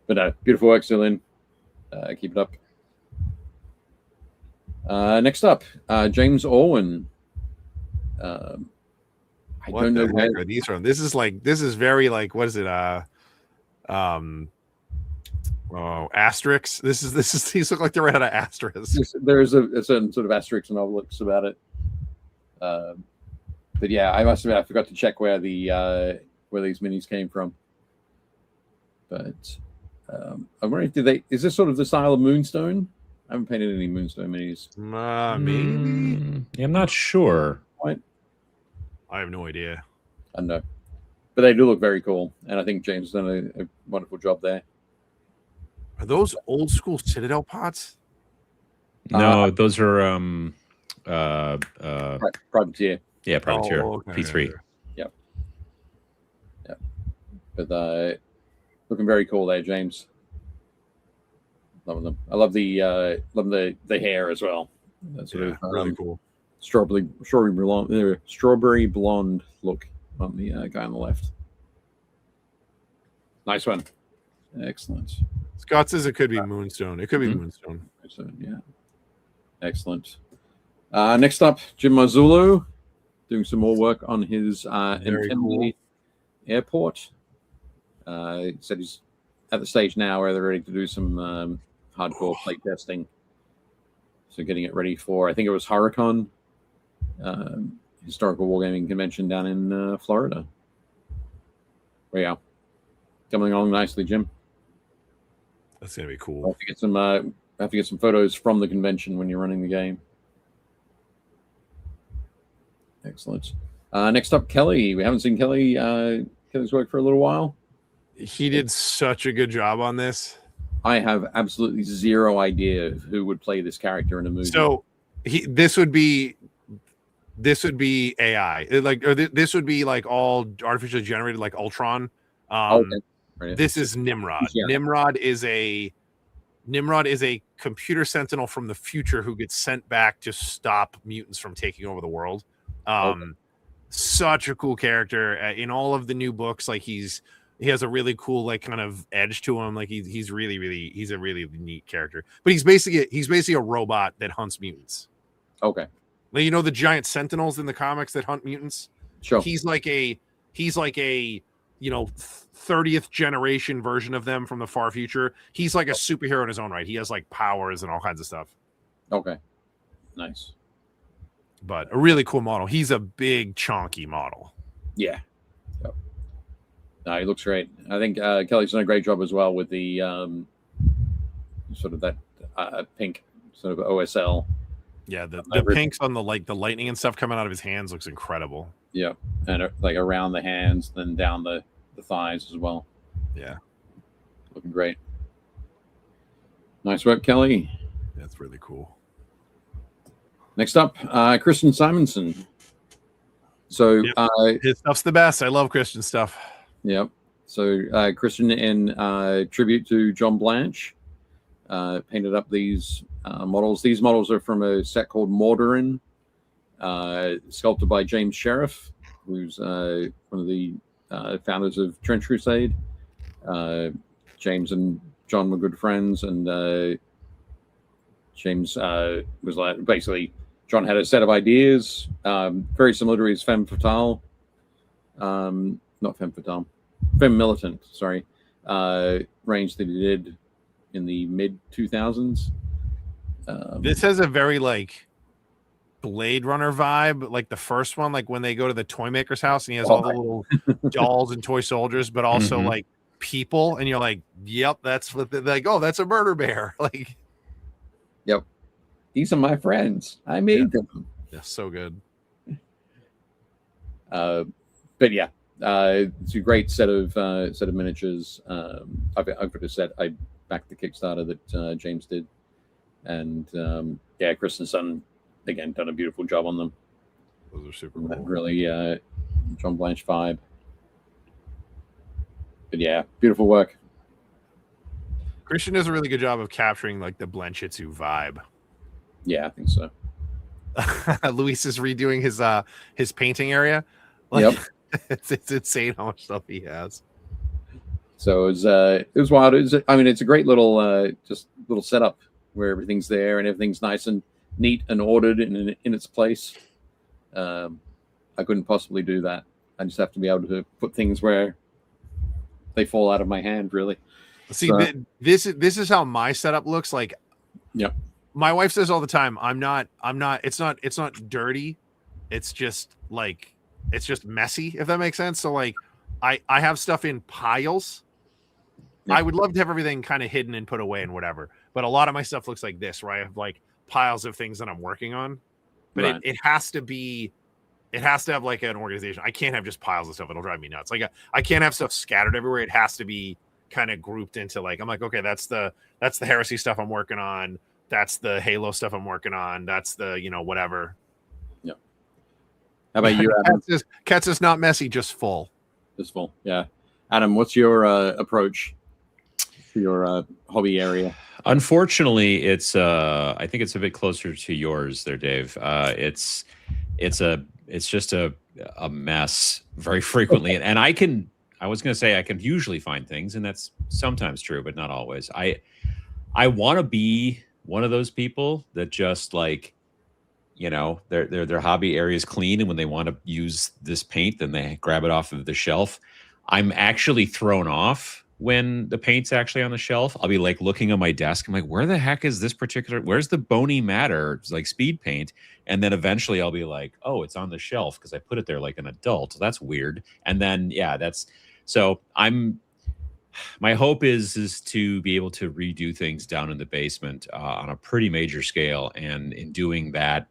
But beautiful work, Celine. Keep it up. Next up, James Orwin. I don't know where are these from. This is very like, what is it? Asterix. These look like they're right out of Asterix. There is a certain sort of Asterix and Obelix about it. But yeah, I forgot to check where these minis came from. But I'm wondering, is this sort of the style of Moonstone? I haven't painted any Moonstone minis. Maybe. I'm not sure. Right? I have no idea. I know. But they do look very cool. And I think James has done a wonderful job there. Are those old school Citadel pots? No, those are Privateer. Yeah, Privateer. Okay. P3. Yep. But looking very cool there, James. Loving them. I love the hair as well. That's really cool. Strawberry blonde look on the guy on the left. Nice one. Excellent. Scott says it could be Moonstone. It could be Moonstone. Yeah. Excellent. Next up, Jim Marzullo doing some more work on his M10 airport. He said he's at the stage now where they're ready to do some hardcore plate testing. So getting it ready for, I think it was Hurricane, historical wargaming convention down in Florida. Well, yeah, coming along nicely, Jim. That's gonna be cool. I'll have to get some photos from the convention when you're running the game. Excellent. Next up, Kelly. We haven't seen Kelly's work for a little while. He did such a good job on this. I have absolutely zero idea of who would play this character in a movie. So this would be AI, this would be like all artificially generated, like Ultron. Okay. Right. This is Nimrod. Yeah. Nimrod is a computer sentinel from the future who gets sent back to stop mutants from taking over the world. Such a cool character in all of the new books. Like he has a really cool like kind of edge to him. Like he's a really neat character. But he's basically a robot that hunts mutants. Okay. Like, the giant sentinels in the comics that hunt mutants. Sure. He's like a 30th generation version of them from the far future. He's like a superhero in his own right. He has like powers and all kinds of stuff. Okay. Nice. But a really cool model. He's a big, chonky model. Yeah. Yep. No, he looks great. I think Kelly's done a great job as well with the sort of that pink sort of OSL. Yeah, the pinks on the lightning and stuff coming out of his hands looks incredible. Yeah, and like around the hands, then down the thighs as well. Yeah, looking great. Nice work, Kelly. That's really cool. Next up, Christian Simonson. So his stuff's the best. I love Christian stuff. Yep. So Christian, in tribute to John Blanche, painted up these models. These models are from a set called Mordarin, sculpted by James Sheriff, who's one of the founders of Trench Crusade. James and John were good friends, and James was like, basically, John had a set of ideas, very similar to his Femme Fatale, not Femme Fatale, Femme Militant, sorry, range that he did in the mid 2000s. This has a very like Blade Runner vibe, like the first one, like when they go to the toy maker's house and he has all the little dolls and toy soldiers, but also like people, and you're like, yep, that's what they're like. Oh, that's a murder bear. Like, yep, these are my friends. I made them. Yeah, so good. But yeah, it's a great set of miniatures. I've got a set. I backed the Kickstarter that James did, and yeah, Chris and Son again done a beautiful job on them. Those are super cool. That really John Blanche vibe. But yeah, beautiful work. Christian does a really good job of capturing like the Blanchitsu vibe. Yeah, I think so. Luis is redoing his painting area. Like, yep. It's insane how much stuff he has. So it was wild. It's a great little just little setup where everything's there and everything's nice and neat and ordered in its place. I couldn't possibly do that. I just have to be able to put things where they fall out of my hand, really. See, this is how my setup looks like. Yep. My wife says all the time, I'm not, it's not dirty. It's just like, it's just messy, if that makes sense. So like I have stuff in piles. Yep. I would love to have everything kind of hidden and put away and whatever. But a lot of my stuff looks like this, where I have like piles of things that I'm working on. But right. it has to have like an organization. I can't have just piles of stuff. It'll drive me nuts. Like I can't have stuff scattered everywhere. It has to be kind of grouped into like, I'm like, okay, that's the heresy stuff I'm working on. That's the Halo stuff I'm working on. That's the, whatever. Yeah. How about you, Adam? Cats is not messy, just full. Just full. Yeah. Adam, what's your approach to your hobby area? Unfortunately, it's I think it's a bit closer to yours there, Dave. It's just a mess very frequently. And I was going to say I can usually find things, and that's sometimes true, but not always. I want to be one of those people that just like, their hobby area is clean, and when they want to use this paint, then they grab it off of the shelf. I'm actually thrown off when the paint's actually on the shelf. I'll be like looking on my desk. I'm like, where the heck is this where's the bony matter? It's like speed paint. And then eventually I'll be like, oh, it's on the shelf because I put it there like an adult. That's weird. And then, yeah, my hope is to be able to redo things down in the basement on a pretty major scale. And in doing that,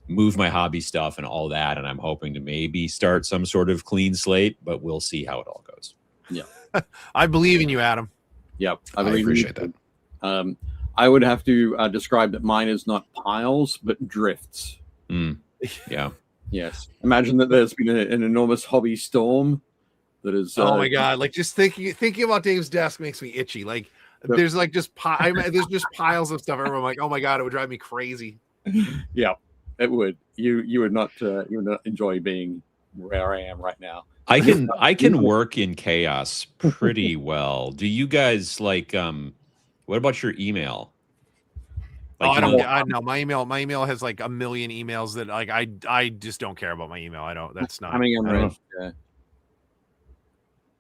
move my hobby stuff and all that. And I'm hoping to maybe start some sort of clean slate, but we'll see how it all goes. Yeah. I believe in you, Adam. Yep. I appreciate that. I would have to describe that mine is not piles, but drifts. Yeah. Yes. Imagine that there's been an enormous hobby storm that is. Oh my God! Like just thinking about Dave's desk makes me itchy. Like there's like just there's just piles of stuff. I'm like, oh my God, it would drive me crazy. Yeah, it would. You would not enjoy being where I am right now. I can work in chaos pretty well. Do you guys like what about your email? Like, I know my email has like a million emails that like I just don't care about my email. That's not I mean,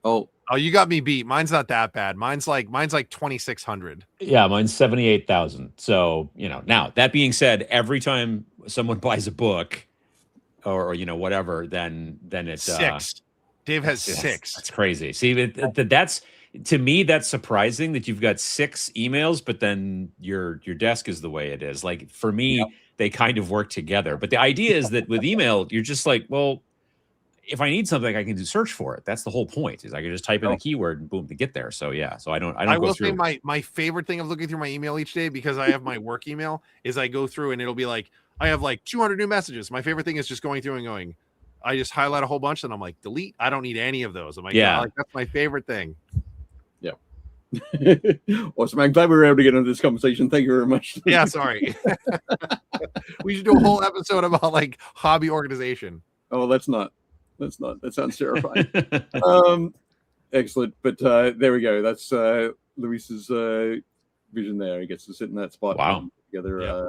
Oh, Oh, you got me beat. Mine's not that bad. Mine's like 2,600. Yeah, mine's 78,000. So, now that being said, every time someone buys a book or whatever, then it 6. Dave has that's 6. that's crazy. See, that's to me that's surprising that you've got 6 emails, but then your desk is the way it is. Like for me, they kind of work together. But the idea is that with email, you're just like, well, if I need something, I can do search for it. That's the whole point. Is I can just type in the keyword and boom to get there. So yeah. So I don't I go will through. say my favorite thing of looking through my email each day, because I have my work email, is I go through and it'll be like, I have like 200 new messages. My favorite thing is just going through and going, I just highlight a whole bunch and I'm like, delete. I don't need any of those. I'm like, Yeah. like, that's my favorite thing. yeah. Awesome. I'm glad we were able to get into this conversation. Thank you very much. Yeah, sorry. We should do a whole episode about like hobby organization. Oh, that sounds terrifying. Excellent. But there we go. That's Luis's vision there. He gets to sit in that spot. Wow. Together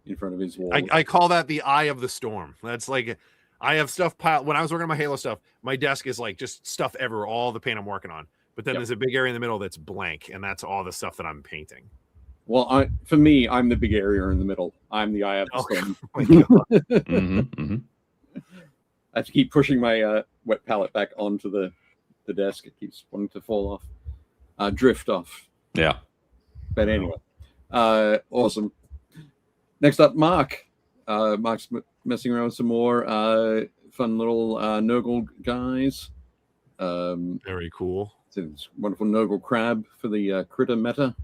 in front of his wall. I call that the eye of the storm. That's like, I have stuff piled. When I was working on my Halo stuff, my desk is like just stuff everywhere, all the paint I'm working on. But then there's a big area in the middle that's blank, and that's all the stuff that I'm painting. Well, for me, I'm the big area in the middle. I'm the eye of the storm. Oh my God. Mm-hmm. I have to keep pushing my wet palette back onto the desk. It keeps wanting to fall off, drift off. Yeah. But anyway, awesome. Next up, Mark. Mark's messing around with some more fun little Nurgle guys. Very cool. It's a wonderful Nurgle crab for the critter meta.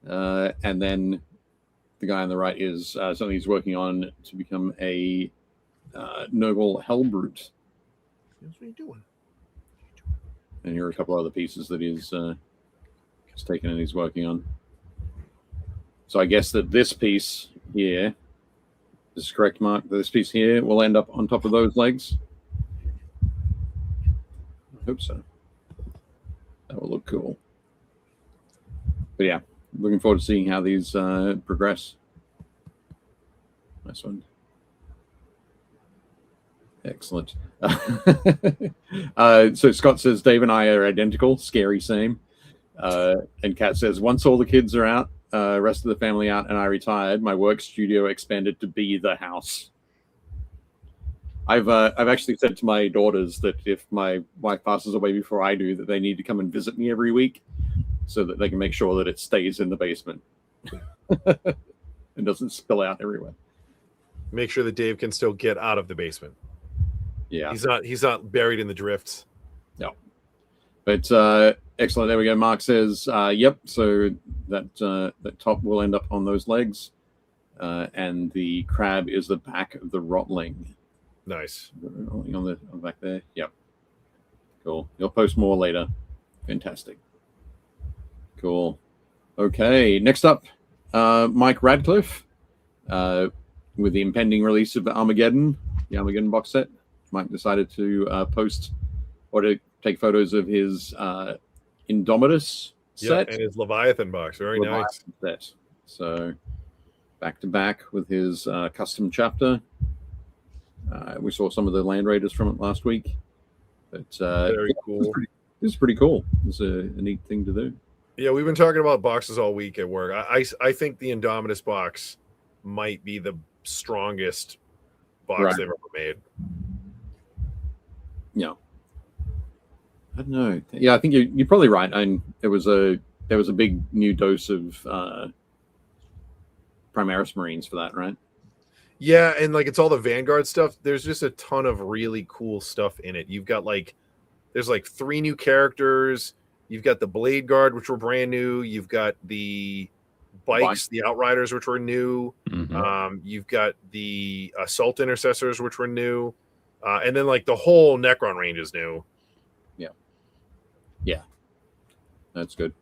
And then the guy on the right is something he's working on to become a Nurgle Hellbrute. What are you doing? And here are a couple other pieces that he's taken and he's working on. So I guess that this piece here, this is correct, Mark, this piece here will end up on top of those legs. I hope so. That will look cool. But yeah, looking forward to seeing how these progress. Nice one. Excellent. So Scott says, Dave and I are identical. Scary same. And Kat says, once all the kids are out, rest of the family out, and I retired, my work studio expanded to be the house. I've actually said to my daughters that if my wife passes away before I do, that they need to come and visit me every week so that they can make sure that it stays in the basement and doesn't spill out everywhere. Make sure that Dave can still get out of the basement. Yeah. He's not buried in the drifts. No. But excellent. There we go. Mark says, yep. So that top will end up on those legs. And the crab is the back of the rotling. Nice. On the back there. Yep. Cool. You'll post more later. Fantastic. Cool. Okay. Next up, Mike Radcliffe with the impending release of Armageddon, the Armageddon box set. Mike decided to post or to take photos of his Indomitus set. And his Leviathan box. Very nice. Set. So back to back with his custom chapter. We saw some of the Land Raiders from it last week. But very cool. This is pretty cool. It's a neat thing to do. Yeah, we've been talking about boxes all week at work. I think the Indomitus box might be the strongest box they've ever made. Yeah. I don't know. Yeah, I think you're probably right. And there was a big new dose of Primaris Marines for that, right? Yeah, and like it's all the Vanguard stuff. There's just a ton of really cool stuff in it. You've got there's 3 new characters. You've got the Blade Guard, which were brand new. You've got the bikes, the Outriders, which were new. Mm-hmm. You've got the Assault Intercessors, which were new. And then the whole Necron range is new. Yeah. That's good.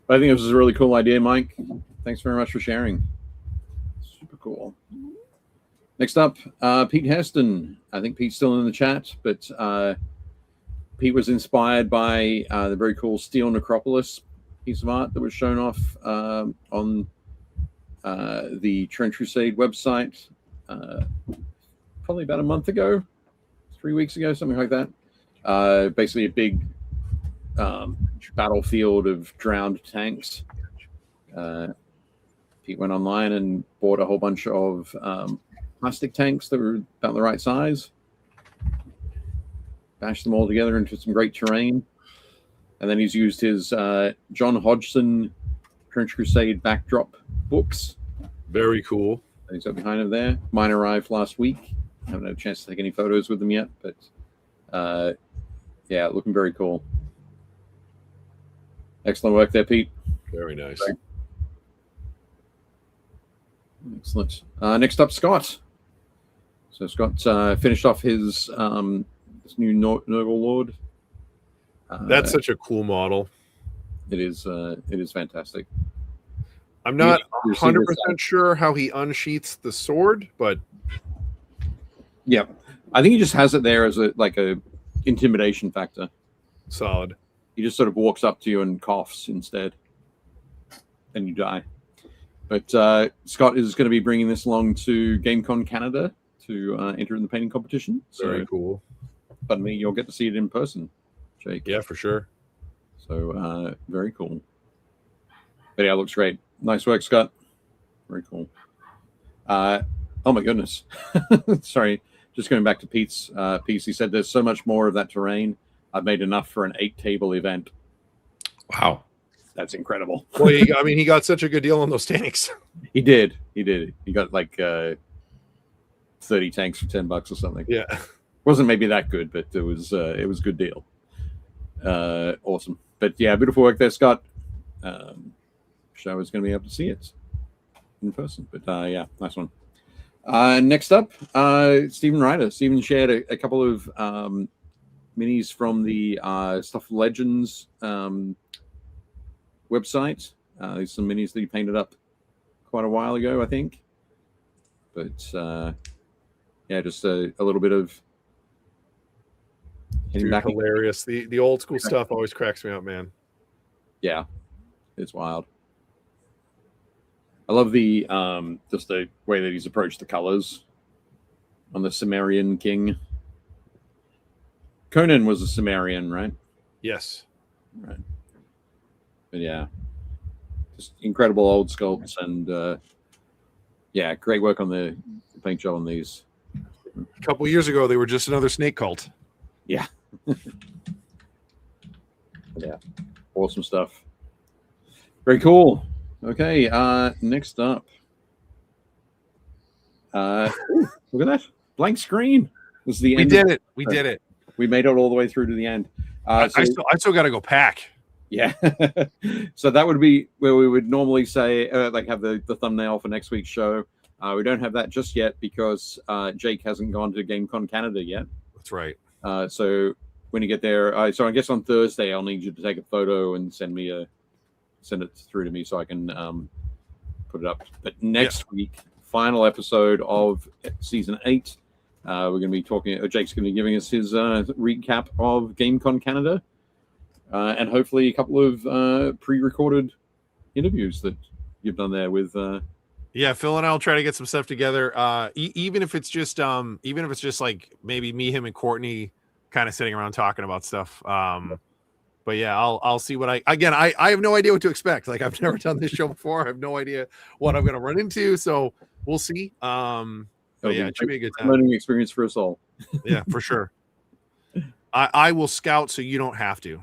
But I think this is a really cool idea, Mike. Thanks very much for sharing. Super cool. Next up, Pete Heston. I think Pete's still in the chat, but Pete was inspired by the very cool Steel Necropolis piece of art that was shown off on the Trench Crusade website probably about a month ago, 3 weeks ago, something like that. Basically a big battlefield of drowned tanks. Pete went online and bought a whole bunch of plastic tanks that were about the right size. Bashed them all together into some great terrain. And then he's used his John Hodgson French Crusade backdrop books. Very cool. He's up behind him there. Mine arrived last week. I haven't had a chance to take any photos with them yet, but yeah, looking very cool. Excellent work there, Pete. Very nice. Great. Excellent. Next up, Scott. So Scott finished off his this new Noble Lord. That's such a cool model. It is fantastic. I'm not 100% sure how he unsheaths the sword, but yeah, I think he just has it there as a intimidation factor. Solid. He just sort of walks up to you and coughs instead, and you die. But Scott is going to be bringing this along to GameCon Canada to enter in the painting competition. So, very cool. Pardon me, you'll get to see it in person, Jake. Yeah, for sure. So very cool. But yeah, it looks great. Nice work, Scott. Very cool. Oh my goodness. Sorry. Just going back to Pete's piece. He said there's so much more of that terrain. I've made enough for an 8-table event. Wow. That's incredible. Well, he got such a good deal on those tanks. He did. He got like 30 tanks for $10 or something. Yeah. Wasn't maybe that good, but it was a good deal. Awesome. But yeah, beautiful work there, Scott. Show is going to be able to see it in person. But yeah, nice one. Next up, Stephen Ryder. Stephen shared a couple of minis from the Stuff Legends website. There's some minis that he painted up quite a while ago, I think. But yeah, just a little bit of hilarious. The old school stuff always cracks me up, man. Yeah, it's wild. I love the just the way that he's approached the colors on the Sumerian king. Conan was a Sumerian, right? Yes. Right. But yeah, just incredible old sculpts and yeah, great work on the paint job on these. A couple years ago, they were just another snake cult. Yeah. Yeah. Awesome stuff. Very cool. Okay, next up. Look at that. Blank screen. This is the end. We did it. We made it all the way through to the end. I still got to go pack. Yeah. So that would be where we would normally say, like, have the thumbnail for next week's show. We don't have that just yet because Jake hasn't gone to GameCon Canada yet. That's right. So when you get there, so I guess on Thursday I'll need you to take a photo and send it through to me so I can put it up. But next week, final episode of season 8, we're going to be talking. Jake's going to be giving us his recap of GameCon Canada, and hopefully a couple of pre-recorded interviews that you've done there with. Yeah, Phil and I'll try to get some stuff together. Even if it's just like maybe me, him, and Courtney kind of sitting around talking about stuff. But yeah, I'll see what I have no idea what to expect. Like, I've never done this show before. I have no idea what I'm going to run into. So we'll see. But yeah, it should be a good time. Learning experience for us all. Yeah, for sure. I will scout so you don't have to.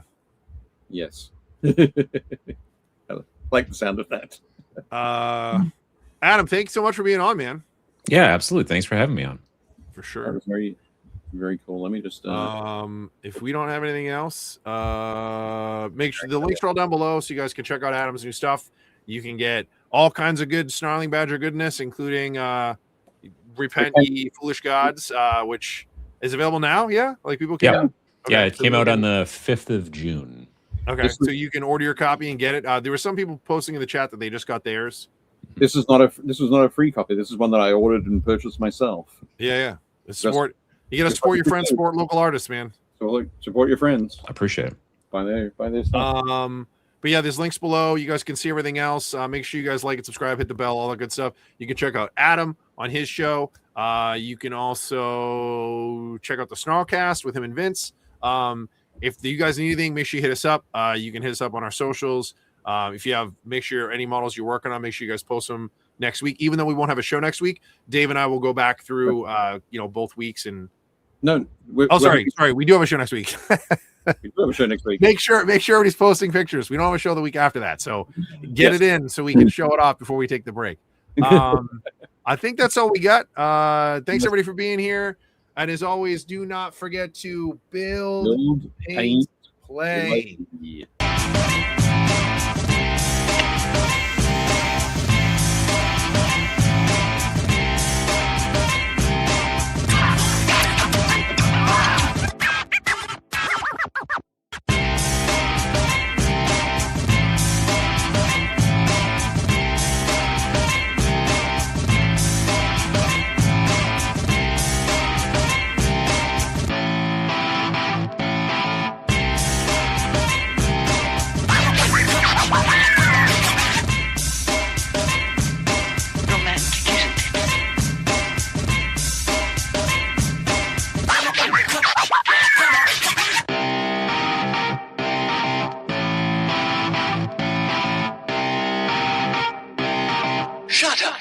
Yes. I like the sound of that. Adam, thanks so much for being on, man. Yeah, absolutely. Thanks for having me on. For sure. That was very, very cool. Let me just. If we don't have anything else, make sure the links are all down below so you guys can check out Adam's new stuff. You can get all kinds of good Snarling Badger goodness, including Repent Ye Foolish Gods, which is available now. Yeah, like people can. Yeah, okay. Yeah, it came out on the 5th of June. Okay, so you can order your copy and get it. There were some people posting in the chat that they just got theirs. This was not a free copy. This is one that I ordered and purchased myself. Yeah. Support. You got to support your friends, support local artists, man. So look, support your friends. I appreciate it. Buy their stuff. But yeah, there's links below. You guys can see everything else. Make sure you guys like and subscribe, hit the bell, all that good stuff. You can check out Adam on his show. You can also check out the Snarlcast with him and Vince. If you guys need anything, make sure you hit us up. You can hit us up on our socials. If you have, make sure any models you're working on, make sure you guys post them next week. Even though we won't have a show next week, Dave and I will go back through, both weeks. And sorry, we do have a show next week. We do have a show next week. Make sure everybody's posting pictures. We don't have a show the week after that, so get it in so we can show it off before we take the break. I think that's all we got. Thanks everybody for being here, and as always, do not forget to build, paint, play.